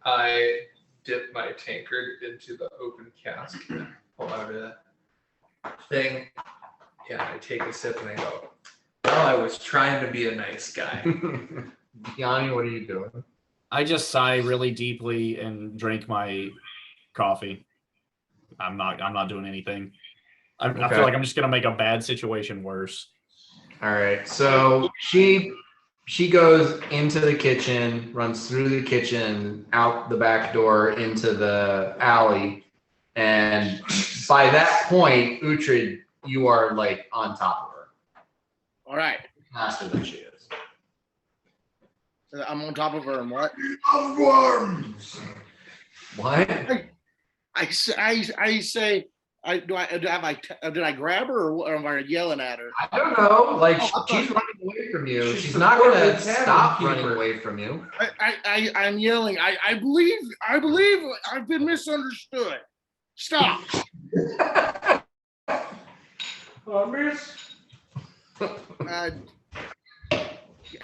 I dip my tankard into the open cask and pull out a thing. Yeah, I take a sip and I go, well, I was trying to be a nice guy. Yanni, what are you doing? I just sigh really deeply and drink my coffee. I'm not doing anything. I feel like I'm just gonna make a bad situation worse. All right, so she goes into the kitchen, runs through the kitchen, out the back door into the alley, and by that point, Uhtred, you are like on top of her, All right, faster than she is. I'm on top of her and what? Of worms. What? I say. Did I grab her or am I yelling at her? I don't know. Like Oh, she's running away from you. She's She's the not gonna Portland stop Tavern running keeper. away from you. I'm yelling. I believe I've been misunderstood. Stop. Miss?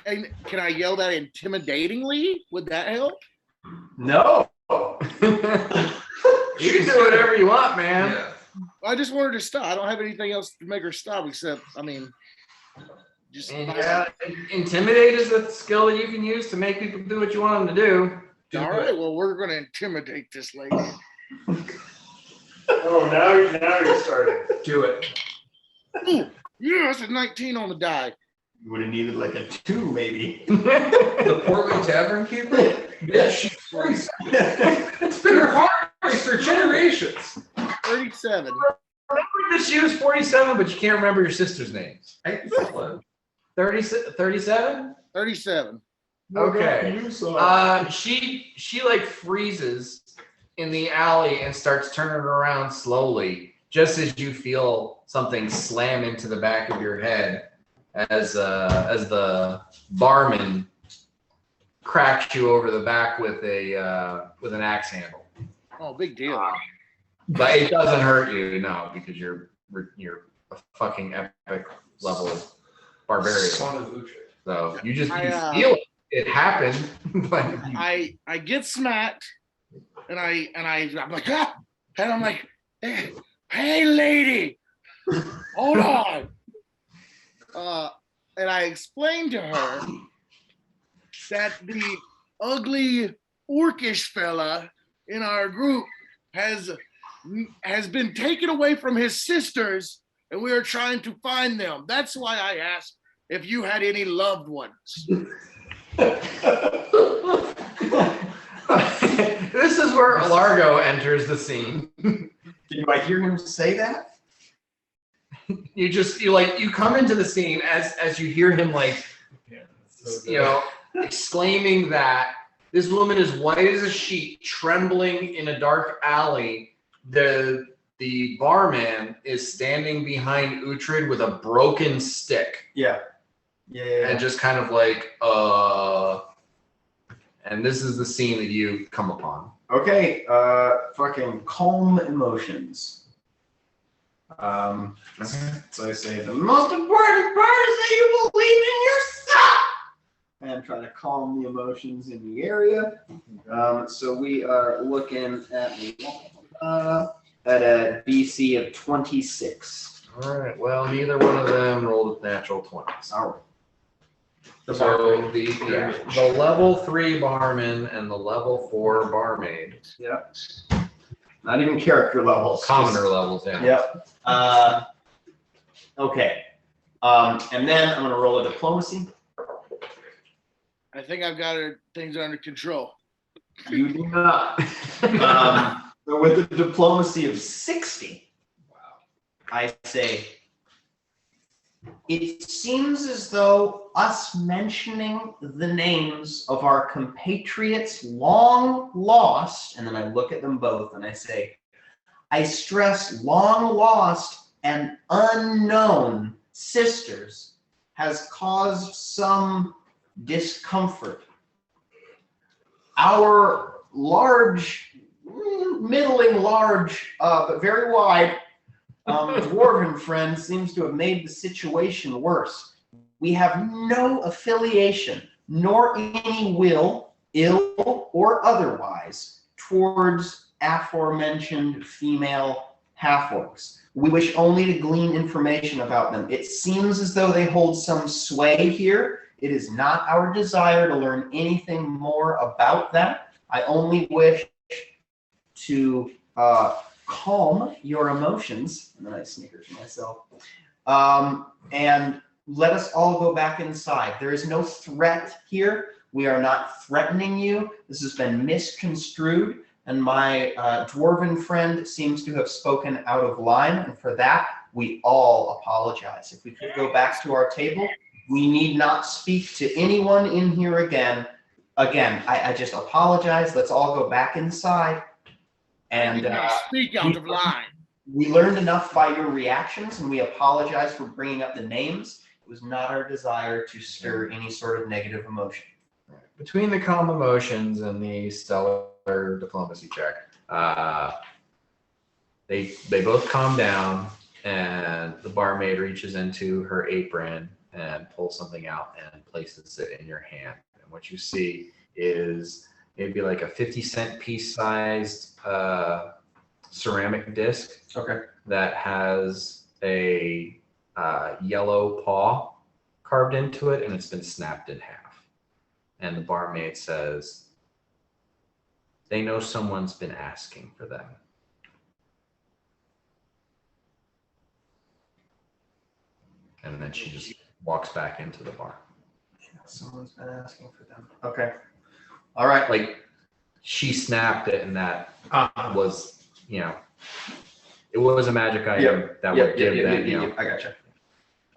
And can I yell that intimidatingly? Would that help? No. You can do whatever you want, man. Yeah. I just wanted to stop. I don't have anything else to make her stop except, just. And yeah, intimidate is a skill that you can use to make people do what you want them to do. All right. Well, we're going to intimidate this lady. Oh, now you're starting. Do it. Ooh, yes, a 19 on the die. You would have needed like a 2, maybe. The Portland Tavern keeper? Yeah, she's 47. It's been her heart for generations. 37. Remember that she was 47, but you can't remember your sister's names. 37? 37. Okay. She like freezes in the alley and starts turning around slowly, just as you feel something slam into the back of your head as the barman cracks you over the back with an axe handle. Oh, big deal. But it doesn't hurt you, no, because you're a fucking epic level barbarian. Son of Uhtred. So you just I, you feel it. It happened, but I get smacked, and I'm like, ah, and I'm like, hey lady, hold on. And I explained to her that the ugly orcish fella in our group has been taken away from his sisters, and we are trying to find them. That's why I asked if you had any loved ones. This is where Largo enters the scene. Do I hear him say that? You come into the scene as you hear him exclaiming that this woman is white as a sheet, trembling in a dark alley. The barman is standing behind Uhtred with a broken stick. Yeah. And just kind of and this is the scene that you come upon. Okay, fucking calm emotions. So I say, the most important part is that you believe in yourself. and try to calm the emotions in the area. So we are looking at a BC of 26. All right. Well, neither one of them rolled natural 20s. All right. So the level 3 barman and the level 4 barmaid. Yep. Not even character levels. Commoner levels, yeah. Yep. Okay. And then I'm gonna roll a diplomacy. I think I've got things under control. You do not. So with a diplomacy of 60, I say, it seems as though us mentioning the names of our compatriots long lost, and then I look at them both and I say, I stress long lost and unknown sisters has caused some discomfort. Our large, middling large, but very wide dwarven friend seems to have made the situation worse. We have no affiliation, nor any will, ill or otherwise, towards aforementioned female half-orcs. We wish only to glean information about them. It seems as though they hold some sway here. It is not our desire to learn anything more about that. I only wish to calm your emotions, and then I snicker to myself, and let us all go back inside. There is no threat here. We are not threatening you. This has been misconstrued, and my dwarven friend seems to have spoken out of line, and for that, we all apologize. If we could go back to our table, we need not speak to anyone in here again. Again, I just apologize. Let's all go back inside. And speak out of line. We learned enough by your reactions, and we apologize for bringing up the names. It was not our desire to stir any sort of negative emotion. Between the calm emotions and the stellar diplomacy check, they both calm down, and the barmaid reaches into her apron and pulls something out and places it in your hand. And what you see is maybe like a 50-cent piece sized ceramic disc. Okay. That has a yellow paw carved into it, and it's been snapped in half. And the barmaid says, they know someone's been asking for them. And then she just walks back into the bar. Someone's been asking for them. Okay. All right. Like, she snapped it, and that was, it was a magic item that would give them, I gotcha.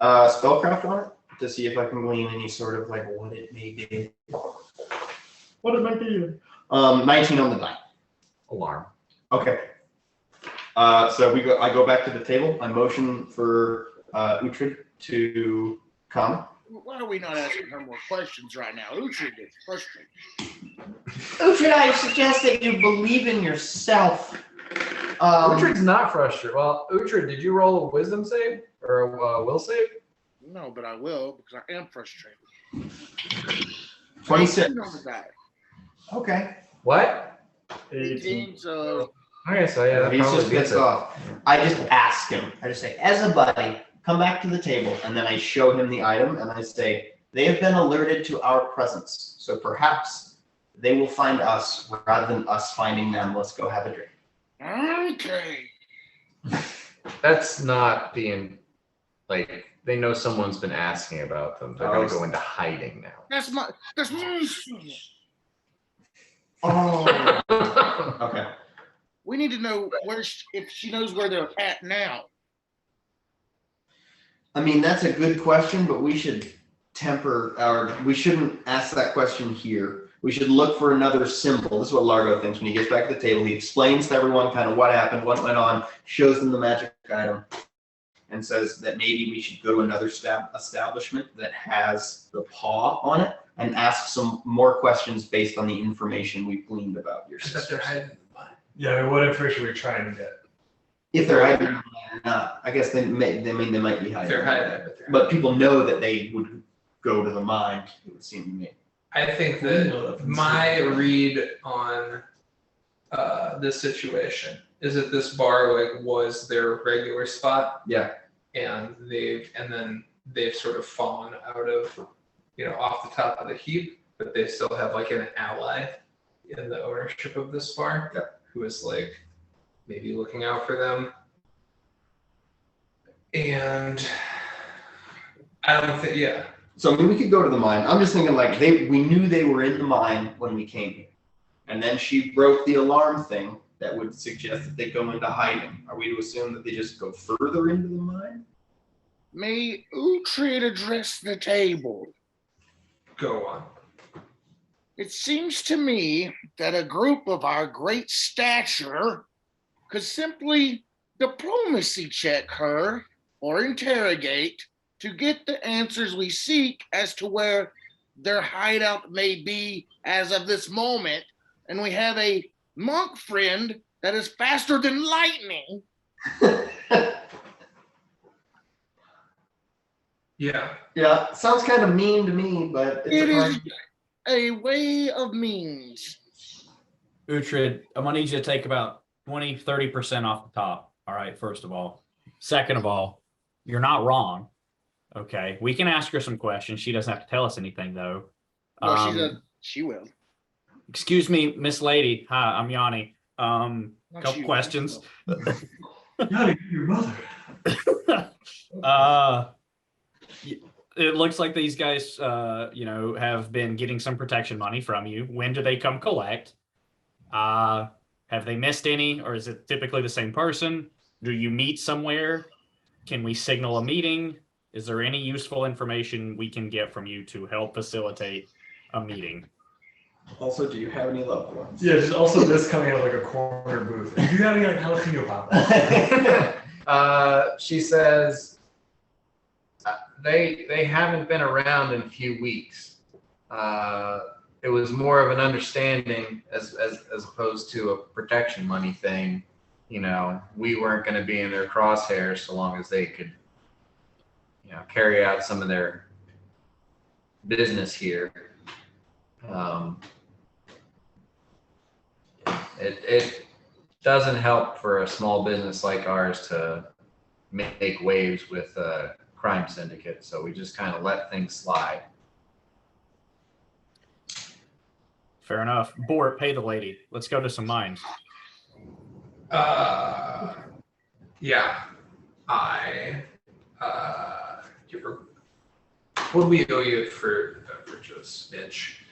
Spellcraft on it to see if I can glean any sort of like what it may be. What it might be. 19 on the die. Alarm. Okay. So I go back to the table. I motion for Uhtred to come. Why are we not asking her more questions right now? Uhtred is frustrated. Uhtred, I suggest that you believe in yourself. Uhtred's not frustrated. Well, Uhtred, did you roll a wisdom save or a will save? No, but I will because I am frustrated. 26. On the die. Okay. What? 18, so Okay, so yeah, that He's probably just beats pissed it. off. I just ask him. I just say, as a buddy, come back to the table, and then I show him the item, and I say, they have been alerted to our presence, so perhaps they will find us rather than us finding them. Let's go have a drink. okay. That's not being like they know someone's been asking about them. They're gonna go into hiding now. That's my. Oh. Okay. We need to know if she knows where they're at now. I mean, that's a good question, but we should we shouldn't ask that question here. We should look for another symbol. This is what Largo thinks when he gets back to the table. He explains to everyone kind of what happened, what went on, shows them the magic item, and says that maybe we should go to another establishment that has the paw on it and ask some more questions based on the information we've gleaned about your I bet they're sisters. hiding. Yeah, I mean, what information are we trying to get? If they're hiding or not, I guess they might be hiding. They're hiding. But people know that they would go to the mine. It would seem to me. I think We know that that from my Steve. read on this situation is that this bar like was their regular spot. Yeah. And then they've sort of fallen out of, off the top of the heap, but they still have like an ally in the ownership of this bar. Yeah. Who is like maybe looking out for them. And I don't think, yeah. So I mean, we could go to the mine. I'm just thinking like we knew they were in the mine when we came here, and then she broke the alarm thing that would suggest that they go into hiding. Are we to assume that they just go further into the mine? May Uhtred address the table? Go on. It seems to me that a group of our great stature could simply diplomacy check her or interrogate to get the answers we seek as to where their hideout may be as of this moment. And we have a monk friend that is faster than lightning. Yeah. Yeah, sounds kind of mean to me, but It is a way of means. Uhtred, I'm gonna need you to take about 20-30% off the top. All right, first of all. Second of all, you're not wrong. Okay. We can ask her some questions. She doesn't have to tell us anything though. No, she will. Excuse me, Miss Lady. Hi, I'm Yanni. Not Couple you. questions. Yanni, your mother. It looks like these guys, have been getting some protection money from you. When do they come collect? Have they missed any, or is it typically the same person? Do you meet somewhere? Can we signal a meeting? Is there any useful information we can get from you to help facilitate a meeting? Also, do you have any loved ones? Yeah, just also this coming out of like a corner booth. Do you have any like jalapeno poppers? She says they haven't been around in a few weeks. It was more of an understanding as opposed to a protection money thing. We weren't going to be in their crosshairs so long as they could, carry out some of their business here. It doesn't help for a small business like ours to make waves with a crime syndicate, so we just kind of let things slide. Fair enough. Bort, pay the lady. Let's go to some mines. Yeah. I give her. What do we owe you for beverages, Mitch?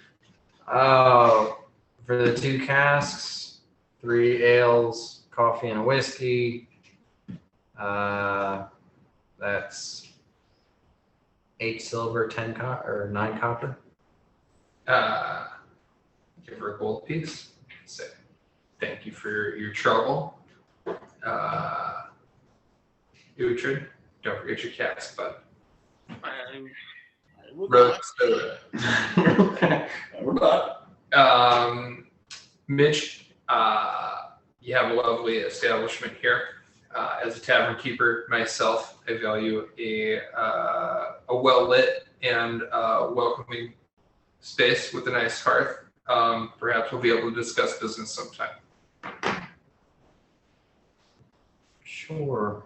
For the 2 casks, 3 ales, coffee and a whiskey. That's 8 silver, 9 copper. Give her a gold piece. Say thank you for your trouble. Uhtred, don't forget your cask, bud. Road soda. We're not. Mitch, you have a lovely establishment here. As a tavern keeper myself, I value a well-lit and welcoming space with a nice hearth. Perhaps we'll be able to discuss business sometime. Sure.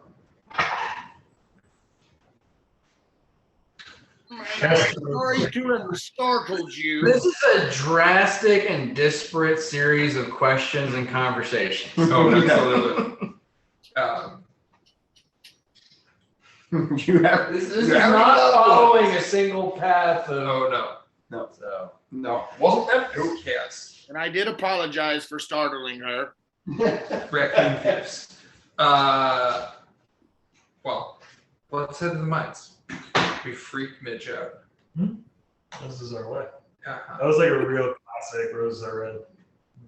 Sorry to have startled you. This is a drastic and disparate series of questions and conversations. Oh, absolutely. You have This is not following a single path of. Oh no. So. No. Wasn't that no chaos? And I did apologize for startling her. Raccoon thieves. Well, let's head to the mines. We freak Midge out. This is our way. Uh-huh. That was like a real classic Roses Are Red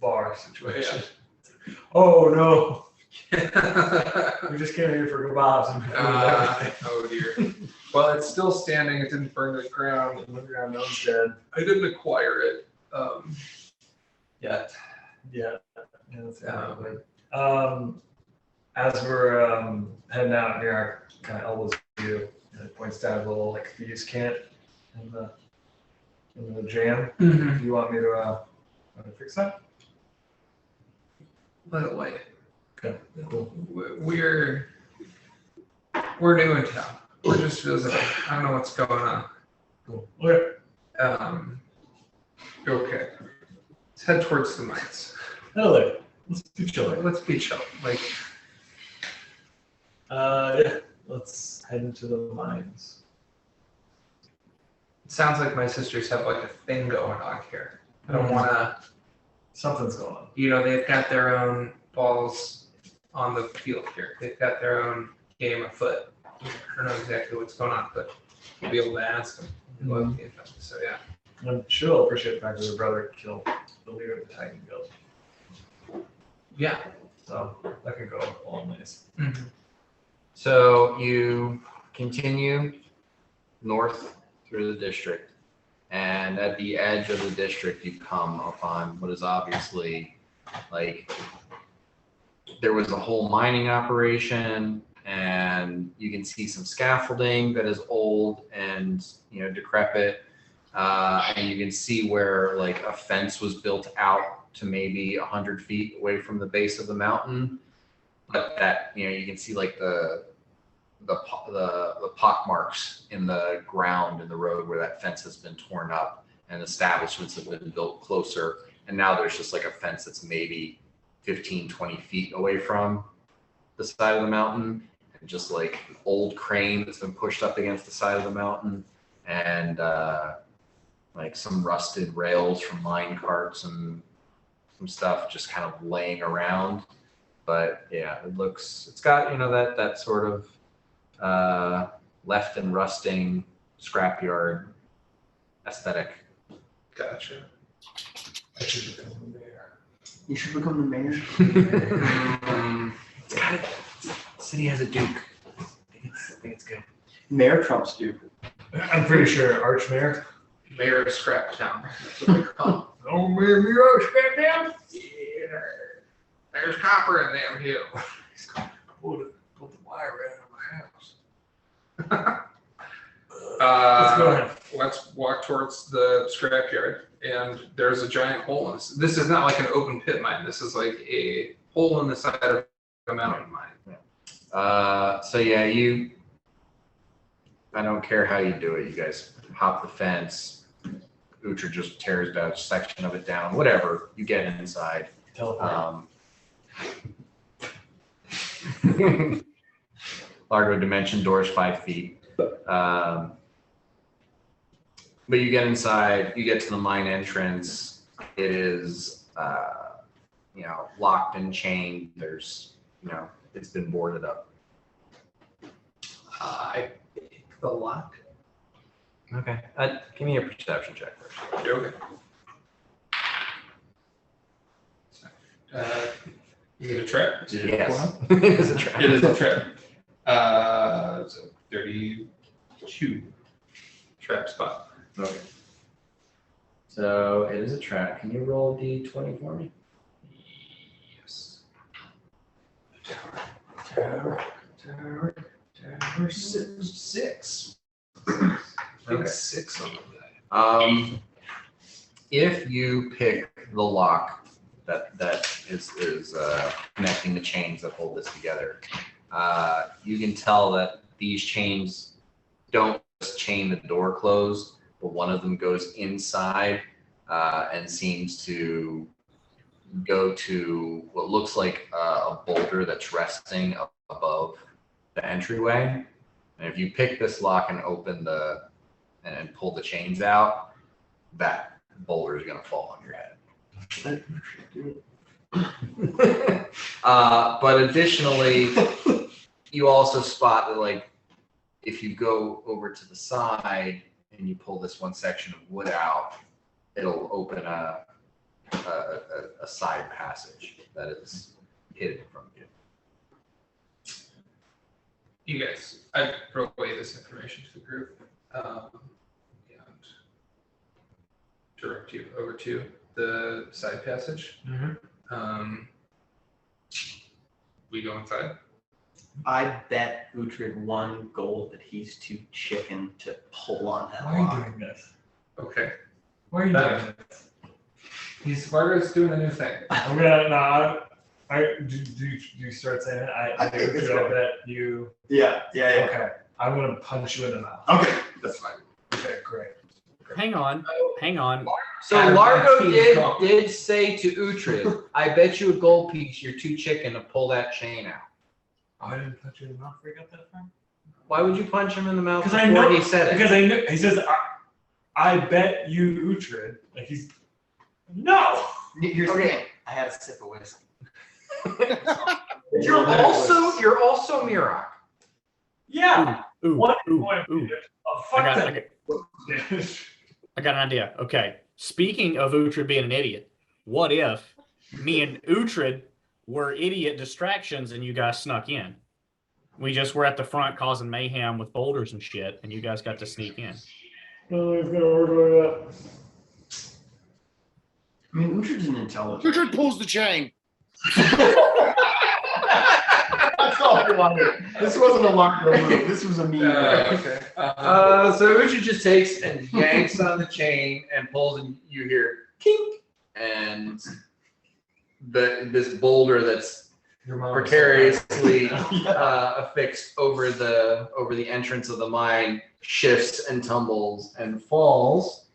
bar situation. Oh no. We just came here for kebabs and food and everything. Oh dear. Well, it's still standing. It didn't burn to the ground. And look around, no one's dead. I didn't acquire it yet. Yeah. That's as we're heading out near our kind of elbows view, and it points down a little like thieves camp. in the jam. Mhm. Do you want me to fix that? By the way, Okay, cool. we're new in town. We're just visiting. I don't know what's going on. Cool. Okay. Okay. Let's head towards the mines. Hello. Let's be chilling. Let's be chill. Like, Yeah. Let's head into the mines. it sounds like my sisters have like a thing going on here. I don't want to. Something's going on. You know, they've got their own balls on the field here. They've got their own game afoot. I don't know exactly what's going on, but you'll be able to ask them. So yeah. I'm sure they'll appreciate the fact that their brother killed the leader of the Titan Guild. Yeah. So that could go a long ways. Mm-hmm. So you continue north through the district, and at the edge of the district, you come upon what is obviously like there was a whole mining operation, and you can see some scaffolding that is old and decrepit, and you can see where like a fence was built out to maybe 100 feet away from the base of the mountain, but that you can see like the pock marks in the ground in the road where that fence has been torn up, and establishments have been built closer, and now there's just like a fence that's maybe 15-20 feet away from the side of the mountain, and just like old crane that's been pushed up against the side of the mountain, and like some rusted rails from mine carts and some stuff just kind of laying around. But yeah, it's got that sort of left and rusting scrapyard aesthetic. Gotcha. I should become the mayor. You should become the mayor. It's got it. City has a duke. I think it's good. Mayor Trump's Duke. I'm pretty sure Archmayor. Mayor of Scraptown. That's what they call Oh, Mayor Scrapdown? Yeah. There's copper in them too. Pull the wire out of my house. Let's go ahead. Let's walk towards the scrapyard, and there's a giant hole in this. This is not like an open pit mine. This is like a hole in the side of a mountain mine. So yeah, I don't care how you do it. You guys hop the fence. Uhtred just tears a section of it down. Whatever. You get inside. Teleport. Largo dimension doors 5 feet. But you get inside, you get to the mine entrance. It is, locked and chained. There's, it's been boarded up. I pick the lock. Okay. Give me a perception check first. Okay. You get a trap? Yes. It is a trap. It is a trap. So 32 trap spot. Okay. So it is a trap. Can you roll D20 for me? Yes. Tower. 6. Okay. 6 on the die. If you pick the lock that is connecting the chains that hold this together, you can tell that these chains don't just chain the door closed, but one of them goes inside and seems to go to what looks like a boulder that's resting up above the entryway. And if you pick this lock and open and pull the chains out, that boulder is going to fall on your head. But additionally, you also spot that, like, if you go over to the side and you pull this one section of wood out, it'll open a side passage that is hidden from you. You guys, I relay this information to the group and direct you over to the side passage. We go inside. I bet Uhtred 1 gold that he's too chicken to pull on that Why are you lock. doing this? Okay. Why are you doing this? He's Margo's doing a new thing. I'm gonna do you start saying it? I think it's I right. bet you. Yeah. Okay. I'm gonna punch you in the mouth. Okay, that's fine. Okay, great. Hang on. So Largo did say to Uhtred, I bet you a gold piece you're too chicken to pull that chain out. Oh, I didn't punch you in the mouth where you got that from? Why would you punch him in the mouth Because before I know he said it? Because I knew he says I bet you Uhtred. Like he's no. Here's the Okay. thing. I had a sip of whiskey. You're also Mirok. Yeah. Ooh, One ooh, point. ooh. Oh, fuck I that. got an idea. Okay. Speaking of Uhtred being an idiot, what if me and Uhtred were idiot distractions and you guys snuck in? We just were at the front causing mayhem with boulders and shit, and you guys got to sneak in. No, it's gonna work like I mean, Uhtred's an intelligent. Uhtred pulls the chain. That's all we wanted. This wasn't a Largo move. This was a me. Okay. So Uhtred just takes and yanks on the chain and pulls, and you hear kink, and this boulder that's Your mom precariously affixed over the entrance of the mine shifts and tumbles and falls.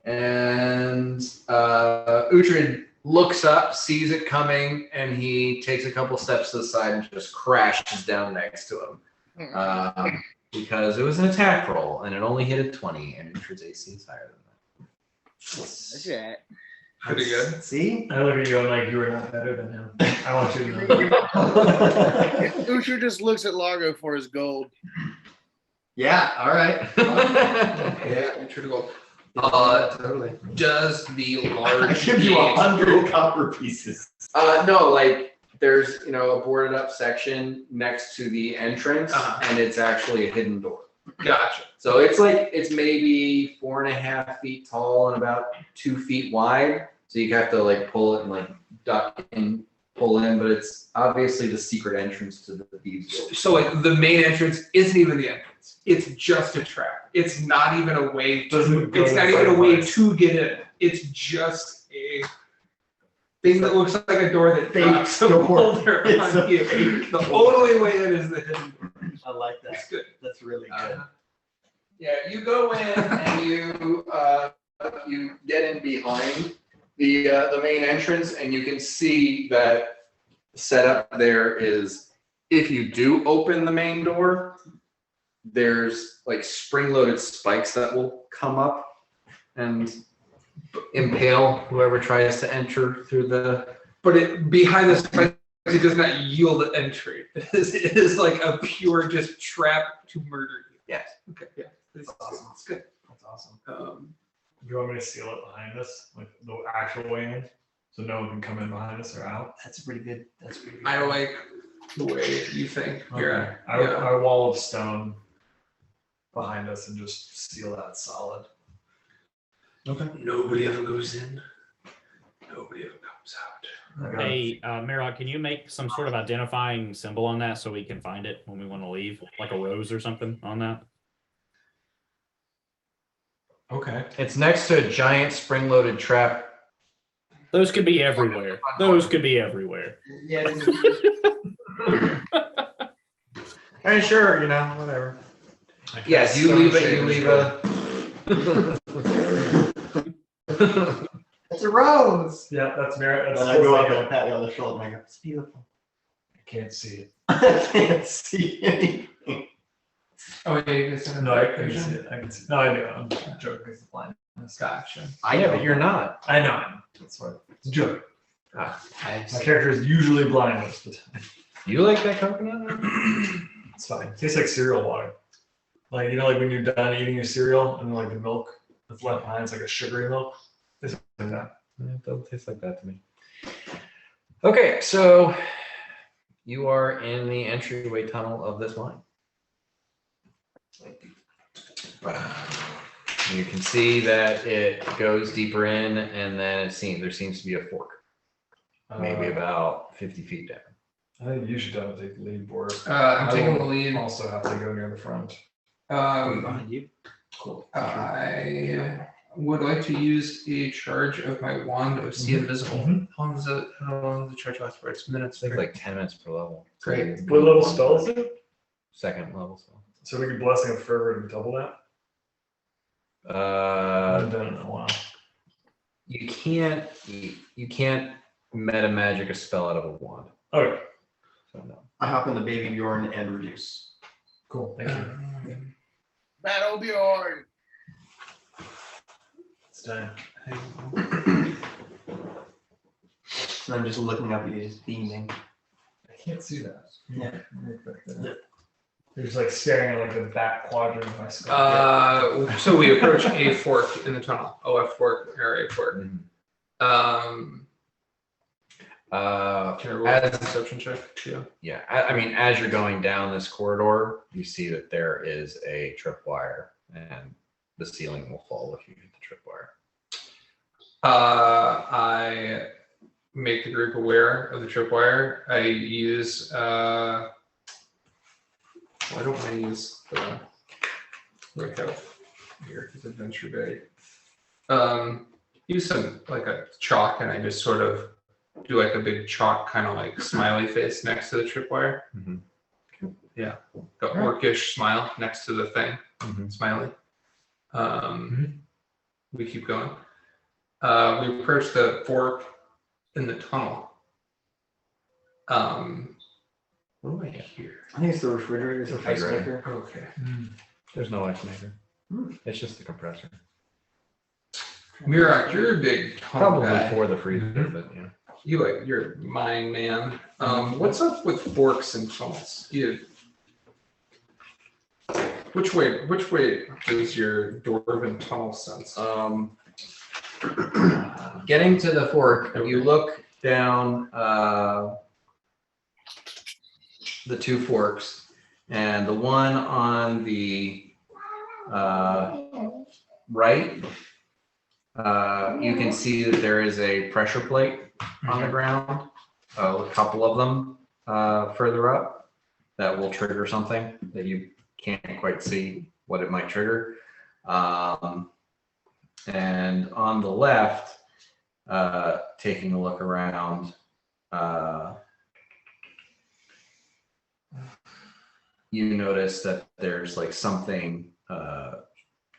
And Uhtred looks up, sees it coming, and he takes a couple steps to the side and just crashes down next to him. Because it was an attack roll, and it only hit a 20, and Uhtred's AC is higher than that. That's it. Pretty good. See? I look at you and like you were not better than him. I want you to know that. Uhtred just looks at Largo for his gold. Yeah. All right. Yeah, Uhtred to go. Totally. Does the I large give you gate- 100 copper pieces. No, like there's a boarded up section next to the entrance, and it's actually a hidden door. Gotcha. So it's maybe 4.5 feet tall and about 2 feet wide. So you have to pull it and duck and pull in, but it's obviously the secret entrance to the thieves' guild. So the main entrance isn't even the entrance. It's just a trap. It's not even a way to. Doesn't go It's not inside even a way place. to get in. It's just a thing that looks like a door that Fake drops a door. boulder It's on a you. fake The door. only way in is the hidden door. I like that. It's good. That's really good. Yeah, you go in and you get in behind the main entrance, and you can see that set up there is, if you do open the main door, there's spring-loaded spikes that will come up and impale whoever tries to enter through the. But behind the spike, it does not yield entry. It is like a pure just trap to murder you. Yes. Okay. Yeah. It's awesome. It's good. That's awesome. Do you want me to seal it behind us, like the actual way in, so no one can come in behind us or out? That's pretty good. That's pretty good. I like the way you think. You're Okay. I wall of stone behind us and just seal that solid. Okay. Nobody ever goes in. Nobody ever comes out. Okay. Hey, Mirok, can you make some sort of identifying symbol on that so we can find it when we want to leave? Like a rose or something on that? Okay. It's next to a giant spring-loaded trap. Those could be everywhere. Those could be everywhere. Yeah. Hey, sure, whatever. Yes, you leave it. You leave a. It's a rose. Yeah, that's merit. That's And I go up supposed and pat you on the shoulder and I go, it's beautiful. I can't see it. I can't see anything. Oh yeah, you guys have No, I can see it. I can see it. No, I do. I'm joking. It's blindness. Gotcha. Yeah, but you're not. I know. That's why. It's a joke. My I- character is usually blind most of the time. You like that coconut? It's fine. It tastes like cereal water. Like when you're done eating your cereal and the milk that's left behind is like a sugary milk. It's like that. It doesn't taste like that to me. Okay, so you are in the entryway tunnel of this mine. You can see that it goes deeper in, and then there seems to be a fork, maybe about 50 feet down. I think you should definitely take the lead, Bort. I'm I taking will the lead. Also have to go near the front. Behind you. Cool. I would like to use a charge of my wand of see invisible. How long does the charge last for? It's minutes. I think like 10 minutes per level. Great. What level spell is it? Second level spell. So we could Blessing of Fervor to double that? I haven't done it in a while. You can't meta magic a spell out of a wand. Okay. So no. I hop in the Baby Bjorn and reduce. Cool. Thank you. Battle Bjorn. It's done. And I'm just looking up at you, just beaming. I can't see that. Yeah. You're just like staring at like the back quadrant of my skull. So we approach a fork in the tunnel. OF fork or A fork. Can I roll a perception check too? Yeah, I mean, as you're going down this corridor, you see that there is a tripwire, and the ceiling will fall if you hit the tripwire. I make the group aware of the tripwire. I use. Why don't I use the what I have here? His adventure bag. Use some like a chalk, and I just sort of do like a big chalk kind of like smiley face next to the tripwire. Yeah, the orcish smile next to the thing, smiley. We keep going. We approach the fork in the tunnel. What do I hear? I think it's the refrigerator. It's a ice maker. Okay. There's no ice maker. It's just the compressor. Mirak, you're a big tunnel Probably guy. for the freezer, but yeah. You're a mine man. What's up with forks and tunnels? Which way does your dwarven tunnel sense? Getting to the fork, you look down the two forks, and the one on the right, you can see that there is a pressure plate on the ground, a couple of them further up, that will trigger something that you can't quite see what it might trigger. And on the left, taking a look around, you notice that there's like something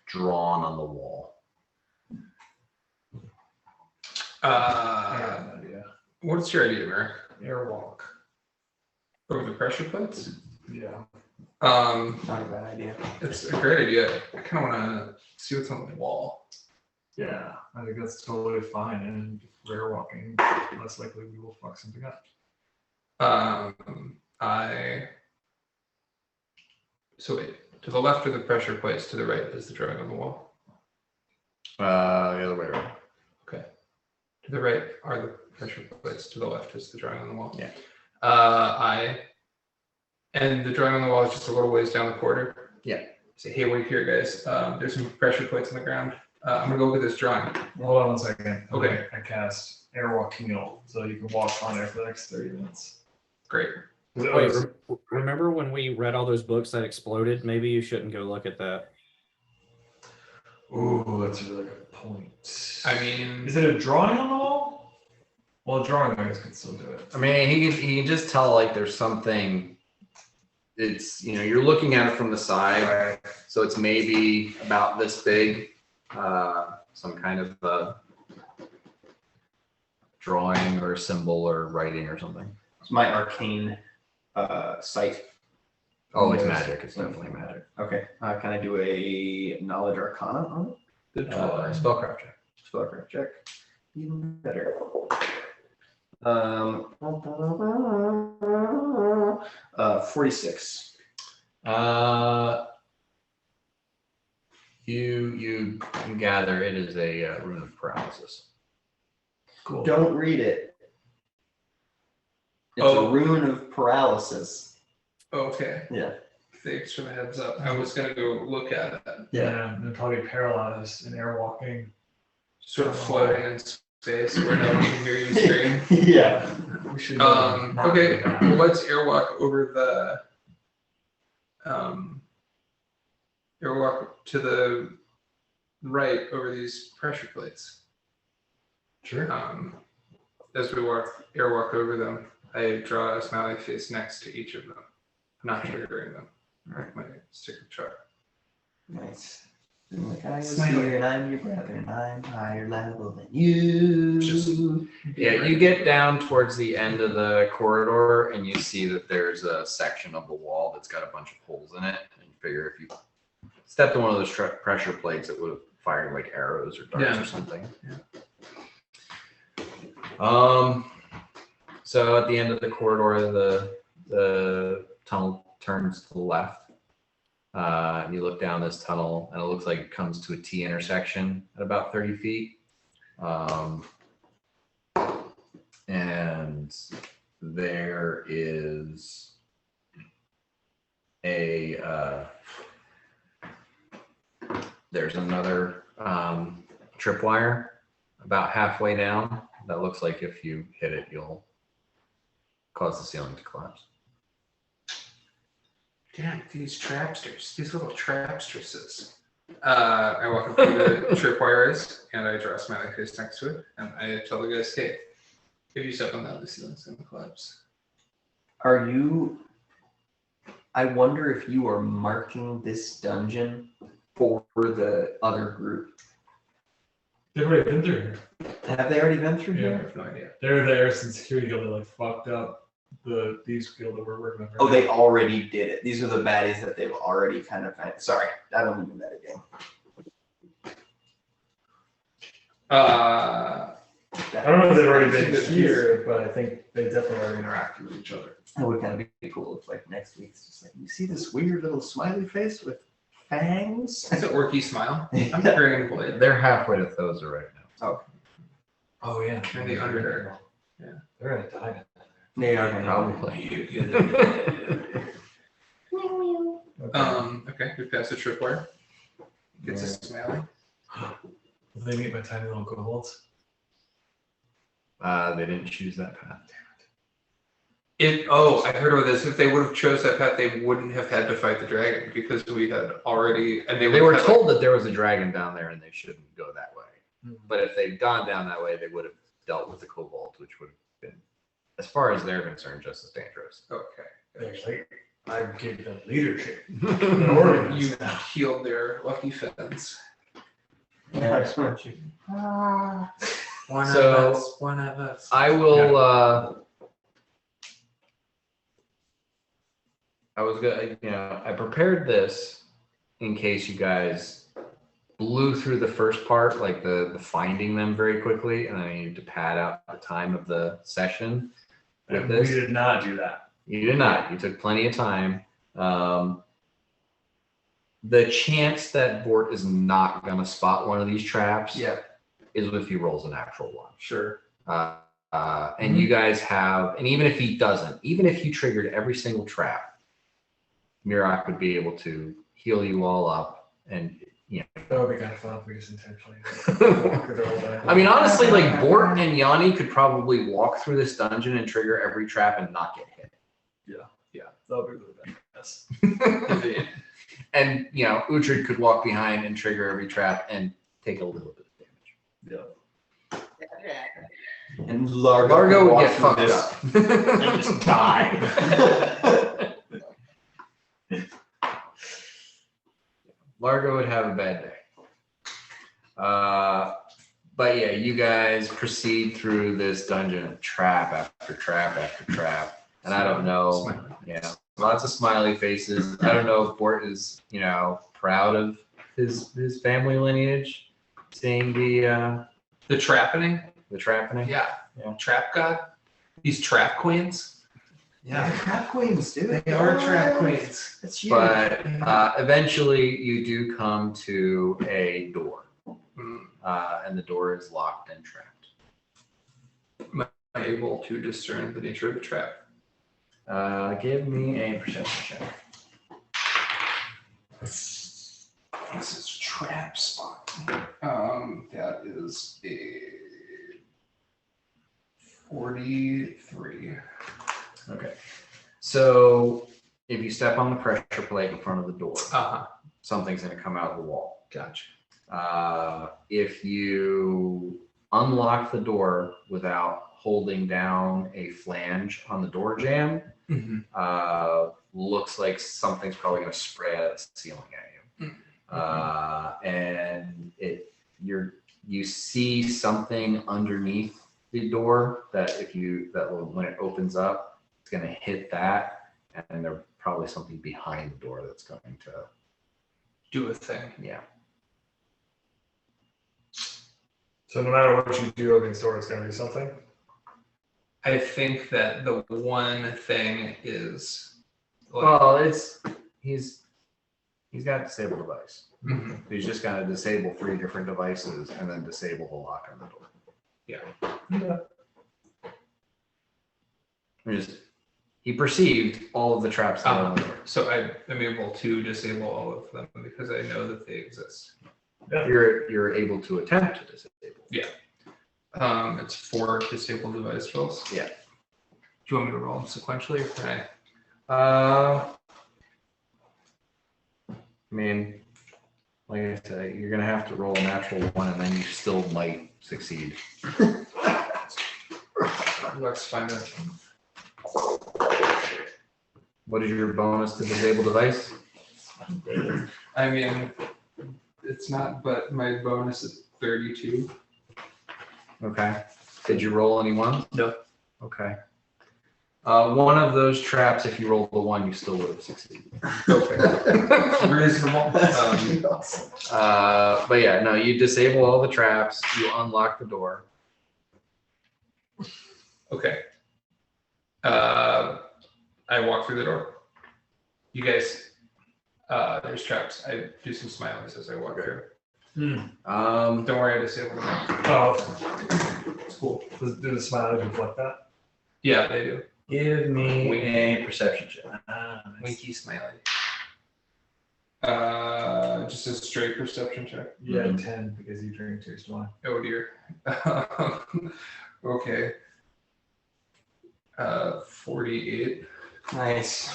drawn on the wall. What's your idea, Mirak? Airwalk. Over the pressure plates? Yeah. Not a bad idea. It's a great idea. I kind of want to see what's on the wall. Yeah, I think that's totally fine. And if we're airwalking, less likely we will fuck something up. So wait, to the left are the pressure plates, to the right is the drawing on the wall. The other way around. Okay. To the right are the pressure plates, to the left is the drawing on the wall. Yeah. And the drawing on the wall is just a little ways down the corridor. Yeah. Say, hey, wait here, guys. There's some pressure plates on the ground. I'm gonna go look at this drawing. Hold on 1 second. Okay. I cast Airwalk Communal, so you can walk on air for the next 30 minutes. Great. Wait, remember when we read all those books that exploded? Maybe you shouldn't go look at that. Ooh, that's a really good point. I mean, Is it a drawing on the wall? Well, a drawing, I guess, could still do it. I mean, he can just tell like there's something. It's, you know, you're looking at it from the side, Right. so it's maybe about this big. Some kind of drawing or symbol or writing or something. It's my arcane sight. Oh, it's magic. It's definitely magic. Okay. Can I do a knowledge arcana on it? Good spellcraft check. Spellcraft check. Even better. 46. You gather it is a rune of paralysis. Cool. Don't read it. It's Oh. a rune of paralysis. okay. Yeah. Thanks for the heads up. I was gonna go look at it. Yeah, and they're probably paralyzed and airwalking. Sort of floating in space where no one can hear you scream. Yeah. We should. Okay, well, let's airwalk over the airwalk to the right over these pressure plates. Sure. As we airwalk over them, I draw a smiley face next to each of them, not triggering them. With my sticker chart. Nice. Like I was Smiley. here and I'm your brother and I'm higher level than you. Yeah, you get down towards the end of the corridor and you see that there's a section of the wall that's got a bunch of holes in it. And you figure if you stepped on one of those pressure plates, it would have fired like arrows or darts or something. So at the end of the corridor, the tunnel turns to the left. And you look down this tunnel, and it looks like it comes to a T intersection at about 30 feet. And there is there's another tripwire about halfway down that looks like if you hit it, you'll cause the ceiling to collapse. Damn, these trapsters, these little trapstresses. I walk up to the tripwire is, and I draw a smiley face next to it, and I tell the guys, hey, if you step on that, the ceiling's gonna collapse. Are you? I wonder if you are marking this dungeon for the other group. They've already been through here. Have they already been through I here? have no idea. They're there since Security Guild. They like fucked up these guild that we're working with. Oh, they already did it. These are the baddies that they've already kind of. Sorry, I don't mean that again. I don't know if they've already been here, but I think they definitely already interacted with each other. That would kind of be cool if, like, next week it's just like, you see this weird little smiley face with fangs? It's an orky smile. I'm very employed. They're halfway to Thoza right now. Oh yeah, In the Underdark. Yeah, they're gonna die. They are Probably. Okay, we passed the tripwire. Gets a smiley. Will they meet my tiny little kobolds? They didn't choose that path. I heard about this. If they would have chose that path, they wouldn't have had to fight the dragon because we had already. And They were told that there was a dragon down there and they shouldn't go that way. Mhm. But if they'd gone down that way, they would have dealt with the kobold, which would have been, as far as they're concerned, just as dangerous. Okay. I gave them leadership. You healed their lucky fins. One So, of us. One of us. I will. I was gonna, I prepared this in case you guys blew through the first part, like the finding them very quickly, and I needed to pad out the time of the session with And this. we did not do that. You did not. You took plenty of time. The chance that Bort is not gonna spot one of these traps is if he rolls a natural one. Sure. And you guys have, and even if he doesn't, even if you triggered every single trap, Mirak would be able to heal you all up, and That would be kind of fun if we just intentionally walk through the whole way. I mean, honestly, like Bort and Yanni could probably walk through this dungeon and trigger every trap and not get hit. That would be really bad. Yes. And Uhtred could walk behind and trigger every trap and take a little bit of damage. Yeah. And Largo Largo would walk get through fucked this up. and just die. Largo would have a bad day. But yeah, you guys proceed through this dungeon, trap after trap after trap. And I don't know, lots of smiley faces. I don't know if Bort is, proud of his family lineage, seeing the trappening. The trappening. Yeah. Trap god. These trap queens. Yeah, trap queens, dude. They are trap queens. That's huge. But eventually you do come to a door. And the door is locked and trapped. Am I able to discern the nature of the trap? Give me a perception check. This is trap spot. That is a 43. Okay. So if you step on the pressure plate in front of the door, something's going to come out of the wall. Gotcha. If you unlock the door without holding down a flange on the door jamb, looks like something's probably going to spray out of the ceiling at you. And you see something underneath the door that when it opens up, it's going to hit that, and there's probably something behind the door that's going to do a thing. Yeah. So no matter what you do opening store, it's going to do something? I think that the one thing is... Well, he's got a disable device. He's just got to disable 3 different devices and then disable the lock on the door. Yeah. He perceived all of the traps that are on the door. So I am able to disable all of them because I know that they exist. Yeah. You're able to attempt to disable. Yeah. It's 4 disable device rolls. Yeah. Do you want me to roll them sequentially or can I? I mean, like I said, you're gonna have to roll a natural 1, and then you still might succeed. Let's find it. What is your bonus to disable device? I mean, it's not, but my bonus is 32. Okay. Did you roll any ones? No. Okay. One of those traps, if you roll the 1, you still would have succeeded. Okay. Reasonable. But yeah, no, you disable all the traps, you unlock the door. Okay. I walk through the door. You guys, there's traps. I do some smileys as I walk through. Don't worry, I disabled them. Oh, it's cool. Do the smileys reflect that? Yeah, they do. Give me a perception check. Winky smiley. Just a straight perception check. Yeah, 10 because you drink too strong. Oh dear. Okay. 48. Nice.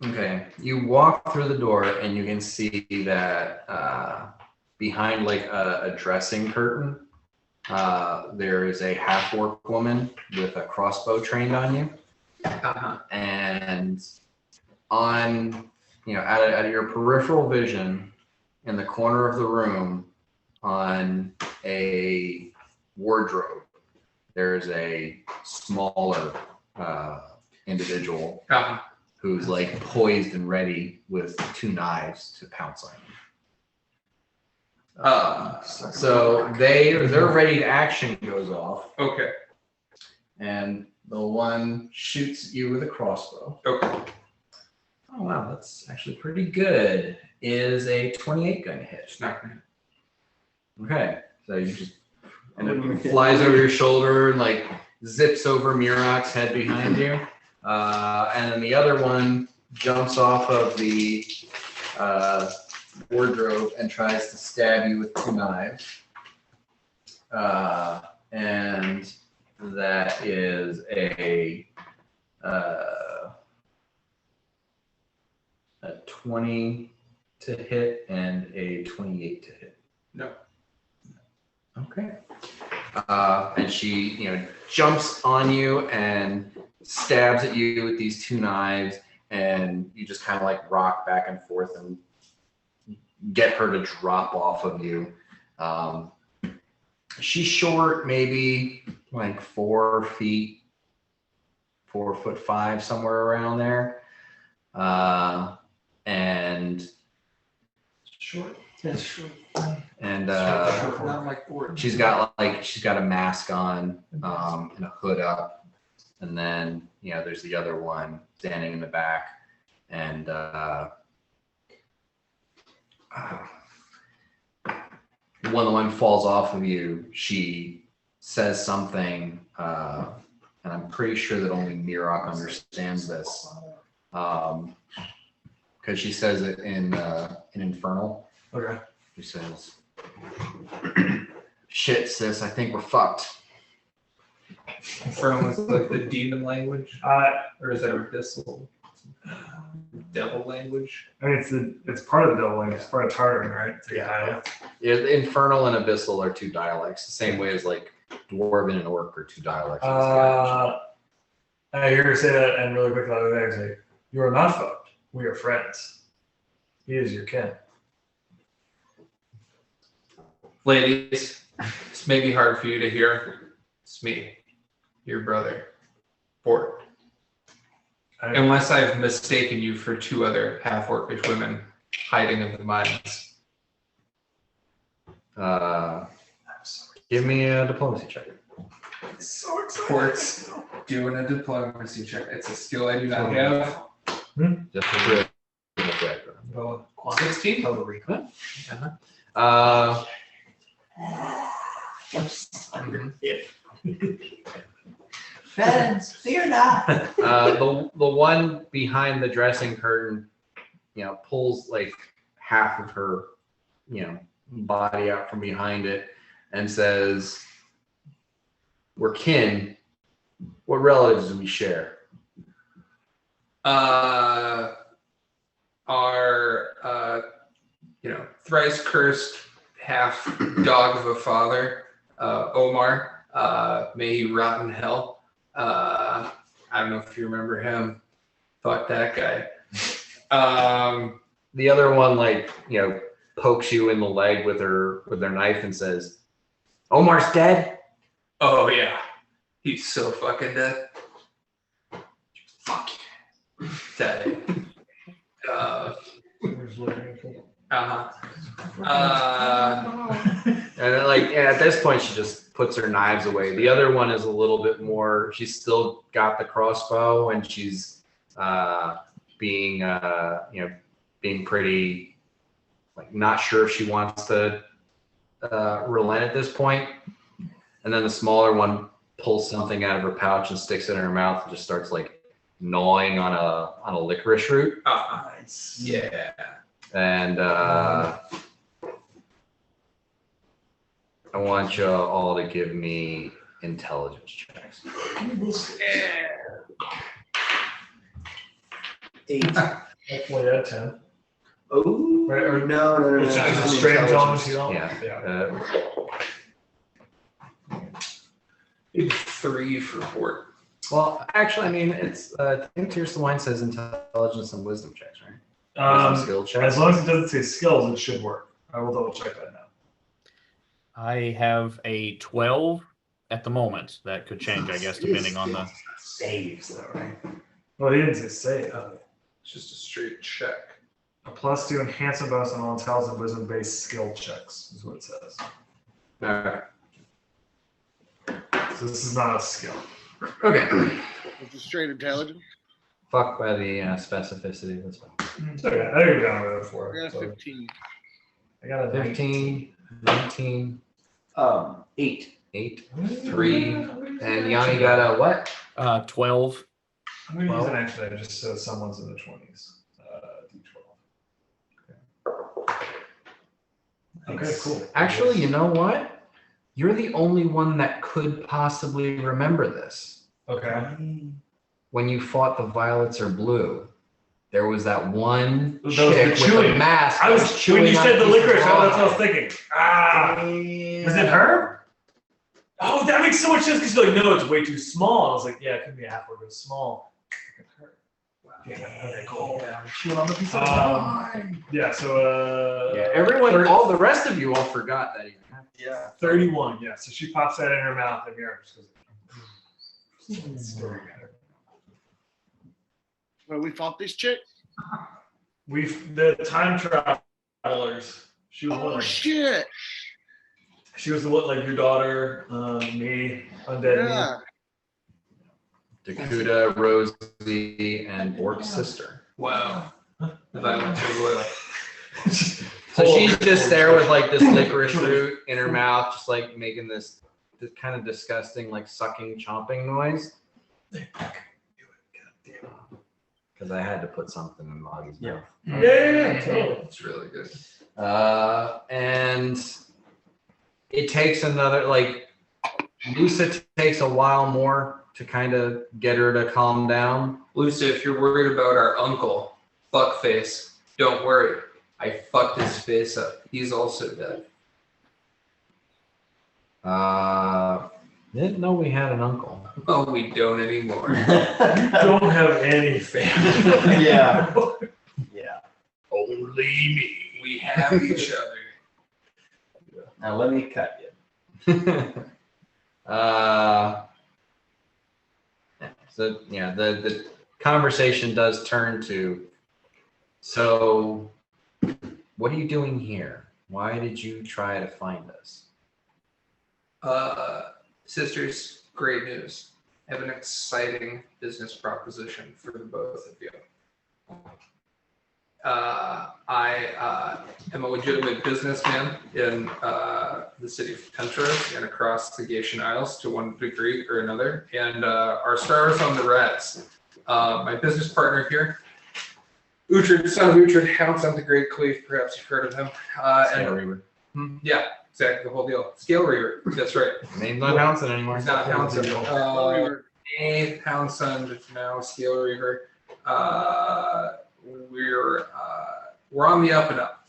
Okay, you walk through the door and you can see that behind like a dressing curtain, there is a half-orc woman with a crossbow trained on you. And on, out of your peripheral vision, in the corner of the room, on a wardrobe, there's a smaller individual who's like poised and ready with 2 knives to pounce on you. So their ready to action goes off. Okay. And the one shoots you with a crossbow. Okay. Oh wow, that's actually pretty good. Is a 28 going to hit? It's not gonna hit. Okay, so you just and it flies over your shoulder and like zips over Mirok's head behind you. And then the other one jumps off of the wardrobe and tries to stab you with 2 knives. And that is a 20 to hit and a 28 to hit. No. Okay. And she, jumps on you and stabs at you with these 2 knives, and you just kind of like rock back and forth and get her to drop off of you. She's short, maybe like 4 feet, 4'5", somewhere around there. And Short. That's short. And Not like 4. she's got a mask on and a hood up, and then there's the other one standing in the back, and when the one falls off of you, she says something, and I'm pretty sure that only Mirok understands this, because she says it in Infernal. Okay. She says, shit, sis, I think we're fucked. Infernal is like the demon language, or is that abyssal? Devil language. I mean, it's part of the devil language. It's part of Tartan, right? It's like dialect. Yeah, infernal and abyssal are two dialects, the same way as like dwarven and orc are two dialects. I hear her say that, and really quickly, I was like, "You are not fucked. We are friends. He is your kin." Ladies, this may be hard for you to hear. It's me, your brother, Fort. Unless I've mistaken you for two other half-orcish women hiding in the mines. Give me a diplomacy check. So excited. Fort's doing a diplomacy check. It's a skill I do not have. Just a charisma check. 16? Total recall. Friends, fear not. The one behind the dressing curtain, pulls like half of her, body out from behind it and says, "We're kin. What relatives do we share?" Our thrice cursed half dog of a father, Omar, may he rot in hell. I don't know if you remember him. Fuck that guy. The other one, pokes you in the leg with their knife and says, "Omar's dead." Oh yeah, he's so fucking dead. Fuck. Dead. And at this point, she just puts her knives away. The other one is a little bit more. She's still got the crossbow, and she's being pretty not sure if she wants to relent at this point. And then the smaller one pulls something out of her pouch and sticks it in her mouth and just starts gnawing on a licorice root. Nice. Yeah. And I want you all to give me intelligence checks. Yeah. 8. Hopefully at 10. Oh, Right, or no. It's just straight intelligence. Yeah. 3 for Fort. Well, actually, it's I think Tears the Wine says intelligence and wisdom checks, right? Wisdom skill checks. As long as it doesn't say skills, it should work. I will double check that now. I have a 12 at the moment. That could change, I guess, depending on the saves, though, right? Well, he didn't say save. It's just a straight check. A +2 enhancement bonus on all intelligence and wisdom-based skill checks is what it says. All right. So this is not a skill. Okay. It's just straight intelligence. Fuck by the specificity. That's fine. It's okay. I think we've gone over it before. I got a So 15. I got a 15, 19, 8. 8, 3, and Yanni got a what? 12. I'm going to use an actually just so someone's in the 20s. D12. Okay, cool. Actually, you know what? You're the only one that could possibly remember this. Okay. When you fought the Violets Are Blue, there was that one That was chick the with chewing. a mask. I that was chewing when you on said the pieces of licorice, that's what I was raw. thinking. Was it her? Oh, that makes so much sense because you're like, no, it's way too small. I was like, yeah, it could be half or small. Yeah, okay, cool. Chewing on the piece of wine. Yeah, so Yeah, everyone, all the rest of you all forgot that even happened. Yeah. 31, yeah. So she pops that in her mouth and Mira just goes. Well, we fought this chick. The time travelers. She was Oh one. shit! She was the one like your daughter, me, undead me. Yeah. Dakuta, Rosie, and Bork's sister. Wow. The Violets Are Blue. So she's just there with this licorice root in her mouth, just making this kind of disgusting, sucking, chomping noise. Because I had to put something in Maggie's mouth. Yeah, totally. It's really good. And it takes another, like, Lusa takes a while more to kind of get her to calm down. Lucy, if you're worried about our uncle, fuckface, don't worry. I fucked his face up. He's also dead. Didn't know we had an uncle. Oh, we don't anymore. Don't have any family. Yeah. Yeah. Only me. We have each other. Now let me cut you. So yeah, the conversation does turn to, so what are you doing here? Why did you try to find us? Sisters, great news. I have an exciting business proposition for the both of you. I am a legitimate businessman in the city of Pentra and across the Gatian Isles to one degree or another, and our stars on the rise. My business partner here, Uhtred, son of Uhtred, Hounds on the Great Cleave, perhaps you've heard of him. Yeah, exactly, the whole deal. Scale Reaver, that's right. Name's not Houndson anymore. He's not Houndson. Houndson, now Scale Reaver. We're on the up and up.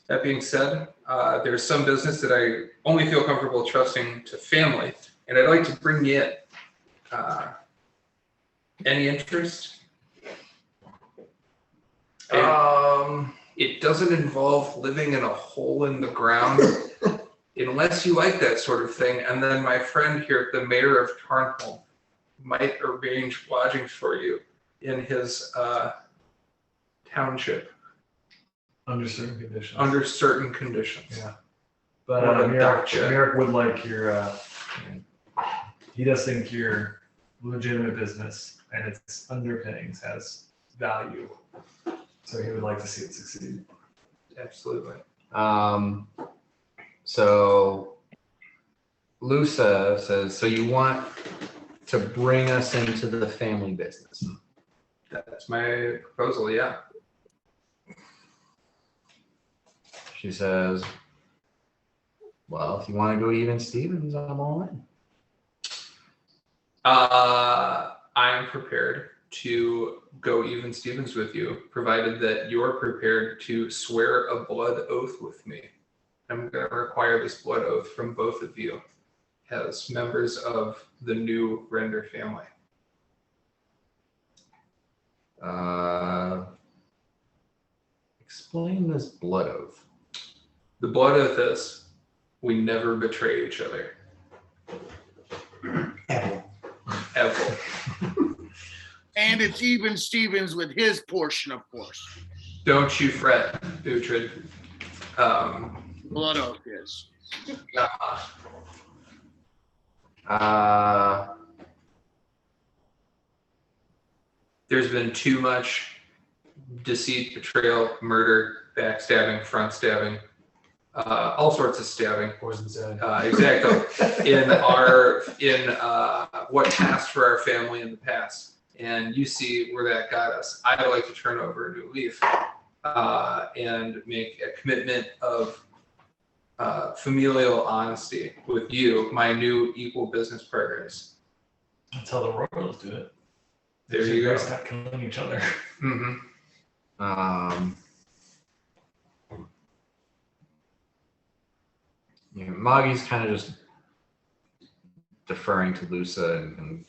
That being said, there's some business that I only feel comfortable trusting to family, and I'd like to bring you in. Any interest? It doesn't involve living in a hole in the ground, unless you like that sort of thing. And then my friend here, the mayor of Tarnholm, might arrange lodgings for you in his township. Under certain conditions. Under certain conditions. Yeah. But Or a Mirek gotcha. would like your, he does think your legitimate business and its underpinnings has value. So he would like to see it succeed. Absolutely. So Lusa says, so you want to bring us into the family business? That's my proposal, yeah. She says, well, if you want to go even Stevens, I'm all in. I'm prepared to go even Stevens with you, provided that you're prepared to swear a blood oath with me. I'm going to require this blood oath from both of you as members of the new Render family. Explain this blood oath. The blood oath is, we never betray each other. Ever. And it's even Stevens with his portion, of course. Don't you fret, Uhtred. Blood oath is. There's been too much deceit, betrayal, murder, backstabbing, front stabbing, all sorts of stabbing. Poison stabbing. Exactly. In what passed for our family in the past. And you see where that got us. I'd like to turn over a new leaf and make a commitment of familial honesty with you, my new equal business partners. That's how the Royals do it. There you go. Stop killing each other. Mm-hmm. Moggy's kind of just deferring to Lusa and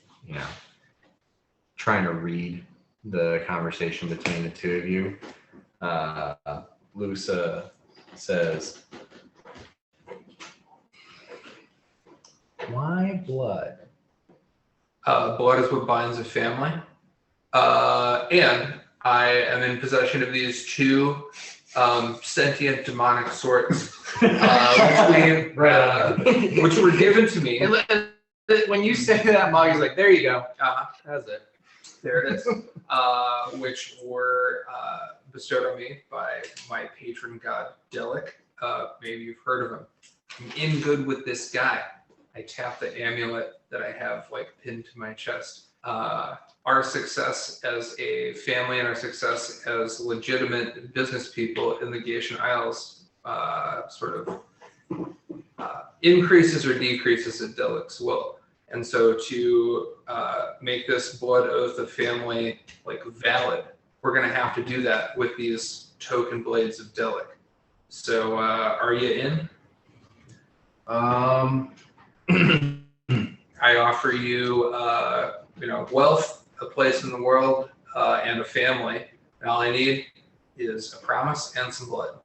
trying to read the conversation between the two of you. Lusa says, why blood? Blood is what binds a family. And I am in possession of these two sentient demonic swords, which were given to me. When you say that, Moggy's like, there you go. That's it. There it is. Which were bestowed on me by my patron god, Delic. Maybe you've heard of him. I'm in good with this guy. I tap the amulet that I have pinned to my chest. Our success as a family and our success as legitimate business people in the Gatian Isles sort of increases or decreases at Delic's will. And so to make this blood oath of family like valid, we're going to have to do that with these token blades of Delic. So are you in? I offer you, wealth, a place in the world, and a family. And all I need is a promise and some blood.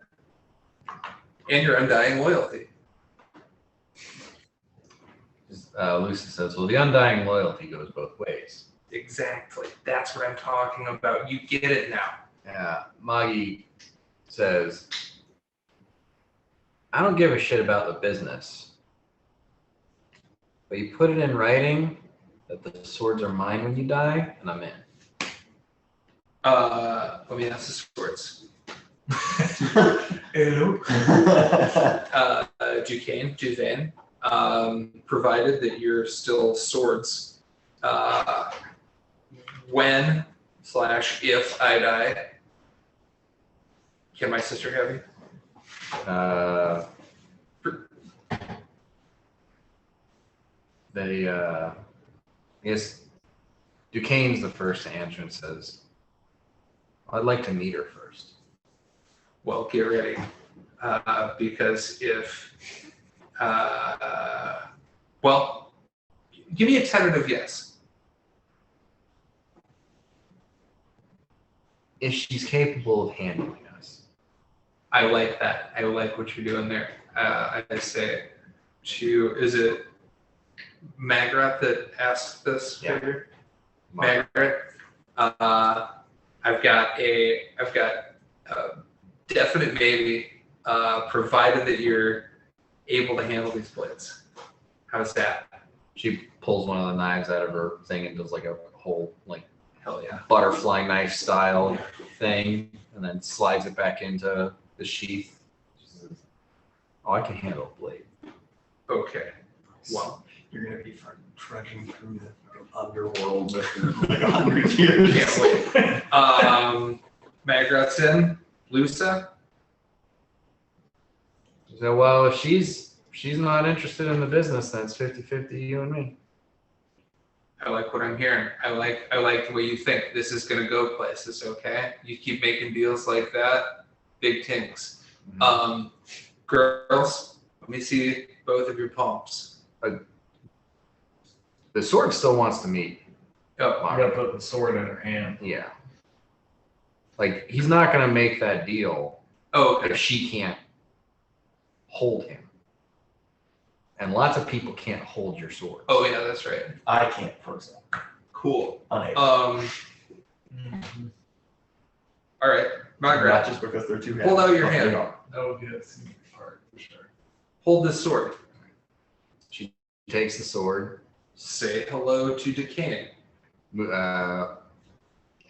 And your undying loyalty. Lucy says, well, the undying loyalty goes both ways. Exactly. That's what I'm talking about. You get it now. Yeah. Moggy says, I don't give a shit about the business. But you put it in writing that the swords are mine when you die, and I'm in. Let me ask the swords. Hello. Duquesne, provided that you're still swords, when/if I die, can my sister have you? I guess Duquesne's the first to answer and says, I'd like to meet her first. Well, get ready, because if, give me a tentative yes. If she's capable of handling us. I like that. I like what you're doing there. I say is it Margaret that asked this? Yeah. Figure? Margaret. I've got a definite maybe, provided that you're able to handle these blades. How's that? She pulls one of the knives out of her thing and does like a whole Hell yeah. butterfly knife style thing, and then slides it back into the sheath. She says, oh, I can handle a blade. Okay. Well, You're gonna be trudging through the underworld for like 100 years. can't wait. Margaret's in. Lusa? So, well, if she's not interested in the business, then it's 50-50 you and me. I like what I'm hearing. I like the way you think. This is gonna go places, okay? You keep making deals like that, big things. Girls, let me see both of your palms. The sword still wants to meet. Oh, You gotta put the sword in her hand. Yeah. Like, he's not going to make that deal okay. if she can't hold him. And lots of people can't hold your sword. Oh yeah, that's right. I can't, for example. Cool. Unable. All right, Margaret, Not just because they're too heavy. hold out your but they hand. are. That would be a significant part for sure. Hold this sword. She takes the sword. Say hello to Duquesne.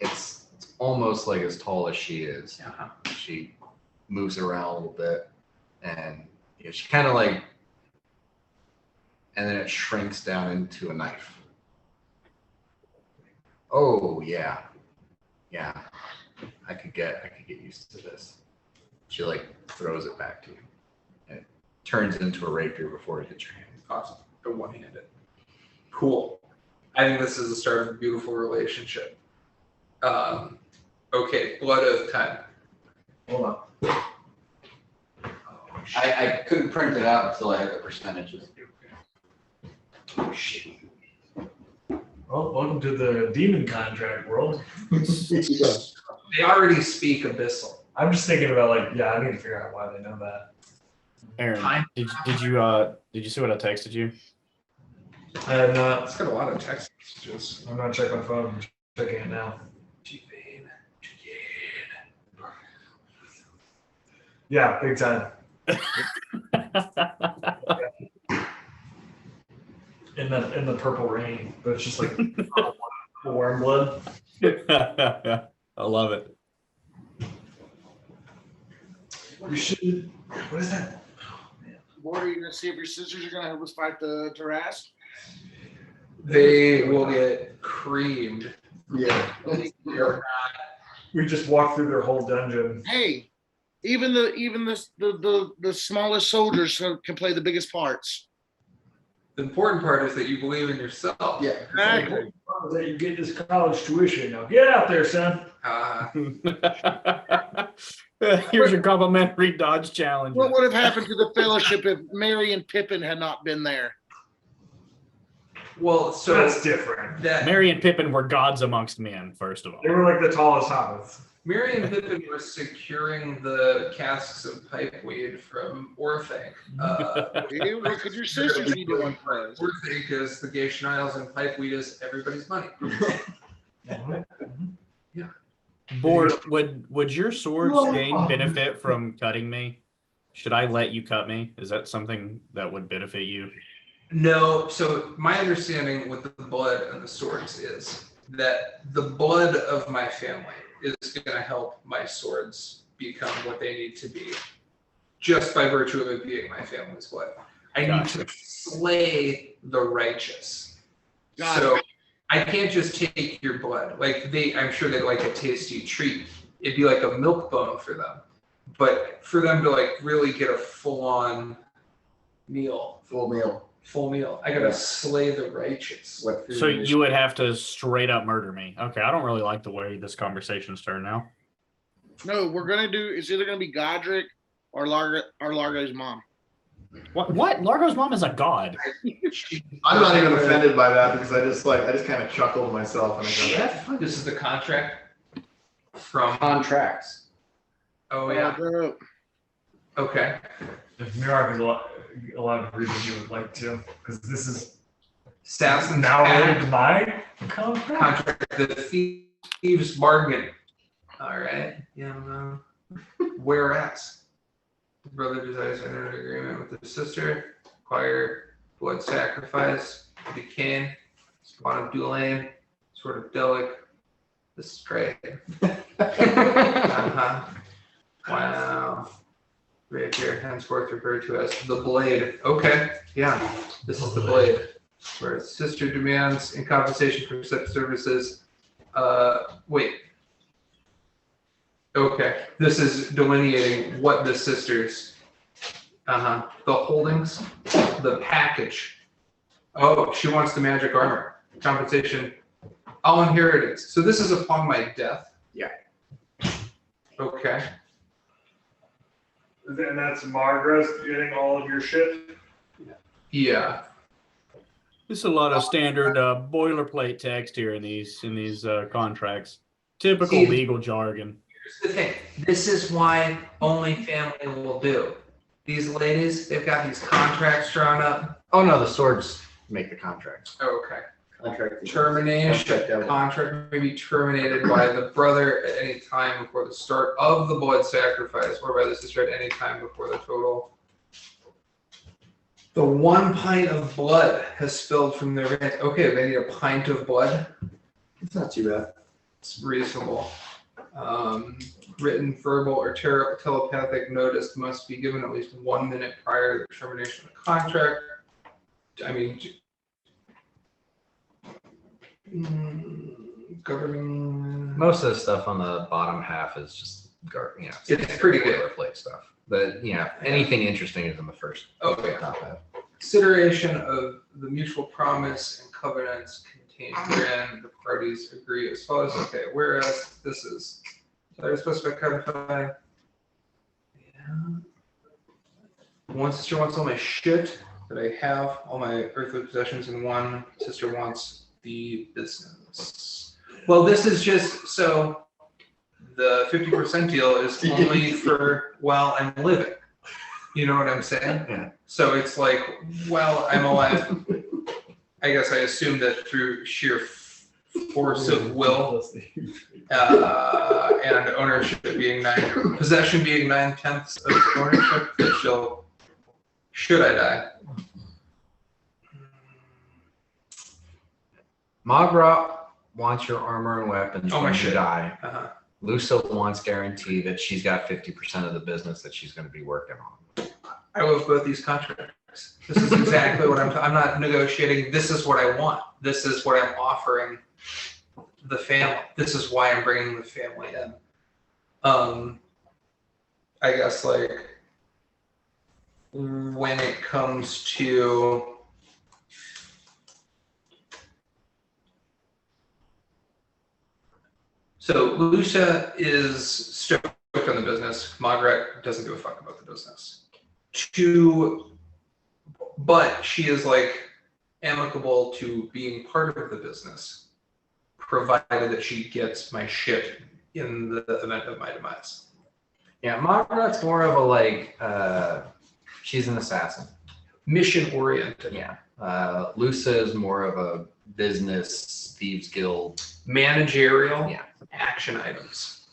It's almost like as tall as she is. Uh-huh. She moves around a little bit, and she kind of like, and then it shrinks down into a knife. Oh yeah, I could get used to this. She like throws it back to you, and it turns into a rapier before it hits your hand. Awesome. Go one-handed. Cool. I think this is the start of a beautiful relationship. Okay, blood oath time. Hold on. Oh, shit. I couldn't print it out until I had the percentages. Oh, shit. Well, welcome to the demon contract world. They already speak Abyssal. I'm just thinking about I need to figure out why they know that. Aaron, Fine. did you see what I texted you? I have not. It's got a lot of text messages. I'm not checking my phone. I'm checking it now. Yeah, big time. In the purple rain, but it's just like warm blood. I love it. You should. What is that? What are you gonna see if your sisters are gonna help us fight the Taras? They will get creamed. Yeah. We just walked through their whole dungeon. Hey, Even the smallest soldiers can play the biggest parts. The important part is that you believe in yourself. Yeah. Exactly. That you get this college tuition. Now get out there, son. Here's your complimentary Dodge Challenger. What would have happened to the Fellowship if Merry and Pippin had not been there? Well, so That's different. Merry and Pippin were gods amongst men, first of all. They were like the tallest hobbits. Mary and Pippin were securing the casks of pipeweed from Orphanc. What could your sisters be doing for us? Orphanc is the gay schniles and pipeweed is everybody's money. Bort, would your swords gain benefit from cutting me? Should I let you cut me? Is that something that would benefit you? No, so my understanding with the blood and the swords is that the blood of my family is going to help my swords become what they need to be, just by virtue of it being my family's blood. I need to slay the righteous. So I can't just take your blood. Like I'm sure they'd like a tasty treat. It'd be like a milk bone for them. But for them to like really get a full-on meal, Full meal. I gotta slay the righteous. So you would have to straight up murder me. Okay, I don't really like the way this conversation's turned now. No, it's either gonna be Godric or Largo's mom. What? Largo's mom is a god. I'm not even offended by that because I just kind of chuckle to myself and I go, That's fun. This is the contract from. Contracts. Oh yeah. Okay. If Mirak is allowed to read what you would like to, because this is Assassin's now Pact read my contract. contract, the thieves bargain. All right. Yeah. Whereas the brother desires to enter an agreement with the sister, acquire blood sacrifice, the Cain, spawn of Dulain, sort of Delic, the Stray. Wow. Rapier, henceforth referred to as the blade. Okay, yeah, this is the blade. Where sister demands in compensation for such services. Wait. Okay, this is delineating what the sisters. The holdings, the package. Oh, she wants the magic armor. Compensation. All inheritance. So this is upon my death. Yeah. Okay. And that's Margaret getting all of your shit. Yeah. There's a lot of standard boilerplate text here in these contracts. Typical legal jargon. Here's the thing. This is why only family will do. These ladies, they've got these contracts drawn up. Oh no, the swords make the contracts. Okay. contract. Termination. Contract may be terminated by the brother at any time before the start of the blood sacrifice, or by the sister at any time before the total. The 1 pint of blood has spilled from their veins. Okay, they need a pint of blood. It's not too bad. It's reasonable. Written, verbal, or telepathic notice must be given at least 1 minute prior to the termination of the contract. I mean, governing. Most of the stuff on the bottom half is just, It's pretty good. boilerplate stuff. But anything interesting is in the first. Oh, yeah. top half. Consideration of the mutual promise and covenants contained herein, the parties agree as follows. Okay, whereas this is, I was supposed to codify. Yeah. One sister wants all my shit that I have, all my earthly possessions, and one sister wants the business. Well, this is just so the 50% deal is only for while I'm living. You know what I'm saying? Yeah. So it's like, while I'm alive, I guess I assume that through sheer force of will and ownership being possession being 9/10 of ownership, that she'll, should I die. Magra wants your armor and weapons Oh, my when you shit. die. Uh-huh. Lusa wants guarantee that she's got 50% of the business that she's going to be working on. I love both these contracts. This is exactly what I'm not negotiating. This is what I want. This is what I'm offering the family. This is why I'm bringing the family in. I I guess like when it comes to so Lucia is stoked on the business. Margaret doesn't give a fuck about the business. But she is like amicable to being part of the business, provided that she gets my shit in the event of my demise. Yeah, Margaret's more of a like, she's an assassin. Mission oriented. Yeah. Lusa is more of a business, thieves guild. Managerial. Yeah. Action items.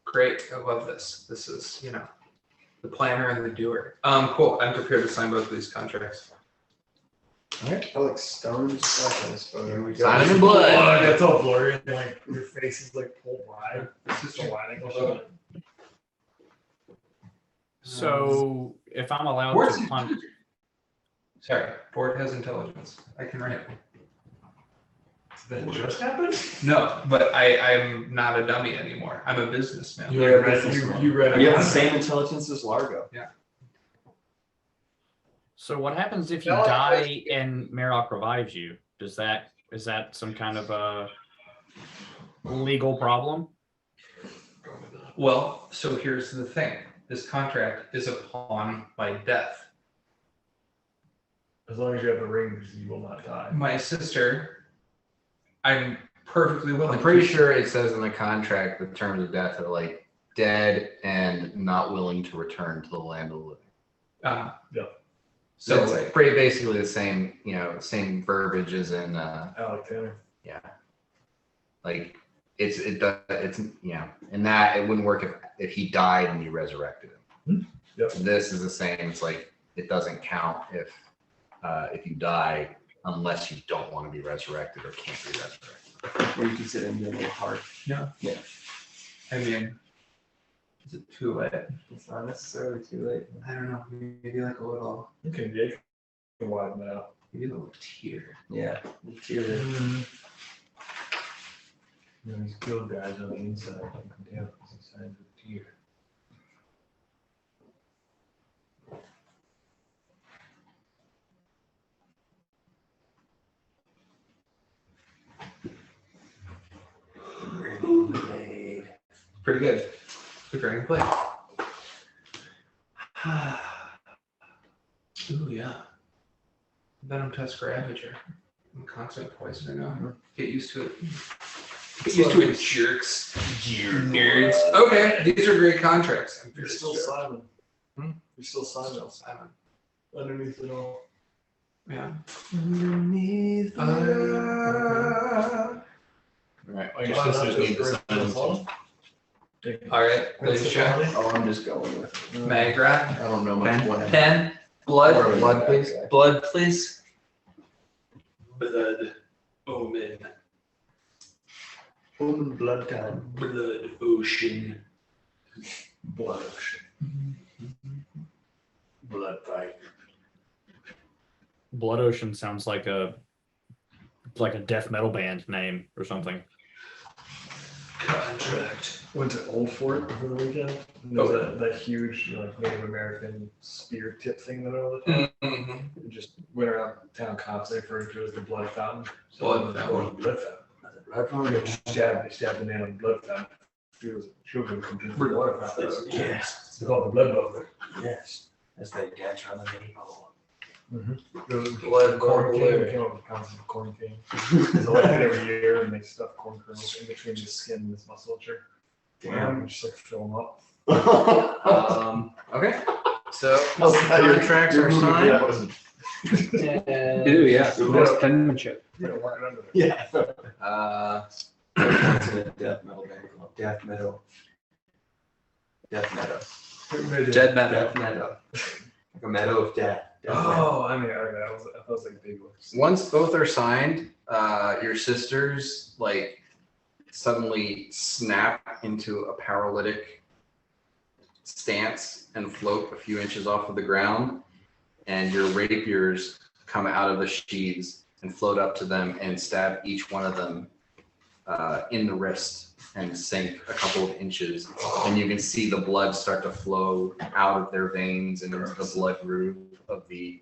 Great. I love this. This is, the planner and the doer. Cool. I'm prepared to sign both of these contracts. I like stone stuff in this photo. Sign them in blood. That's all blurry. And, like your face is like pulled wide. It's just a lining or something. So if I'm allowed Where's to the- punt, Sorry. Board has intelligence. I can write. That just happened? No, but I'm not a dummy anymore. I'm a businessman. You read it. You have the same intelligence as Largo. so what happens if you No, die and Marok revives you? Is that some kind of a legal problem? Well, so here's the thing. This contract is upon my death. As long as you have the rings, you will not die. My sister, I'm perfectly willing. I'm pretty sure it says in the contract the terms of death are like dead and not willing to return to the land of the living. Yep. So it's like, pretty basically the same, same verbiage as in, Alec Tanner. yeah. Like it's in that it wouldn't work if he died and you resurrected him. Yep. This is the same. It's like it doesn't count if you die unless you don't want to be resurrected or can't be resurrected. Or you can sit in your little heart. I mean, is it too late? It's not necessarily too late. I don't know. Maybe like a little, Okay, yeah, you can widen that out. maybe a little tear. Yeah. You feel it. You know, these guild guys on the inside, you can tell it's signs of tear. Pretty good. The dragon blade. Ooh, yeah. Venom Tusk Ravager. I'm a constant poisoner now. Get used to it. Get used to it, jerks. Nerds. Okay, these are great contracts. I'm You're very still stoked. Simon. You're still Simon. Simon. Underneath it all. Yeah. Underneath All right. All your Why not sisters need to just sign bring them us too. all? All right, ladies and gentlemen. Oh, I'm just going with it. Magra. I don't know much what Pen. Blood. Blood, please. Blood, please. Blood omen. Omen blood time. Blood ocean. Blood ocean. Blood fight. Blood Ocean sounds like a death metal band name or something. Contract. Went to Old Fort over the weekend. And there's that huge Native American spear tip thing that all the time. Mm-hmm. Just went around town cops, they referred to it as the blood fountain. Blood fountain. Blood fountain. They stabbed the man on the blood fountain. Children come to the water fountain. Yes. It's called the blood bubble. Yes. As they dance around the mini bowl. Blood corn cane. They came up with the concept of corn cane. It's elected every year, and they stuff corn kernels in between the skin and this musculature. Damn, just like fill them up. Okay. So contracts are signed. Ew, yeah. Most penmanship. You know, working under there. Yeah. Death metal band called Death Meadow. Death Meadow. Dead metal. Death Meadow. Like a meadow of death. Death Meadow. Oh, I mean, okay, I thought it was like big words. Once both are signed, your sisters like suddenly snap into a paralytic stance and float a few inches off of the ground, and your rapiers come out of the sheaths and float up to them and stab each one of them in the wrist and sink a couple of inches, and you can see the blood start to flow out of their veins and into the blood groove of the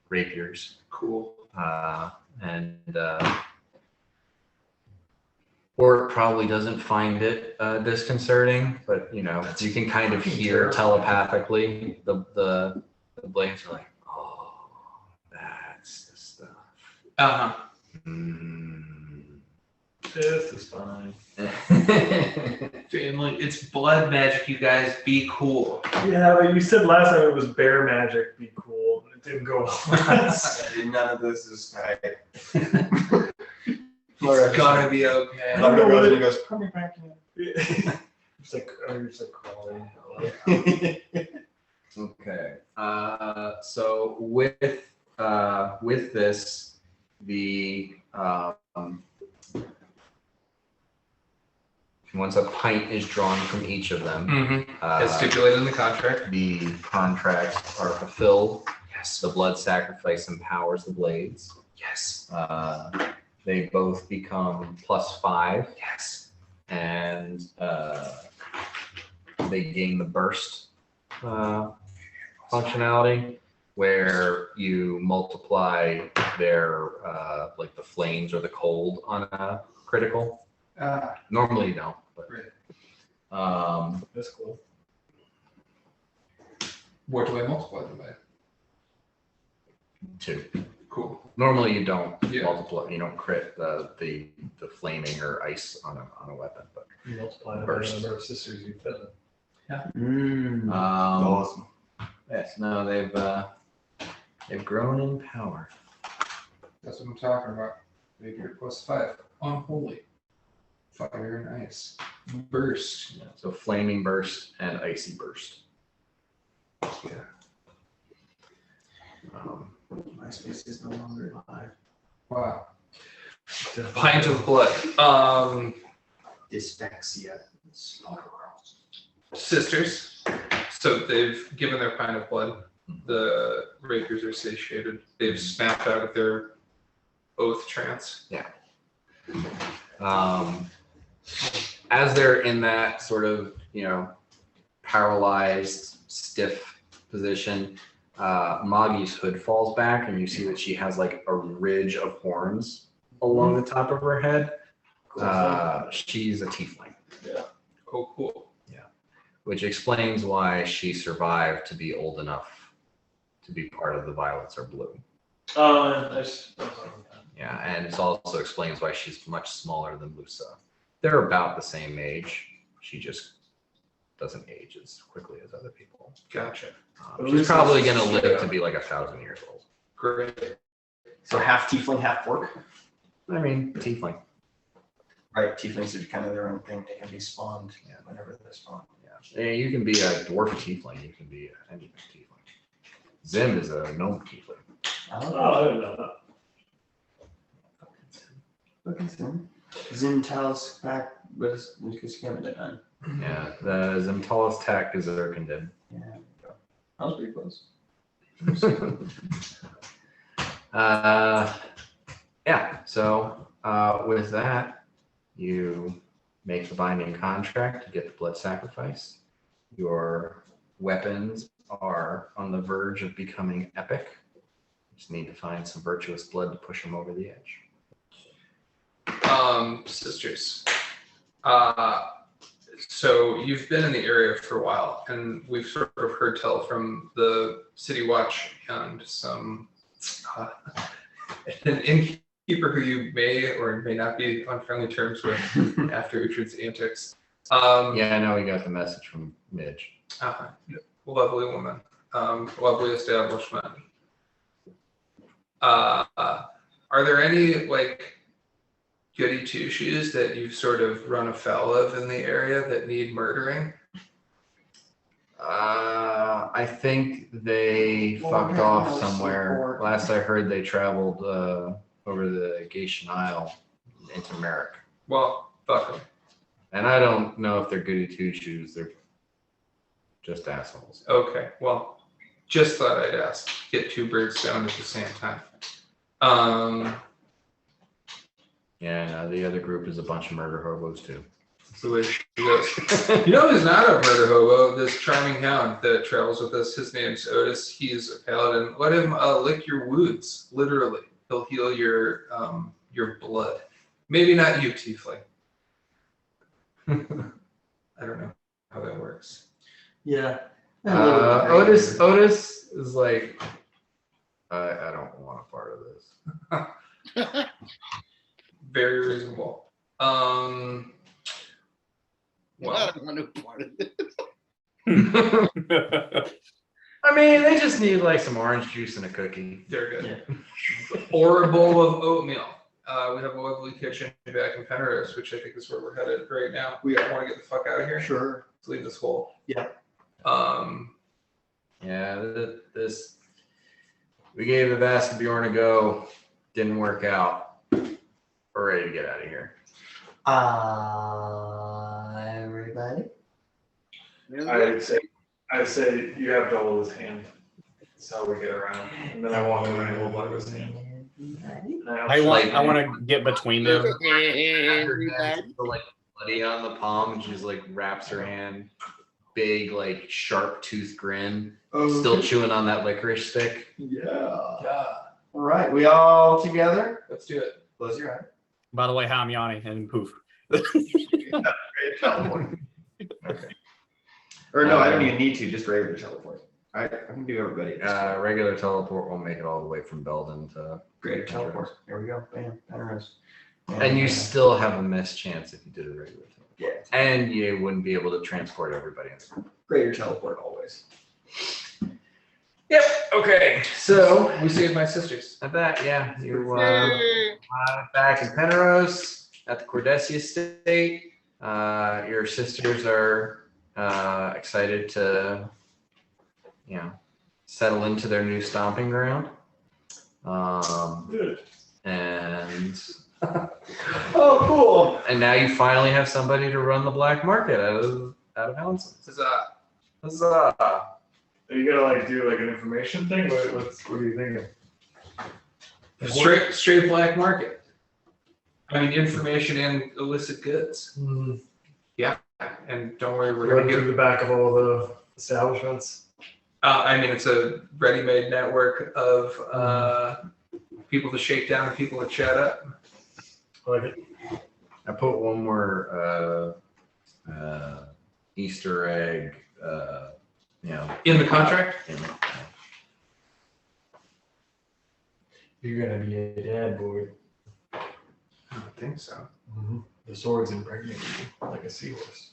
rapiers. Cool. Or it probably doesn't find it disconcerting, but you can kind of hear telepathically the blades are like, oh, that's the stuff. Uh-huh. This is fine. Family, it's blood magic, you guys. Be cool. Yeah, but you said last time it was bear magic. Be cool. It didn't go well. None of this is tight. It's gonna be okay. I don't know what it goes, come back You're just like crawling. Okay. So with this, the once a pint is drawn from each of them, Mm-hmm. As stipulated in the contract. the contracts are fulfilled. Yes. The blood sacrifice empowers the blades. Yes. They both become +5. Yes. And they gain the burst functionality, where you multiply their like the flames or the cold on a critical. Normally you don't, but That's cool. What do I multiply them by? 2. Cool. Normally you don't Yeah. multiply. You don't crit the flaming or ice on a weapon, but You multiply the Burst. number of sisters you fed. Awesome. yes, no, they've grown in power. That's what I'm talking about. Figure +5. Unholy. Fire and ice. Burst. Yeah, so flaming burst and icy burst. Yeah. My space is no longer alive. Wow. Pint of blood. Dyspepsia. Sisters. So they've given their pint of blood. The rapiers are satiated. They've snapped out of their oath trance. As they're in that sort of, paralyzed, stiff position, Moggy's hood falls back, and you see that she has like a ridge of horns along the top of her head. She's a tiefling. Oh, cool. Which explains why she survived to be old enough to be part of the Violets Are Blue. Oh, nice. Yeah, and it also explains why she's much smaller than Lusa. They're about the same age. She just doesn't age as quickly as other people. Gotcha. She's probably going to live to be like 1,000 years old. Great. So half tiefling, half orc? I mean, tiefling. Right, tieflings are kind of their own thing. They can be spawned whenever they're spawned. Yeah, you can be a dwarf tiefling. You can be any tiefling. Zim is a gnome tiefling. Oh, I didn't know that. Look at Zim. Zim tells back, what is Lucas Cameron done? Yeah, the Zimtalis Tac is Zerkindin. Yeah. That was pretty close. Yeah, so with that, you make the binding contract to get the blood sacrifice. Your weapons are on the verge of becoming epic. You just need to find some virtuous blood to push them over the edge. Sisters. So you've been in the area for a while, and we've sort of heard tell from the City Watch and some an innkeeper who you may or may not be on friendly terms with after Uhtred's antics. Yeah, I know we got the message from Midge. Lovely woman, lovely establishment. Are there any goody two shoes that you've sort of run afoul of in the area that need murdering? I think they fucked off somewhere. Last I heard, they traveled over the Gatian Isle into Merrick. Well, fuck them. And I don't know if they're goody two shoes. They're just assholes. Okay, well, just thought I'd ask. Get two birds down at the same time. Yeah, the other group is a bunch of murder hobos too. That's the way she goes. You know who's not a murder hobo? This charming hound that travels with us. His name's Otis. He's a paladin. Let him lick your wounds. Literally, he'll heal your blood. Maybe not you, Tiefling. I don't know how that works. Yeah. Otis is like, I don't want a part of this. Very reasonable. Well, I don't want no part of it. I mean, they just need like some orange juice and a cookie. they're good. Or a bowl of oatmeal. We have a lovely kitchen back in Penrose, which I think is where we're headed right now. We want to get the fuck out of here. Sure. Let's leave this hole. Yeah. Yeah, this we gave the Bjorn a go, didn't work out. We're ready to get out of here. Everybody. I'd say you have to hold his hand. That's how we get around. And then I walk away and hold onto his hand. I want to get between them. Her hand's still, like bloody on the palm, and she's like wraps her hand, big like sharp tooth grin, still chewing on that licorice stick. Yeah. All right, we all together. Let's do it. Close your eyes. By the way, hi, I'm Yanni, and poof. Teleport. Okay. Or no, I don't even need to. Just regular teleport. I can do everybody. Regular teleport won't make it all the way from Belden to. Greater teleport. Here we go. Bam. Penrose. And you still have a miss chance if you did a regular teleport. Yeah. And you wouldn't be able to transport everybody. Greater teleport always. Yep. Okay. So We saved my sisters. at that, yeah, you back in Penrose at the Cordesia estate. Your sisters are excited to, settle into their new stomping ground. And Oh, cool. and now you finally have somebody to run the black market out of Hounson's. Huzzah. Are you gonna like do like an information thing? What are you thinking? Straight black market. I mean, information and illicit goods. Yeah, and don't worry, we're Run gonna through get. the back of all the establishments. I mean, it's a ready-made network of people to shake down and people to chat up. I like it. I put one more Easter egg, In the contract? in it. You're gonna be a dad, boy. I don't think so. The sword's impregnated you like a seahorse.